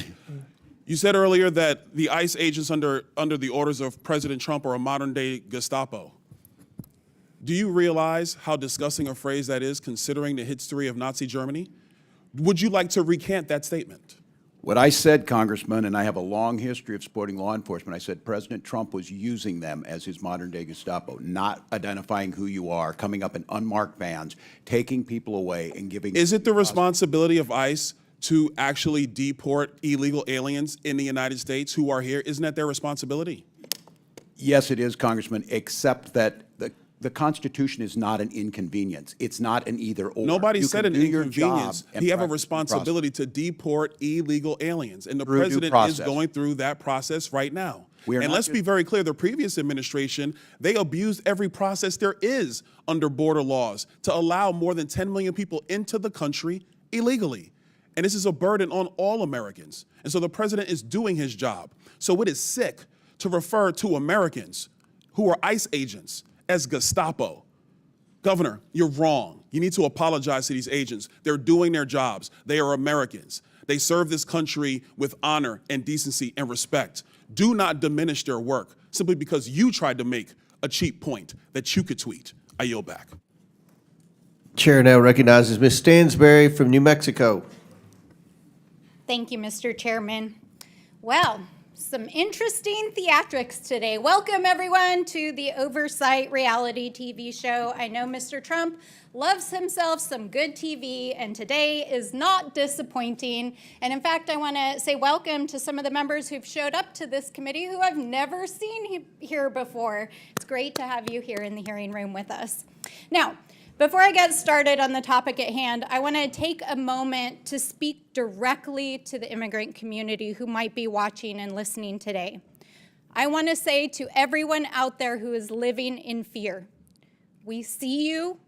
You said earlier that the ICE agents under the orders of President Trump are a modern-day Gestapo. Do you realize how disgusting a phrase that is, considering the history of Nazi Germany? Would you like to recant that statement? What I said, Congressman, and I have a long history of supporting law enforcement, I said President Trump was using them as his modern-day Gestapo, not identifying who you are, coming up in unmarked vans, taking people away and giving... Is it the responsibility of ICE to actually deport illegal aliens in the United States who are here? Isn't that their responsibility? Yes, it is, Congressman, except that the Constitution is not an inconvenience. It's not an either-or. Nobody You said can an do your inconvenience. job and He have a practice responsibility to deport illegal aliens, and the Through due president is process. going through that process right now. We are And not let's be very clear, the previous administration, they abused every process there is under border laws to allow more than 10 million people into the country illegally. And this is a burden on all Americans. And so the president is doing his job. So it is sick to refer to Americans who are ICE agents as Gestapo. Governor, you're wrong. You need to apologize to these agents. They're doing their jobs. They are Americans. They serve this country with honor and decency and respect. Do not diminish their work simply because you tried to make a cheap point that you could tweet. I yield back. Chair now recognizes Ms. Stansberry from New Mexico. Thank you, Mr. Chairman. Well, some interesting theatrics today. Welcome, everyone, to the Oversight reality TV show. I know Mr. Trump loves himself some good TV, and today is not disappointing. And in fact, I want to say welcome to some of the members who've showed up to this committee who I've never seen here before. It's great to have you here in the hearing room with us. Now, before I get started on the topic at hand, I want to take a moment to speak directly to the immigrant community who might be watching and listening today. I want to say to everyone out there who is living in fear, We see you,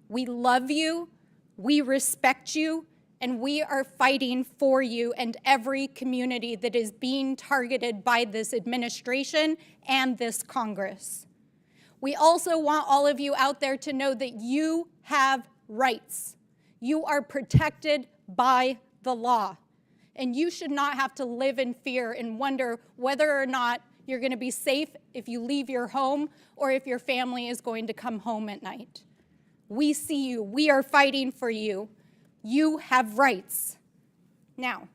we love you, we respect you, and we are fighting for you and every community that is being targeted by this administration and this Congress. We also want all of you out there to know that you have rights. You are protected by the law, and you should not have to live in fear and wonder whether or not you're going to be safe if you leave your home or if your family is going to come home at night. We see you. We are fighting for you. You have rights. Now,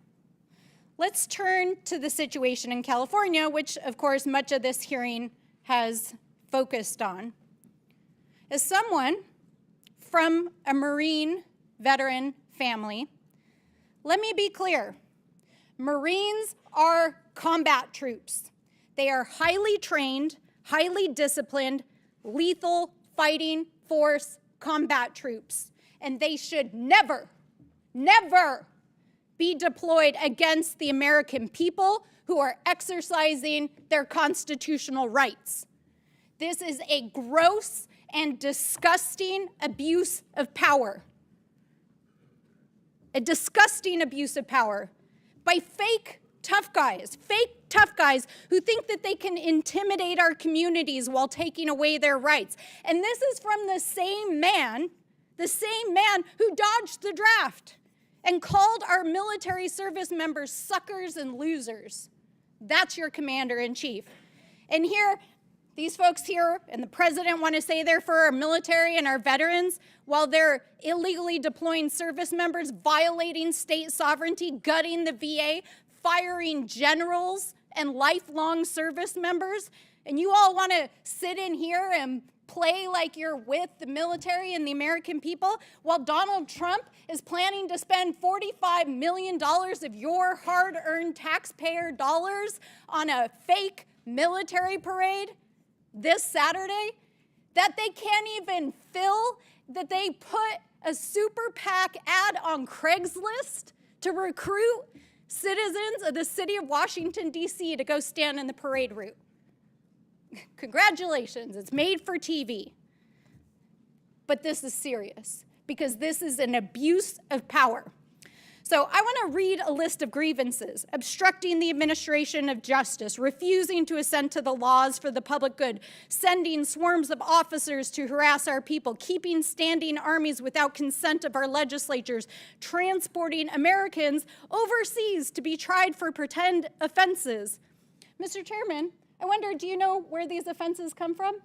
let's turn to the situation in California, which, of course, much of this hearing has focused on. As someone from a Marine veteran family, let me be clear. Marines are combat troops. They are highly trained, highly disciplined, lethal fighting force combat troops, and they should never be deployed against the American people who are exercising their constitutional rights. This is a gross and disgusting abuse of power. A disgusting abuse of power by fake tough guys who think that they can intimidate our communities while taking away their rights. And this is from the same man who dodged the draft and called our military service members suckers and losers. That's your commander-in-chief. And here, these folks here and the president want to say they're for our military and our veterans while they're illegally deploying service members, violating state sovereignty, gutting the VA, firing generals and lifelong service members. And you all want to sit in here and play like you're with the military and the American people while Donald Trump is planning to spend $45 million of your hard-earned taxpayer dollars on a fake military parade this Saturday that they can't even fill, that they put a super PAC ad on Craigslist to recruit citizens of the city of Washington, D.C. to go stand in the parade route. Congratulations, it's made for TV. But this is serious because this is an abuse of power. So I want to read a list of grievances: obstructing the administration of justice, refusing to assent to the laws for the public good, sending swarms of officers to harass our people, keeping standing armies without consent of our legislatures, transporting Americans overseas to be tried for pretend offenses. Mr. Chairman, I wonder, do you know where these offenses come from?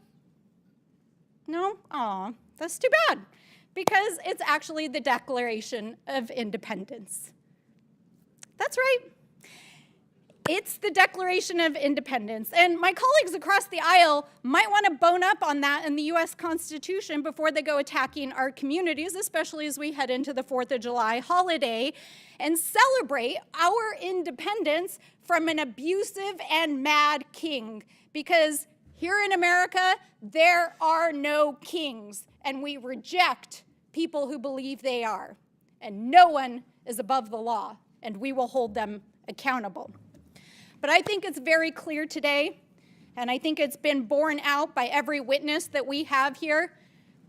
No? Aw, that's too bad. Because it's actually the Declaration of Independence. That's right. It's the Declaration of Independence. And my colleagues across the aisle might want to bone up on that in the U.S. Constitution before they go attacking our communities, especially as we head into the 4th of July holiday and celebrate our independence from an abusive and mad king. Because here in America, there are no kings, and we reject people who believe they are. And no one is above the law, and we will hold them accountable. But I think it's very clear today, and I think it's been borne out by every witness that we have here,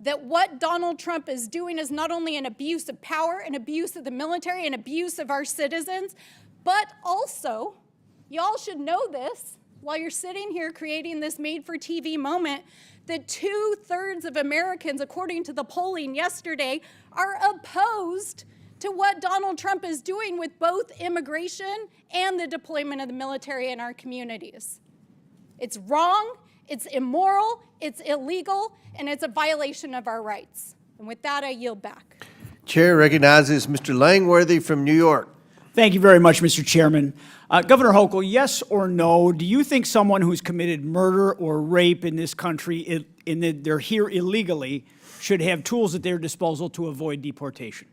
that what Donald Trump is doing is not only an abuse of power, an abuse of the military, an abuse of our citizens, but also, y'all should know this, while you're sitting here creating this made-for-TV moment, that 2/3 of Americans, according to the polling yesterday, are opposed to what Donald Trump is doing with both immigration and the deployment of the military in our communities. It's wrong, it's immoral, it's illegal, and it's a violation of our rights. And with that, I yield back. Chair recognizes Mr. Langworthy from New York. Thank you very much, Mr. Chairman. Governor Hochul, yes or no, do you think someone who's committed murder or rape in this country, in that they're here illegally, should have tools at their disposal to avoid deportation?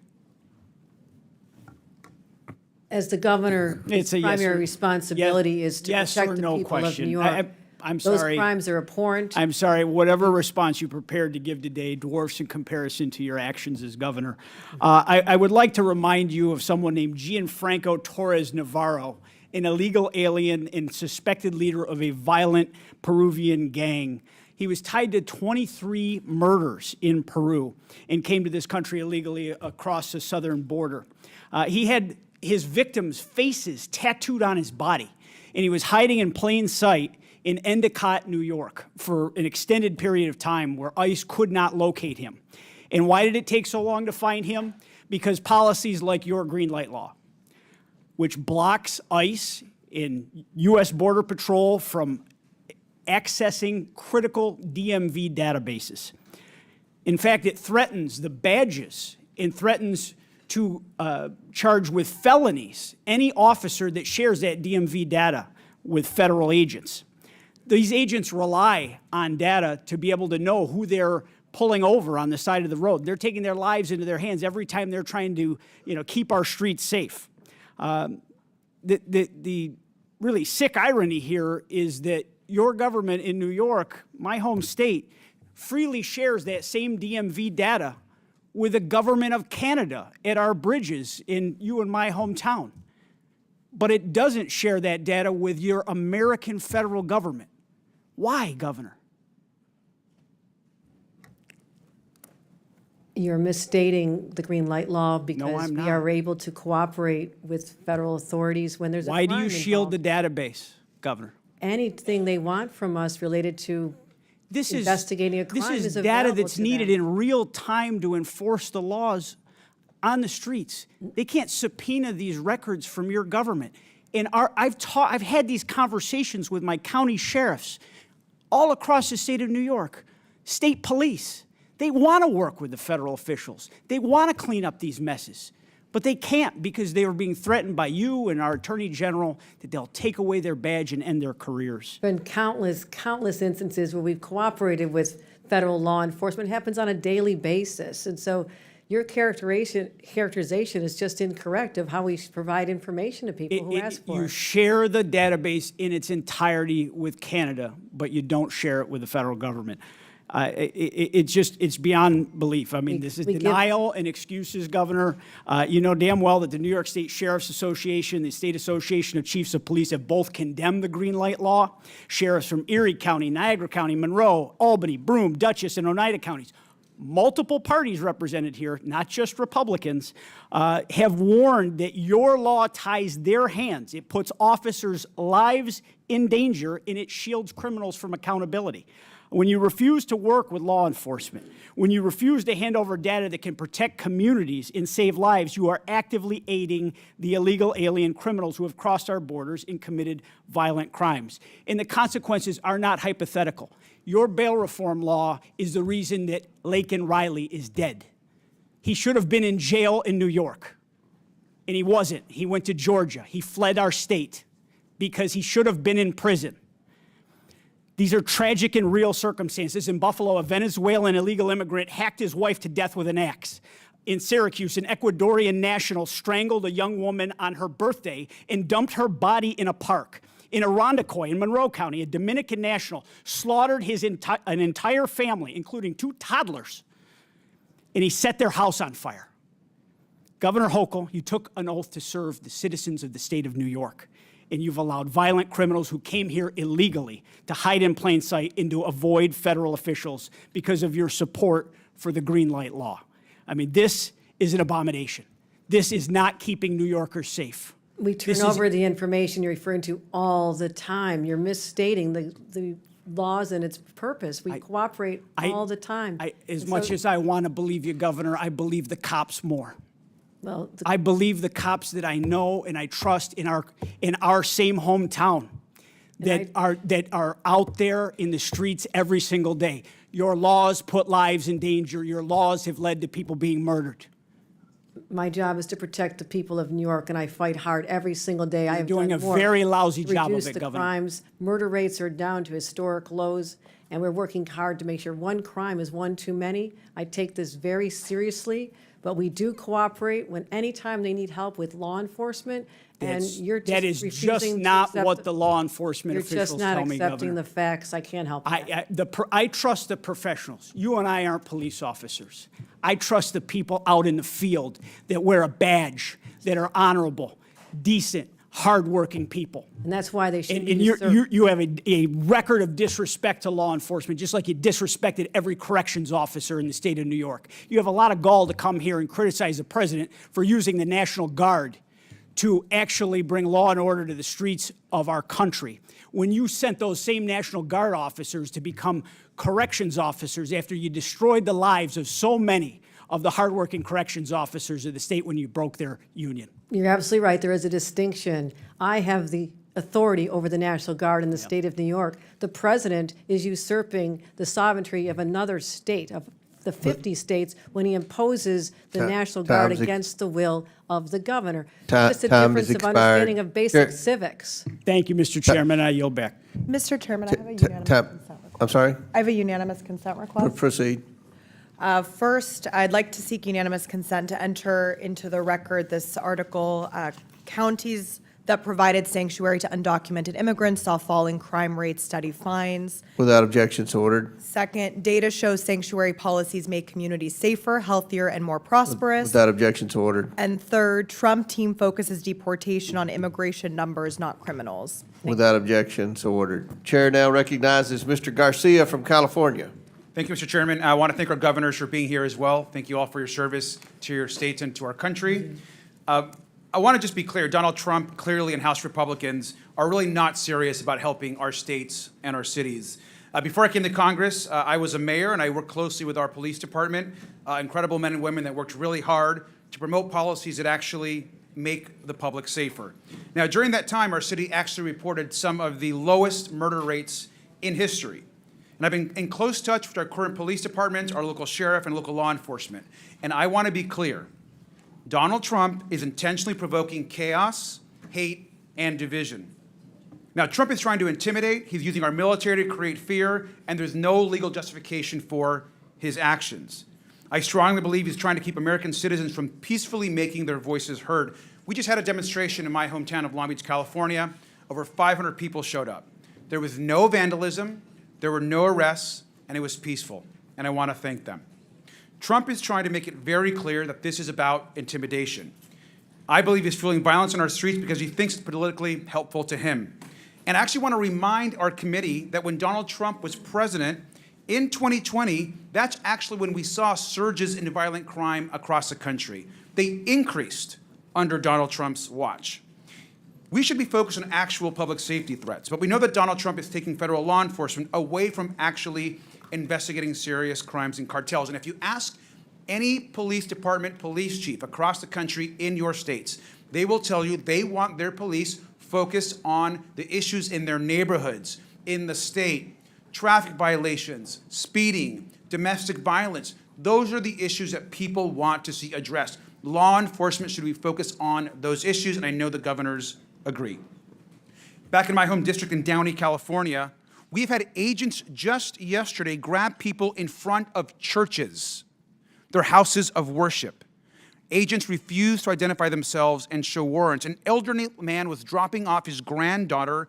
As the governor, his primary responsibility is to protect the people of New York. I'm sorry. Those crimes are abhorrent. I'm sorry. Whatever response you prepared to give today dwarfs in comparison to your actions as governor. I would like to remind you of someone named Gianfranco Torres Navarro, an illegal alien and suspected leader of a violent Peruvian gang. He was tied to 23 murders in Peru and came to this country illegally across the southern border. He had his victims' faces tattooed on his body, and he was hiding in plain sight in Endicott, New York, for an extended period of time where ICE could not locate him. And why did it take so long to find him? Because policies like your green light law, which blocks ICE and U.S. Border Patrol from accessing critical DMV databases. In fact, it threatens the badges and threatens to charge with felonies any officer that shares that DMV data with federal agents. These agents rely on data to be able to know who they're pulling over on the side of the road. They're taking their lives into their hands every time they're trying to, keep our streets safe. The really sick irony here is that your government in New York, my home state, freely shares that same DMV data with the government of Canada at our bridges in you and my hometown. But it doesn't share that data with your American federal government. Why, Governor? You're misstating the green light law because I'm we not. are able to cooperate with federal authorities when there's a Why do crime you shield the involved. database, Governor? Anything they want from us related to investigating a crime This is is data available that's to needed them. in real time to enforce the laws on the streets. They can't subpoena these records from your government. And I've had these conversations with my county sheriffs all across the state of New York, state police. They want to work with the federal officials. They want to clean up these messes. But they can't because they are being threatened by you and our Attorney General that they'll take away their badge and end their careers. Been countless instances where we've cooperated with federal law enforcement. It happens on a daily basis. And so your characterization is just incorrect of how we provide information to people who ask for You it. share the database in its entirety with Canada, but you don't share it with the federal government. It's beyond belief. I mean, this is denial and excuses, Governor. You know damn well that the New York State Sheriff's Association, the State Association of Chiefs of Police have both condemned the green light law. Sheriffs from Erie County, Niagara County, Monroe, Albany, Broome, Dutchess, and Oneida counties, multiple parties represented here, not just Republicans, have warned that your law ties their hands. It puts officers' lives in danger, and it shields criminals from accountability. When you refuse to work with law enforcement, when you refuse to hand over data that can protect communities and save lives, you are actively aiding the illegal alien criminals who have crossed our borders and committed violent crimes. And the consequences are not hypothetical. Your bail reform law is the reason that Laken Riley is dead. He should have been in jail in New York, and he wasn't. He went to Georgia. He fled our state because he should have been in prison. These are tragic and real circumstances. In Buffalo, a Venezuelan illegal immigrant hacked his wife to death with an axe. In Syracuse, an Ecuadorian national strangled a young woman on her birthday and dumped her body in a park. In Irondequoit, in Monroe County, a Dominican national slaughtered an entire family, including 2 toddlers, and he set their house on fire. Governor Hochul, you took an oath to serve the citizens of the state of New York, and you've allowed violent criminals who came here illegally to hide in plain sight and to avoid federal officials because of your support for the green light law. I mean, this is an abomination. This is not keeping New Yorkers safe. We turn over the information you're referring to all the time. You're misstating the laws and its purpose. We cooperate all the time. As much as I want to believe you, Governor, I believe the cops more. Well, I believe the cops that I know and I trust in our same hometown that are out there in the streets every single day. Your laws put lives in danger. Your laws have led to people being murdered. my job is to protect the people of New York, and I fight hard every single day. I have doing done a more very lousy to job of reduce it, the Governor. crimes. Murder rates are down to historic lows, and we're working hard to make sure one crime is one too many. I take this very seriously, but we do cooperate when anytime they need help with law enforcement, and you're just That is refusing just to not accept what the law enforcement You're officials just not tell me, accepting Governor. the facts. I can't help that. I trust the professionals. You and I aren't police officers. I trust the people out in the field that wear a badge, that are honorable, decent, hardworking people. And that's why they should And be you have a record of disrespect to law enforcement, just like you disrespected every corrections officer in the state of New York. You have a lot of gall to come here and criticize the president for using the National Guard to actually bring law and order to the streets of our country. When you sent those same National Guard officers to become corrections officers after you destroyed the lives of so many of the hardworking corrections officers of the state when you broke their union. You're absolutely right. There is a distinction. I have the authority over the National Guard in the state of New York. The president is usurping the sovereignty of another state, of the 50 states, when he imposes the National Guard against the will of the governor. Just a difference of understanding of basic civics. Thank you, Mr. Chairman. I yield back. Mr. Chairman, I have a unanimous consent request. I'm sorry? I have a unanimous consent request. Proceed. First, I'd like to seek unanimous consent to enter into the record this article. Counties that provided sanctuary to undocumented immigrants saw falling crime rates, steady fines. Without objection, so ordered. Second, data shows sanctuary policies make communities safer, healthier, and more prosperous. Without objection, so ordered. And third, Trump team focuses deportation on immigration numbers, not criminals. Without objection, so ordered. Chair now recognizes Mr. Garcia from California. Thank you, Mr. Chairman. I want to thank our governors for being here as well. Thank you all for your service to your states and to our country. I want to just be clear, Donald Trump clearly and House Republicans are really not serious about helping our states and our cities. Before I came to Congress, I was a mayor and I worked closely with our police department, incredible men and women that worked really hard to promote policies that actually make the public safer. Now, during that time, our city actually reported some of the lowest murder rates in history. And I've been in close touch with our current police department, our local sheriff, and local law enforcement. And I want to be clear. Donald Trump is intentionally provoking chaos, hate, and division. Now, Trump is trying to intimidate. He's using our military to create fear, and there's no legal justification for his actions. I strongly believe he's trying to keep American citizens from peacefully making their voices heard. We just had a demonstration in my hometown of Long Beach, California. Over 500 people showed up. There was no vandalism, there were no arrests, and it was peaceful, and I want to thank them. Trump is trying to make it very clear that this is about intimidation. I believe he's fueling violence on our streets because he thinks it's politically helpful to him. And I actually want to remind our committee that when Donald Trump was president in 2020, that's actually when we saw surges in violent crime across the country. They increased under Donald Trump's watch. We should be focused on actual public safety threats, but we know that Donald Trump is taking federal law enforcement away from actually investigating serious crimes and cartels. And if you ask any police department, police chief across the country in your states, they will tell you they want their police focused on the issues in their neighborhoods, in the state, traffic violations, speeding, domestic violence. Those are the issues that people want to see addressed. Law enforcement should be focused on those issues, and I know the governors agree. Back in my home district in Downey, California, we've had agents just yesterday grab people in front of churches, their houses of worship. Agents refused to identify themselves and show warrants. An elderly man was dropping off his granddaughter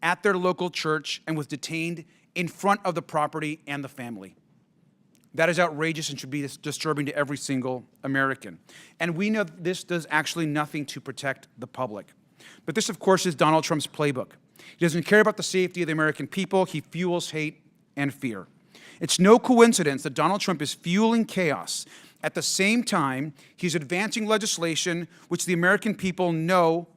at their local church and was detained in front of the property and the family. That is outrageous and should be disturbing to every single American. And we know this does actually nothing to protect the public. But this, of course, is Donald Trump's playbook. He doesn't care about the safety of the American people. He fuels hate and fear. It's no coincidence that Donald Trump is fueling chaos. At the same time, he's advancing legislation which the American people know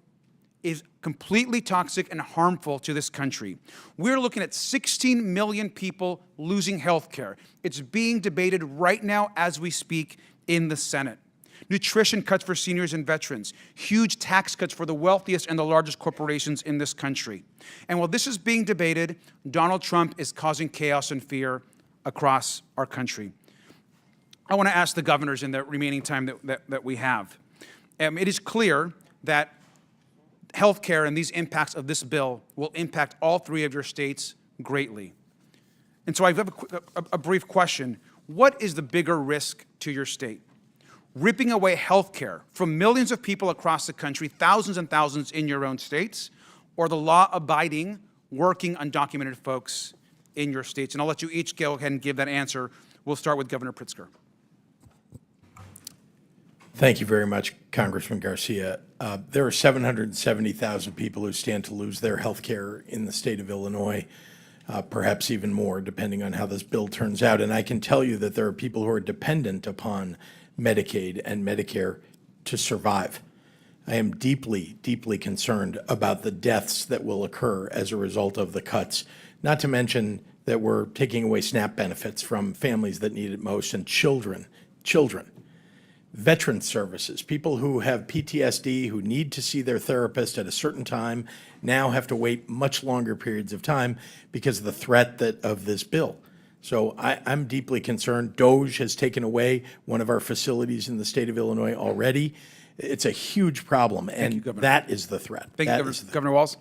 is completely toxic and harmful to this country. We're looking at 16 million people losing health care. It's being debated right now as we speak in the Senate. Nutrition cuts for seniors and veterans, huge tax cuts for the wealthiest and the largest corporations in this country. And while this is being debated, Donald Trump is causing chaos and fear across our country. I want to ask the governors in the remaining time that we have. It is clear that health care and these impacts of this bill will impact all three of your states greatly. And so I have a brief question. What is the bigger risk to your state? Ripping away health care from millions of people across the country, thousands and thousands in your own states, or the law-abiding, working, undocumented folks in your states? And I'll let you each go ahead and give that answer. We'll start with Governor Pritzker. Thank you very much, Congressman Garcia. There are 770,000 people who stand to lose their health care in the state of Illinois, perhaps even more, depending on how this bill turns out. And I can tell you that there are people who are dependent upon Medicaid and Medicare to survive. I am deeply, deeply concerned about the deaths that will occur as a result of the cuts, not to mention that we're taking away SNAP benefits from families that need it most, and children. Veteran services, people who have PTSD, who need to see their therapist at a certain time, now have to wait much longer periods of time because of the threat of this bill. So I'm deeply concerned. DOJ has taken away one of our facilities in the state of Illinois already. It's a huge problem, and that is the threat. Thank you, Governor Walz.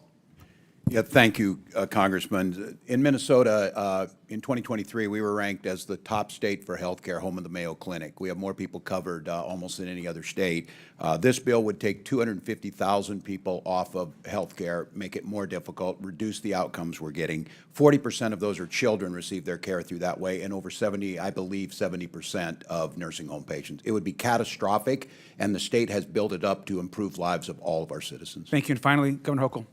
Yeah, thank you, Congressman. In Minnesota, in 2023, we were ranked as the top state for health care, home of the Mayo Clinic. We have more people covered almost than any other state. This bill would take 250,000 people off of health care, make it more difficult, reduce the outcomes we're getting. 40% of those are children receive their care through that way, and over 70% of nursing home patients. It would be catastrophic, and the state has built it up to improve lives of all of our citizens. Thank you. And finally, Governor Hochul.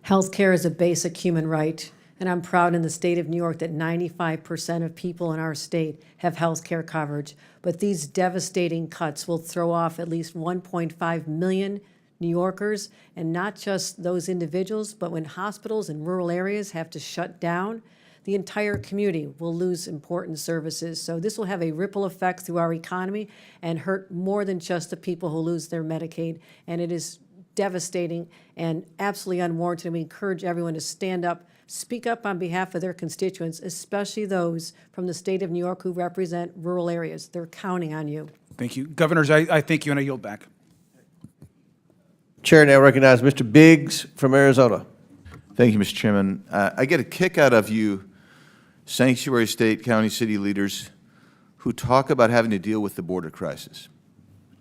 Healthcare is a basic human right, and I'm proud in the state of New York that 95% of people in our state have health care coverage. But these devastating cuts will throw off at least 1.5 million New Yorkers, and not just those individuals, but when hospitals in rural areas have to shut down, the entire community will lose important services. So this will have a ripple effect through our economy and hurt more than just the people who lose their Medicaid. And it is devastating and absolutely unwarranted. And we encourage everyone to stand up, speak up on behalf of their constituents, especially those from the state of New York who represent rural areas. They're counting on you. Thank you. Governors, I thank you, and I yield back. Chair now recognizes Mr. Biggs from Arizona. Thank you, Mr. Chairman. I get a kick out of you sanctuary state, county, city leaders who talk about having to deal with the border crisis.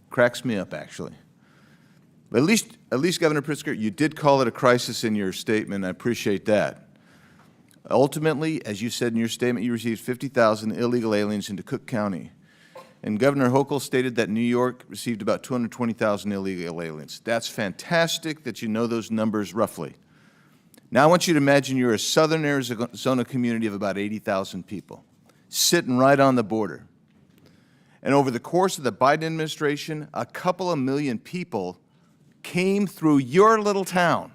Cracks me up, actually. But at least, Governor Pritzker, you did call it a crisis in your statement. I appreciate that. Ultimately, as you said in your statement, you received 50,000 illegal aliens into Cook County. And Governor Hochul stated that New York received about 220,000 illegal aliens. That's fantastic that you know those numbers roughly. Now I want you to imagine you're a southern Arizona community of about 80,000 people, sitting right on the border. And over the course of the Biden administration, a couple of million people came through your little town.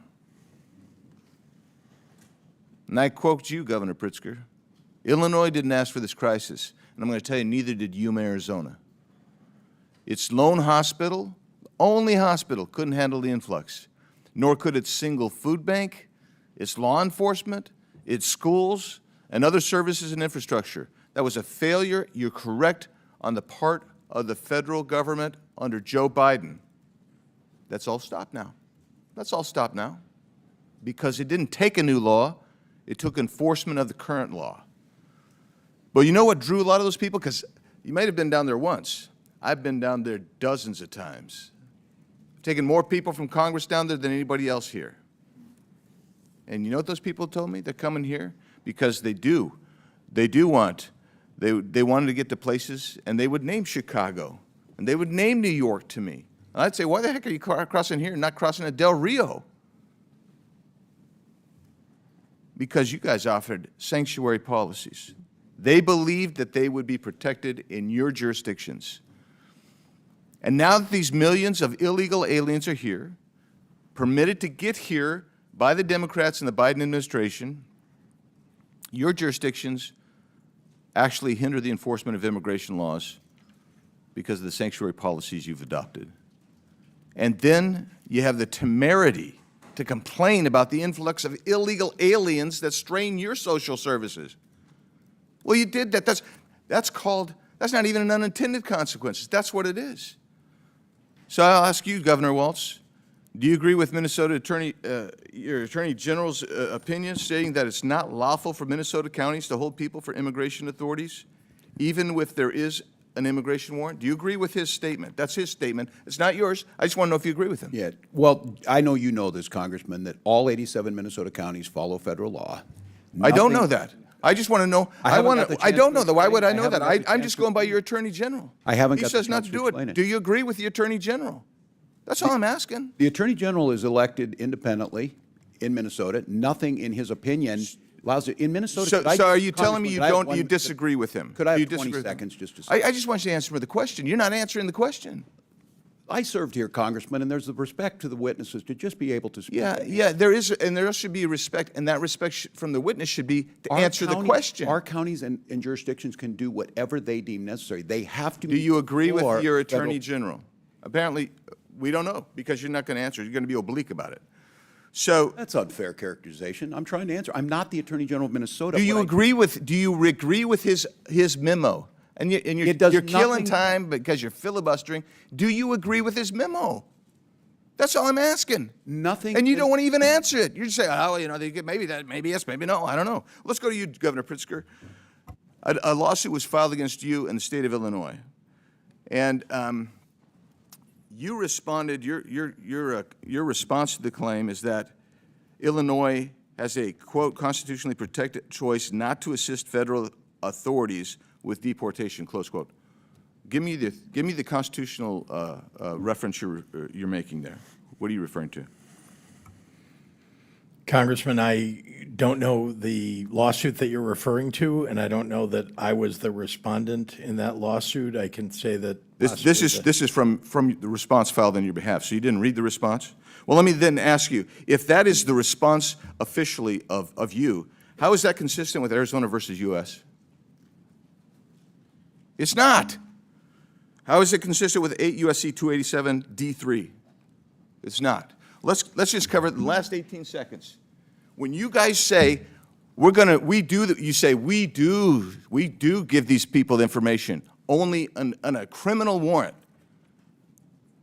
And I quote you, Governor Pritzker, Illinois didn't ask for this crisis, and I'm going to tell you, neither did Yuma, Arizona. Its lone hospital, only hospital, couldn't handle the influx, nor could its single food bank, its law enforcement, its schools, and other services and infrastructure. That was a failure, you're correct, on the part of the federal government under Joe Biden. That's all stopped now. That's all stopped now. Because it didn't take a new law, it took enforcement of the current law. But you know what drew a lot of those people? Because you might have been down there once. I've been down there dozens of times. I've taken more people from Congress down there than anybody else here. And you know what those people told me? They're coming here because they wanted to get to places, and they would name Chicago, and they would name New York to me. And I'd say, why the heck are you crossing here and not crossing at Del Rio? Because you guys offered sanctuary policies. They believed that they would be protected in your jurisdictions. And now that these millions of illegal aliens are here, permitted to get here by the Democrats and the Biden administration, your jurisdictions actually hinder the enforcement of immigration laws because of the sanctuary policies you've adopted. And then you have the temerity to complain about the influx of illegal aliens that strain your social services. Well, you did that. That's not even an unintended consequence. That's what it is. So I'll ask you, Governor Walz, do you agree with Minnesota your Attorney General's opinion stating that it's not lawful for Minnesota counties to hold people for immigration authorities, even if there is an immigration warrant? Do you agree with his statement? That's his statement. It's not yours. I just want to know if you agree with him. Yeah. Well, I know you know this, Congressman, that all 87 Minnesota counties follow federal law. I don't know that. I just want to know. I don't know that. Why would I know that? I'm just going by your Attorney General. I haven't He got the says not chance to to do explain it. it. Do you agree with the Attorney General? That's all I'm asking. The Attorney General is elected independently in Minnesota. Nothing in his opinion allows it. In Minnesota, So are you telling me you disagree with him? Could I You have 20 disagree with him? seconds just to say? I just want you to answer the question. You're not answering the question. I served here, Congressman, and there's the respect to the witnesses to just be able to speak. Yeah, there is, and there should be respect, and that respect from the witness should be to answer the question. Our counties and jurisdictions can do whatever they deem necessary. They have to. Do you agree with your Attorney General? Apparently, we don't know, because you're not going to answer. You're going to be oblique about it. So that's unfair characterization. I'm trying to answer. I'm not the Attorney General of Minnesota. Do you agree with his memo? And you're killing time because you're filibustering. Do you agree with his memo? That's all I'm asking. Nothing. And you don't want to even answer it. You just say, oh, you know, maybe yes, maybe no. I don't know. Let's go to you, Governor Pritzker. A lawsuit was filed against you in the state of Illinois, and you responded. Your response to the claim is that Illinois has a quote constitutionally protected choice not to assist federal authorities with deportation, close quote. Give me the constitutional reference you're making there. What are you referring to? Congressman, I don't know the lawsuit that you're referring to, and I don't know that I was the respondent in that lawsuit. I can say that This is from the response filed on your behalf. So you didn't read the response? Well, let me then ask you, if that is the response officially of you, how is that consistent with Arizona versus U.S.? It's not. How is it consistent with 8 U.S.C. 287 D3? It's not. Let's just cover it in the last 18 seconds. When you guys say we do give these people information only on a criminal warrant.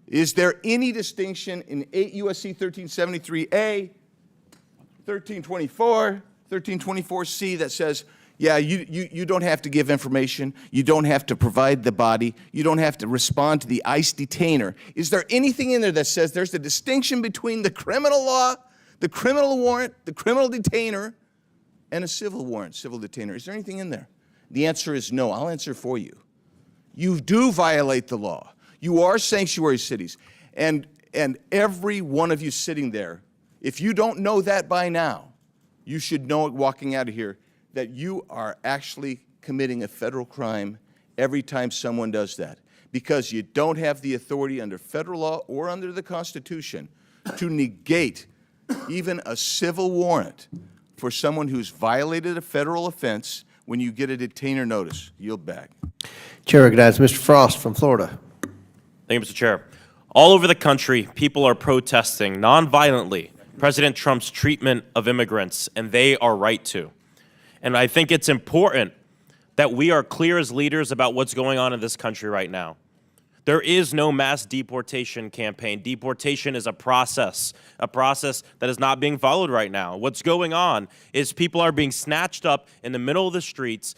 Is there any distinction in 8 U.S.C. 1373A, 1324, 1324C that says, yeah, you don't have to give information, you don't have to provide the body, you don't have to respond to the ICE detainer? Is there anything in there that says there's a distinction between the criminal law, the criminal warrant, the criminal detainer, and a civil warrant, civil detainer? Is there anything in there? The answer is no. I'll answer for you. You do violate the law. You are sanctuary cities. And every one of you sitting there, if you don't know that by now, you should know it walking out of here, that you are actually committing a federal crime every time someone does that, because you don't have the authority under federal law or under the Constitution to negate even a civil warrant for someone who's violated a federal offense when you get a detainer notice. Yield back. Chair recognizes Mr. Frost from Florida. Thank you, Mr. Chair. All over the country, people are protesting nonviolently President Trump's treatment of immigrants, and they are right to. And I think it's important that we are clear as leaders about what's going on in this country right now. There is no mass deportation campaign. Deportation is a process that is not being followed right now. What's going on is people are being snatched up in the middle of the streets,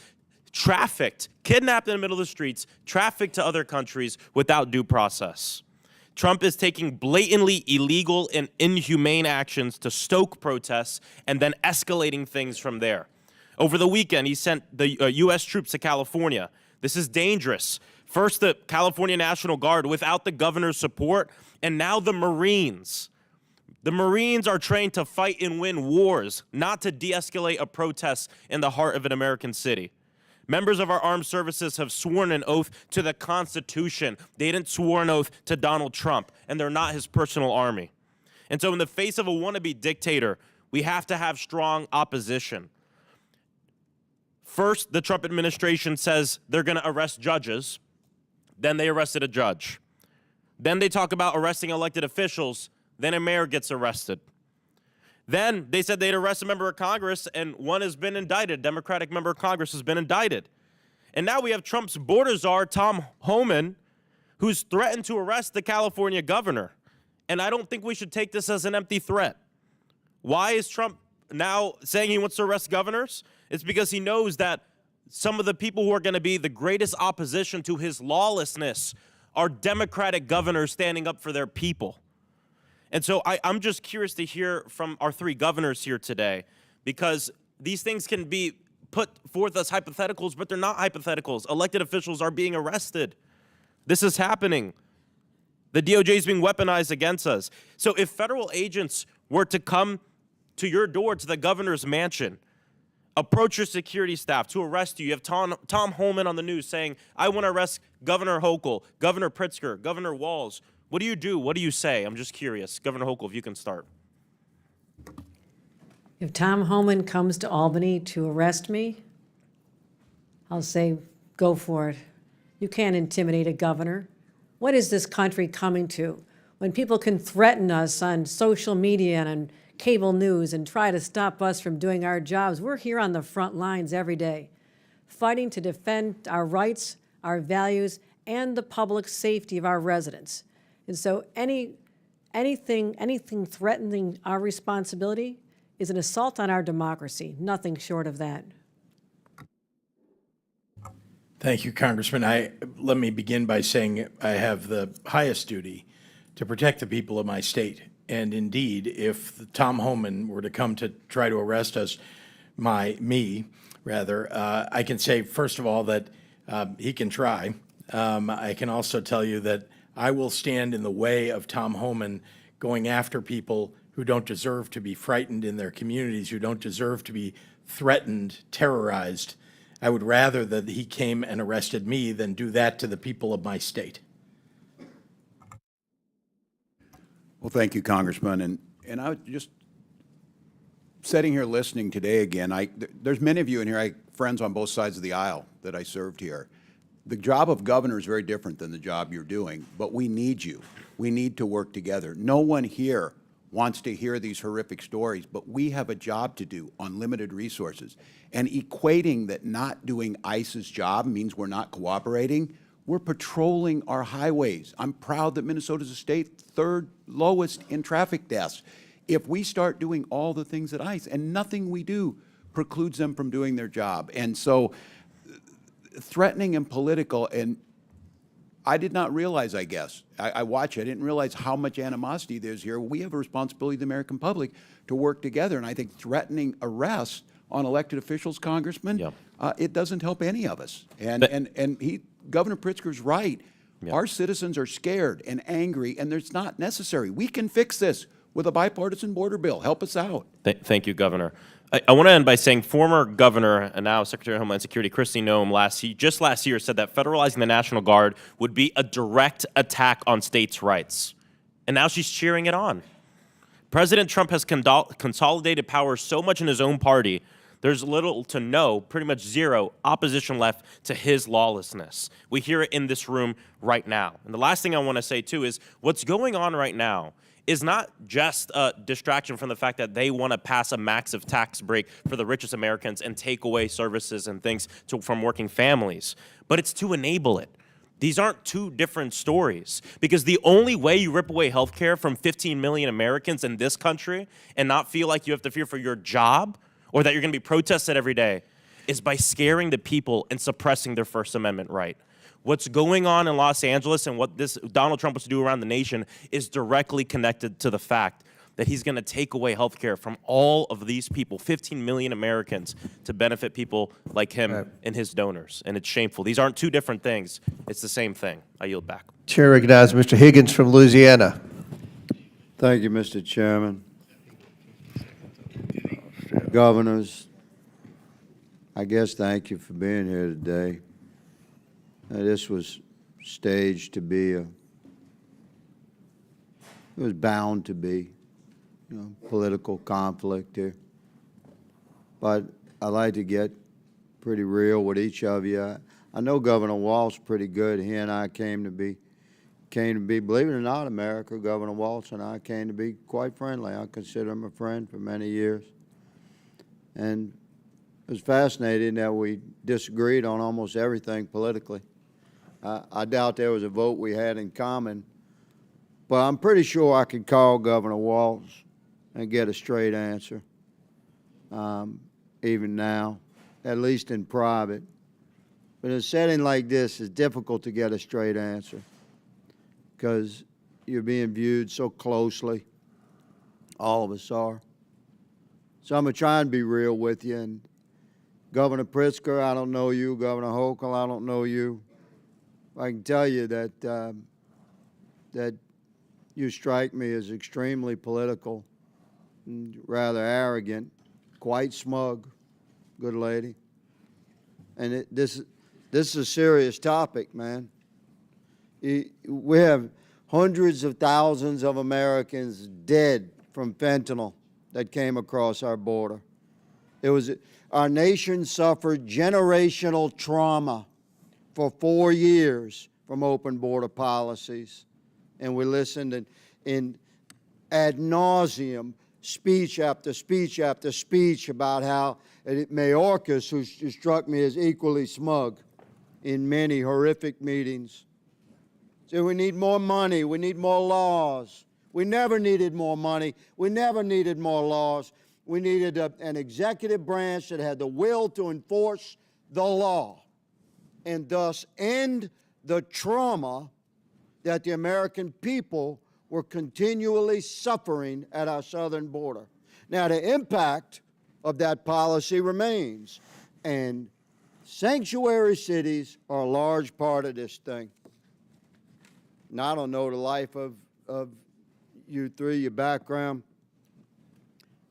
trafficked, kidnapped in the middle of the streets, trafficked to other countries without due process. Trump is taking blatantly illegal and inhumane actions to stoke protests and then escalating things from there. Over the weekend, he sent the U.S. troops to California. This is dangerous. First, the California National Guard without the governor's support, and now the Marines. The Marines are trained to fight and win wars, not to de-escalate a protest in the heart of an American city. Members of our armed services have sworn an oath to the Constitution. They didn't swear an oath to Donald Trump, and they're not his personal army. And so in the face of a wannabe dictator, we have to have strong opposition. First, the Trump administration says they're going to arrest judges. Then they arrested a judge. Then they talk about arresting elected officials. Then a mayor gets arrested. Then they said they'd arrest a member of Congress, and one has been indicted. Democratic member of Congress has been indicted. And now we have Trump's border czar, Tom Homan, who's threatened to arrest the California governor. And I don't think we should take this as an empty threat. Why is Trump now saying he wants to arrest governors? It's because he knows that some of the people who are going to be the greatest opposition to his lawlessness are Democratic governors standing up for their people. And so I'm just curious to hear from our three governors here today, because these things can be put forth as hypotheticals, but they're not hypotheticals. Elected officials are being arrested. This is happening. The DOJ is being weaponized against us. So if federal agents were to come to your door, to the governor's mansion, approach your security staff to arrest you. You have Tom Holman on the news saying, I want to arrest Governor Hochul, Governor Pritzker, Governor Walz. What do you do? What do you say? I'm just curious. Governor Hochul, if you can start. If Tom Holman comes to Albany to arrest me, I'll say, go for it. You can't intimidate a governor. What is this country coming to? When people can threaten us on social media and on cable news and try to stop us from doing our jobs, we're here on the front lines every day, fighting to defend our rights, our values, and the public safety of our residents. And so anything threatening our responsibility is an assault on our democracy, nothing short of that. Thank you, Congressman. Let me begin by saying I have the highest duty to protect the people of my state. And indeed, if Tom Holman were to come to try to arrest us, I can say, first of all, that he can try. I can also tell you that I will stand in the way of Tom Holman going after people who don't deserve to be frightened in their communities, who don't deserve to be threatened, terrorized. I would rather that he came and arrested me than do that to the people of my state. Well, thank you, Congressman. And I was just sitting here listening today again. There's many of you in here, I friends on both sides of the aisle that I served here. The job of governor is very different than the job you're doing, but we need you. We need to work together. No one here wants to hear these horrific stories, but we have a job to do on limited resources. And equating that not doing ICE's job means we're not cooperating, we're patrolling our highways. I'm proud that Minnesota's a state third lowest in traffic deaths. If we start doing all the things at ICE, and nothing we do precludes them from doing their job. And so threatening and political, and I did not realize, I guess, I watch it, I didn't realize how much animosity there's here. We have a responsibility to the American public to work together, and I think threatening arrests on elected officials, Congressman, it doesn't help any of us. Governor Pritzker's right. Our citizens are scared and angry, and it's not necessary. We can fix this with a bipartisan border bill. Help us out. Thank you, Governor. I want to end by saying former Governor and now Secretary of Homeland Security Kristi Noem just last year said that federalizing the National Guard would be a direct attack on states' rights. And now she's cheering it on. President Trump has consolidated power so much in his own party, there's little to no, pretty much zero, opposition left to his lawlessness. We hear it in this room right now. And the last thing I want to say, too, is what's going on right now is not just a distraction from the fact that they want to pass a massive tax break for the richest Americans and take away services and things from working families, but it's to enable it. These aren't two different stories, because the only way you rip away health care from 15 million Americans in this country and not feel like you have to fear for your job or that you're going to be protested every day is by scaring the people and suppressing their First Amendment right. What's going on in Los Angeles and what Donald Trump wants to do around the nation is directly connected to the fact that he's going to take away health care from all of these people, 15 million Americans, to benefit people like him and his donors. And it's shameful. These aren't two different things. It's the same thing. I yield back. Chair recognizes Mr. Higgins from Louisiana. Thank you, Mr. Chairman. Governors, I guess thank you for being here today. This was staged to be it was bound to be, political conflict here. But I like to get pretty real with each of you. I know Governor Walz pretty good. He and I came to be, believe it or not, America, Governor Walz and I came to be quite friendly. I consider him a friend for many years. And it was fascinating that we disagreed on almost everything politically. I doubt there was a vote we had in common, but I'm pretty sure I could call Governor Walz and get a straight answer, even now, at least in private. But in a setting like this, it's difficult to get a straight answer because you're being viewed so closely. All of us are. So I'm going to try and be real with you. And Governor Pritzker, I don't know you. Governor Hochul, I don't know you. I can tell you that you strike me as extremely political, and rather arrogant, quite smug, good lady. And this is a serious topic, man. We have hundreds of thousands of Americans dead from fentanyl that came across our border. Our nation suffered generational trauma for 4 years from open border policies. And we listened in ad nauseum, speech after speech after speech about how Mayorkas, who struck me as equally smug in many horrific meetings, said we need more money, we need more laws. We never needed more money. We never needed more laws. We needed an executive branch that had the will to enforce the law and thus end the trauma that the American people were continually suffering at our southern border. Now, the impact of that policy remains, and sanctuary cities are a large part of this thing. And I don't know the life of you three, your background.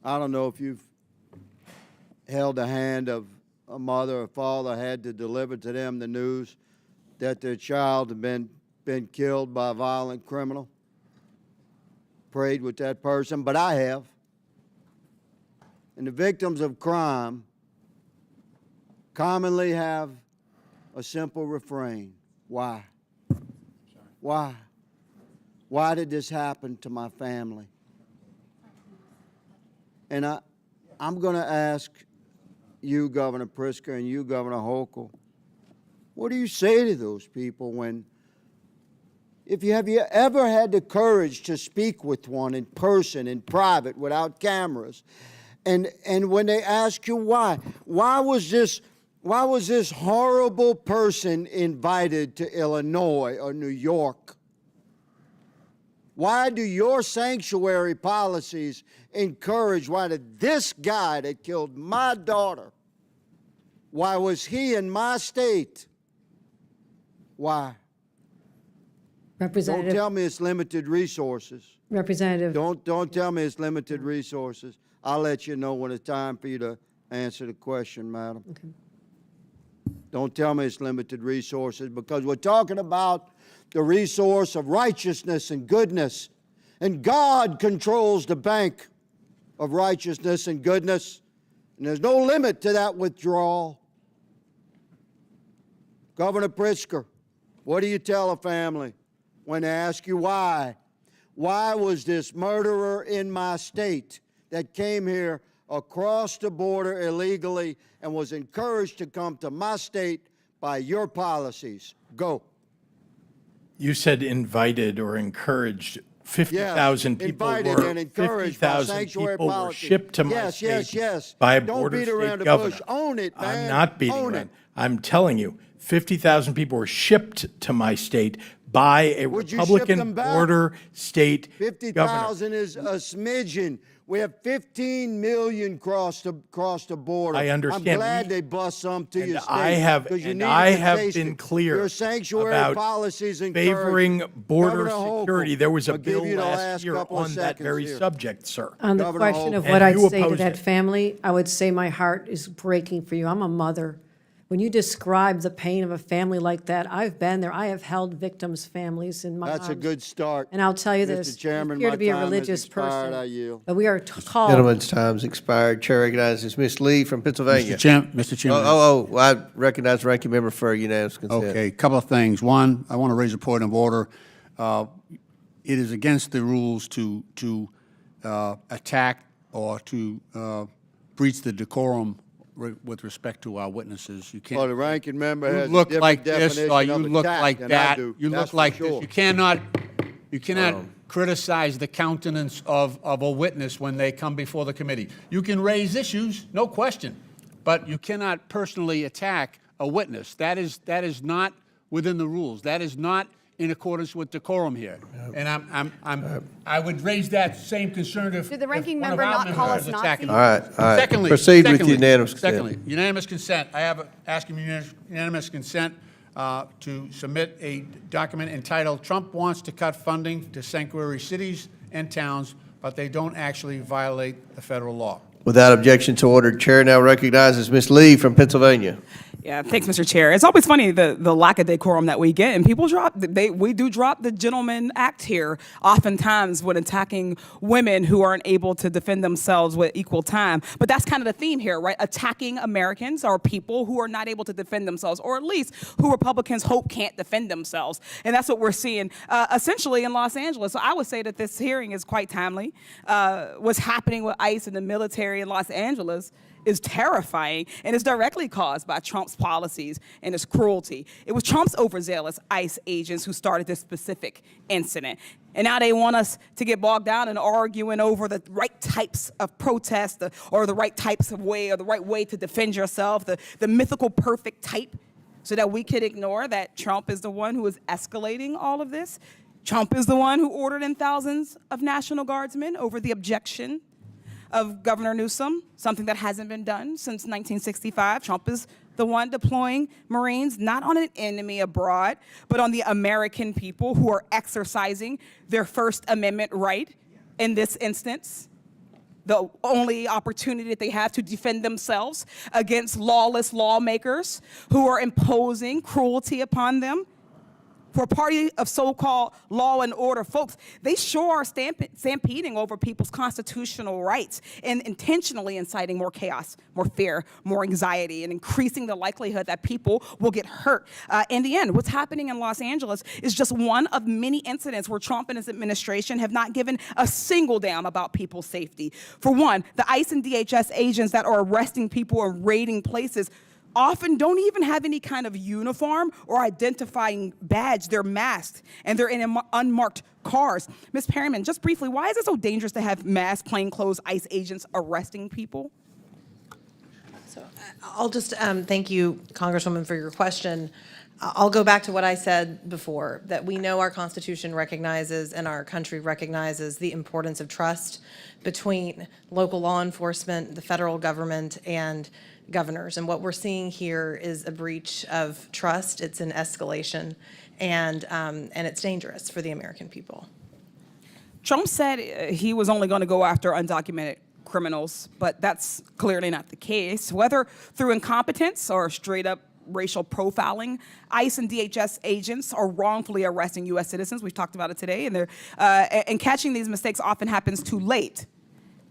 I don't know if you've held the hand of a mother or father, had to deliver to them the news that their child had been killed by a violent criminal. Prayed with that person, but I have. And the victims of crime commonly have a simple refrain: why? Why? Why did this happen to my family? And I'm going to ask you, Governor Pritzker, and you, Governor Hochul, what do you say to those people when, have you ever had the courage to speak with one in person, in private, without cameras, and when they ask you why was this horrible person invited to Illinois or New York? Why do your sanctuary policies encourage, why did this guy that killed my daughter, why was he in my state? Why? Representative. Don't tell me it's limited resources. Representative. Don't tell me it's limited resources. I'll let you know when it's time for you to answer the question, madam. Okay. Don't tell me it's limited resources, because we're talking about the resource of righteousness and goodness. And God controls the bank of righteousness and goodness. And there's no limit to that withdrawal. Governor Pritzker, what do you tell a family when they ask you why? Why was this murderer in my state that came here across the border illegally and was encouraged to come to my state by your policies? Go. You said invited or encouraged. 50,000 people invited were and encouraged by 50,000 sanctuary people were policy. shipped to my Yes, yes, state yes. by a Don't border beat around state the governor. bush. Own it, man. I'm not beating Own around. it. I'm telling you, 50,000 people were shipped to my state by a Would you ship Republican them back? border state governor. 50,000 is a smidgen. We have 15 million cross the border. I understand. I'm glad they bust some to your state. I have been clear your sanctuary about policies favoring border Governor Hochul, security. There was a I'll give bill you the last last year couple of on that seconds very here. subject, sir. On the Governor question of Hochul. what And I'd you say to opposed that it. family, I would say my heart is breaking for you. I'm a mother. When you describe the pain of a family like that, I've been there. I have held victims' families in my arms. That's a good start. And I'll tell you Mr. this, Chairman, you appear my to be a time has religious expired. person, I yield. but we are called. Gentleman's time's expired. Chair recognizes Ms. Lee from Pennsylvania. Mr. Chairman. I recognize the ranking member for unanimous consent. Okay, a couple of things. One, I want to raise a point of order. It is against the rules to attack or to breach the decorum with respect to our witnesses. You can't. Well, the ranking member has a look different like this, definition or you of look attack like than I that. do. You That's look for like sure. this. You cannot criticize the countenance of a witness when they come before the committee. You can raise issues, no question, but you cannot personally attack a witness. That is not within the rules. That is not in accordance with decorum here. And I would raise that same concern if Did the ranking one of member our not call members us was attacking Nazis? me. All right. Secondly, Proceed with unanimous consent. Secondly, unanimous consent. I have asking unanimous consent to submit a document entitled "Trump Wants to Cut Funding to Sanctuary Cities and Towns, but They Don't Actually Violate the Federal Law." Without objection to order, Chair now recognizes Ms. Lee from Pennsylvania. Yeah, thanks, Mr. Chair. It's always funny the lack of decorum that we get, and people we do drop the gentleman act here oftentimes when attacking women who aren't able to defend themselves with equal time. But that's kind of the theme here, right? Attacking Americans or people who are not able to defend themselves, or at least who Republicans hope can't defend themselves. And that's what we're seeing essentially in Los Angeles. So I would say that this hearing is quite timely. What's happening with ICE and the military in Los Angeles is terrifying, and is directly caused by Trump's policies and his cruelty. It was Trump's overzealous ICE agents who started this specific incident. And now they want us to get bogged down in arguing over the right types of protest, or the right types of way, or the right way to defend yourself, the mythical perfect type, so that we could ignore that Trump is the one who is escalating all of this. Trump is the one who ordered in thousands of National Guardsmen over the objection of Governor Newsom, something that hasn't been done since 1965. Trump is the one deploying Marines, not on an enemy abroad, but on the American people who are exercising their First Amendment right in this instance. The only opportunity that they have to defend themselves against lawless lawmakers who are imposing cruelty upon them. For a party of so-called law and order folks, they sure are stampeding over people's constitutional rights and intentionally inciting more chaos, more fear, more anxiety, and increasing the likelihood that people will get hurt. In the end, what's happening in Los Angeles is just one of many incidents where Trump and his administration have not given a single damn about people's safety. For one, the ICE and DHS agents that are arresting people and raiding places often don't even have any kind of uniform or identifying badge. They're masked, and they're in unmarked cars. Ms. Perryman, just briefly, why is it so dangerous to have masked, plainclothes ICE agents arresting people? So I'll just thank you, Congresswoman, for your question. I'll go back to what I said before, that we know our Constitution recognizes and our country recognizes the importance of trust between local law enforcement, the federal government, and governors. And what we're seeing here is a breach of trust. It's an escalation, and it's dangerous for the American people. Trump said he was only going to go after undocumented criminals, but that's clearly not the case. Whether through incompetence or straight up racial profiling, ICE and DHS agents are wrongfully arresting U.S. citizens. We've talked about it today, and catching these mistakes often happens too late,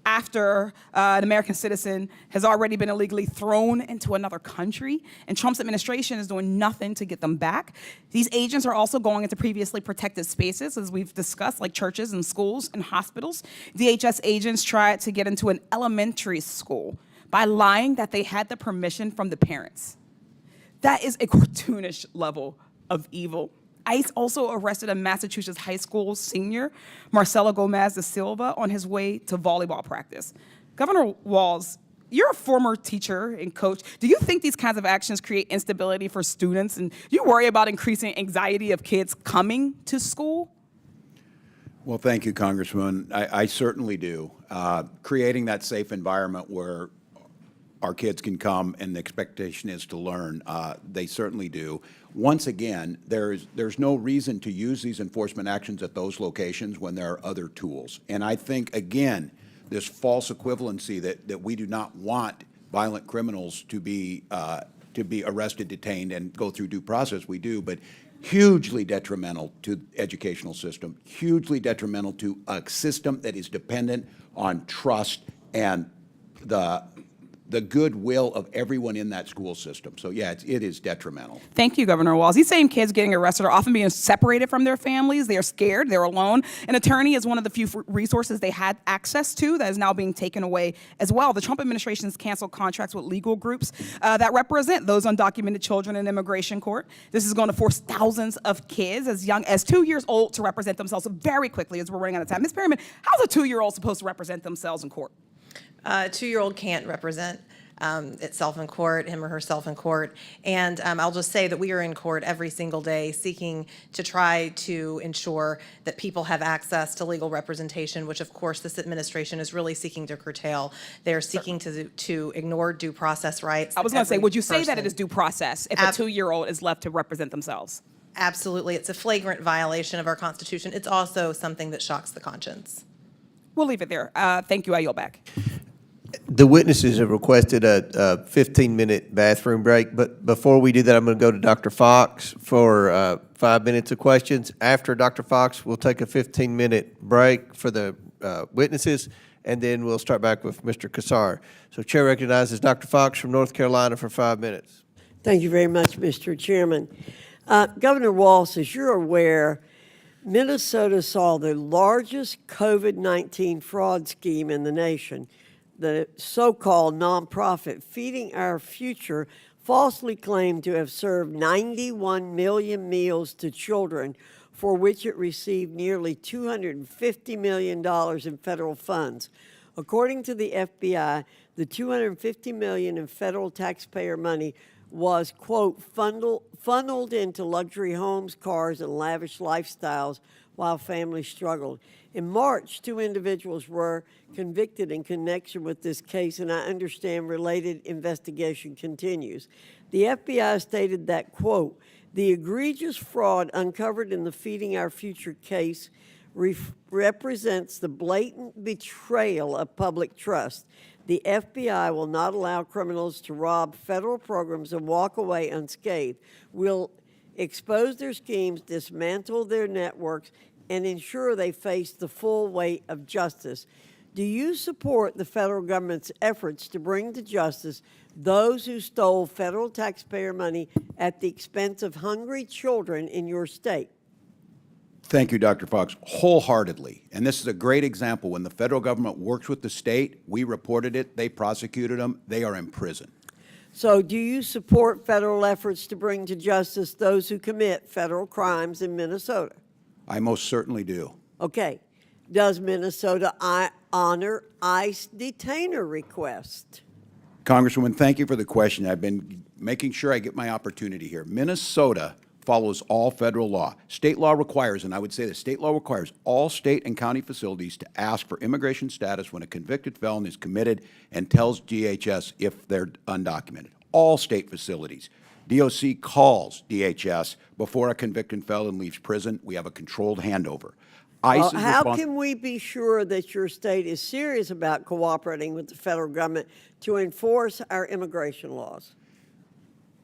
after an American citizen has already been illegally thrown into another country, and Trump's administration is doing nothing to get them back. These agents are also going into previously protected spaces, as we've discussed, like churches and schools and hospitals. DHS agents tried to get into an elementary school by lying that they had the permission from the parents. That is a cartoonish level of evil. ICE also arrested a Massachusetts high school senior, Marcelo Gomez da Silva, on his way to volleyball practice. Governor Walz, you're a former teacher and coach. Do you think these kinds of actions create instability for students? And do you worry about increasing anxiety of kids coming to school? Well, thank you, Congressman. I certainly do. Creating that safe environment where our kids can come and the expectation is to learn, they certainly do. Once again, there's no reason to use these enforcement actions at those locations when there are other tools. And I think, again, this false equivalency that we do not want violent criminals to be arrested, detained, and go through due process, we do, but hugely detrimental to the educational system, hugely detrimental to a system that is dependent on trust and the goodwill of everyone in that school system. So yeah, it is detrimental. Thank you, Governor Walz. These same kids getting arrested are often being separated from their families. They are scared. They're alone. An attorney is one of the few resources they had access to that is now being taken away as well. The Trump administration has canceled contracts with legal groups that represent those undocumented children in immigration court. This is going to force thousands of kids as young as 2 years old to represent themselves very quickly, as we're running out of time. Ms. Perryman, how's a 2-year-old supposed to represent themselves in court? A 2-year-old can't represent itself in court, him or herself in court. And I'll just say that we are in court every single day seeking to try to ensure that people have access to legal representation, which of course this administration is really seeking to curtail. They're seeking to ignore due process rights. I was going to say, would you say that it person- is due process if a 2-year-old is left to represent themselves? Absolutely. It's a flagrant violation of our Constitution. It's also something that shocks the conscience. We'll leave it there. Thank you. I yield back. The witnesses have requested a 15-minute bathroom break, but before we do that, I'm going to go to Dr. Fox for 5 minutes of questions. After Dr. Fox, we'll take a 15-minute break for the witnesses, and then we'll start back with Mr. Kassar. So Chair recognizes Dr. Fox from North Carolina for 5 minutes. Thank you very much, Mr. Chairman. Governor Walz, as you're aware, Minnesota saw the largest COVID-19 fraud scheme in the nation. The so-called nonprofit Feeding Our Future falsely claimed to have served 91 million meals to children, for which it received nearly $250 million in federal funds. According to the FBI, the $250 million in federal taxpayer money was, quote, funneled into luxury homes, cars, and lavish lifestyles while families struggled. In March, 2 individuals were convicted in connection with this case, and I understand related investigation continues. The FBI stated that, quote, the egregious fraud uncovered in the Feeding Our Future case represents the blatant betrayal of public trust. The FBI will not allow criminals to rob federal programs and walk away unscathed. We'll expose their schemes, dismantle their networks, and ensure they face the full weight of justice. Do you support the federal government's efforts to bring to justice those who stole federal taxpayer money at the expense of hungry children in your state? Thank you, Dr. Fox, wholeheartedly. And this is a great example. When the federal government works with the state, we reported it, they prosecuted them, they are in prison. So do you support federal efforts to bring to justice those who commit federal crimes in Minnesota? I most certainly do. Okay. Does Minnesota honor ICE detainer request? Congresswoman, thank you for the question. I've been making sure I get my opportunity here. Minnesota follows all federal law. State law requires, and I would say the state law requires all state and county facilities to ask for immigration status when a convicted felon is committed and tells DHS if they're undocumented. All state facilities. DOC calls DHS before a convicted felon leaves prison. We have a controlled handover. Well, how can we be sure that your state is serious about cooperating with the federal government to enforce our immigration laws?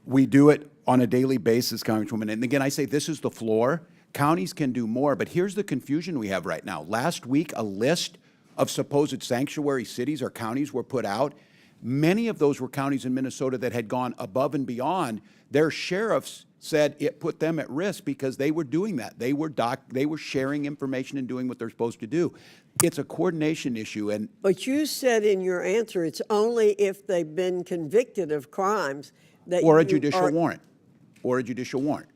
We do it on a daily basis, Congresswoman. And again, I say this is the floor. Counties can do more, but here's the confusion we have right now. Last week, a list of supposed sanctuary cities or counties were put out. Many of those were counties in Minnesota that had gone above and beyond. Their sheriffs said it put them at risk because they were doing that. They were sharing information and doing what they're supposed to do. It's a coordination issue. But you said in your answer it's only if they've been convicted of crimes that or a judicial warrant. Or a judicial warrant.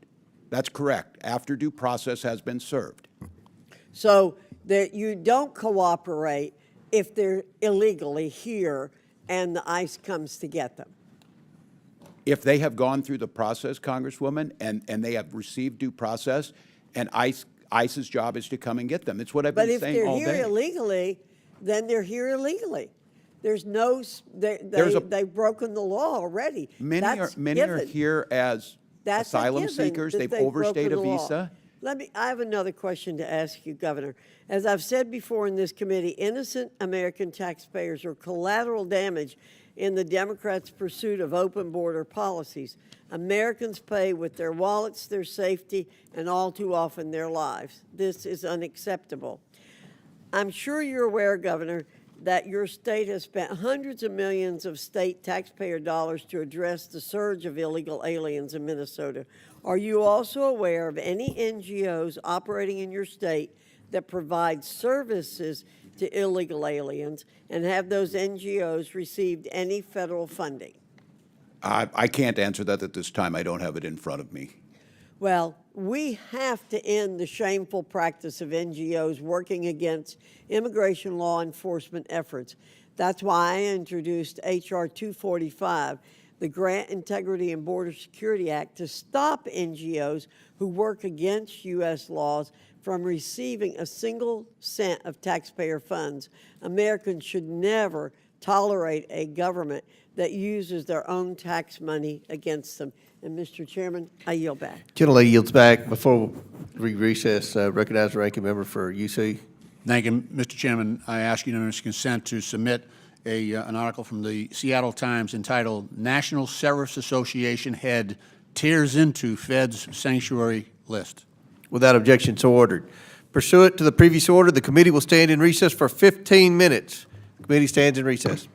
That's correct, after due process has been served. So that you don't cooperate if they're illegally here and the ICE comes to get them. If they have gone through the process, Congresswoman, and they have received due process, and ICE's job is to come and get them. It's what I've been saying all day. But if they're here illegally, then they're here illegally. There's no, they've broken the law already. Many are here as asylum seekers. They've overstayed a visa. I have another question to ask you, Governor. As I've said before in this committee, innocent American taxpayers are collateral damage in the Democrats' pursuit of open border policies. Americans pay with their wallets, their safety, and all too often their lives. This is unacceptable. I'm sure you're aware, Governor, that your state has spent hundreds of millions of state taxpayer dollars to address the surge of illegal aliens in Minnesota. Are you also aware of any NGOs operating in your state that provide services to illegal aliens, and have those NGOs received any federal funding? I can't answer that at this time. I don't have it in front of me. Well, we have to end the shameful practice of NGOs working against immigration law enforcement efforts. That's why I introduced H.R. 245, the Grant Integrity and Border Security Act, to stop NGOs who work against U.S. laws from receiving a single cent of taxpayer funds. Americans should never tolerate a government that uses their own tax money against them. And Mr. Chairman, I yield back. Gentlelady yields back. Before we recess, recognize the ranking member for UC. Thank you, Mr. Chairman. I ask unanimous consent to submit an article from the Seattle Times entitled "National Sheriff's Association Head Tears into Fed's Sanctuary List." Without objection, so ordered. Pursuant to the previous order, the committee will stand in recess for 15 minutes. Committee stands in recess.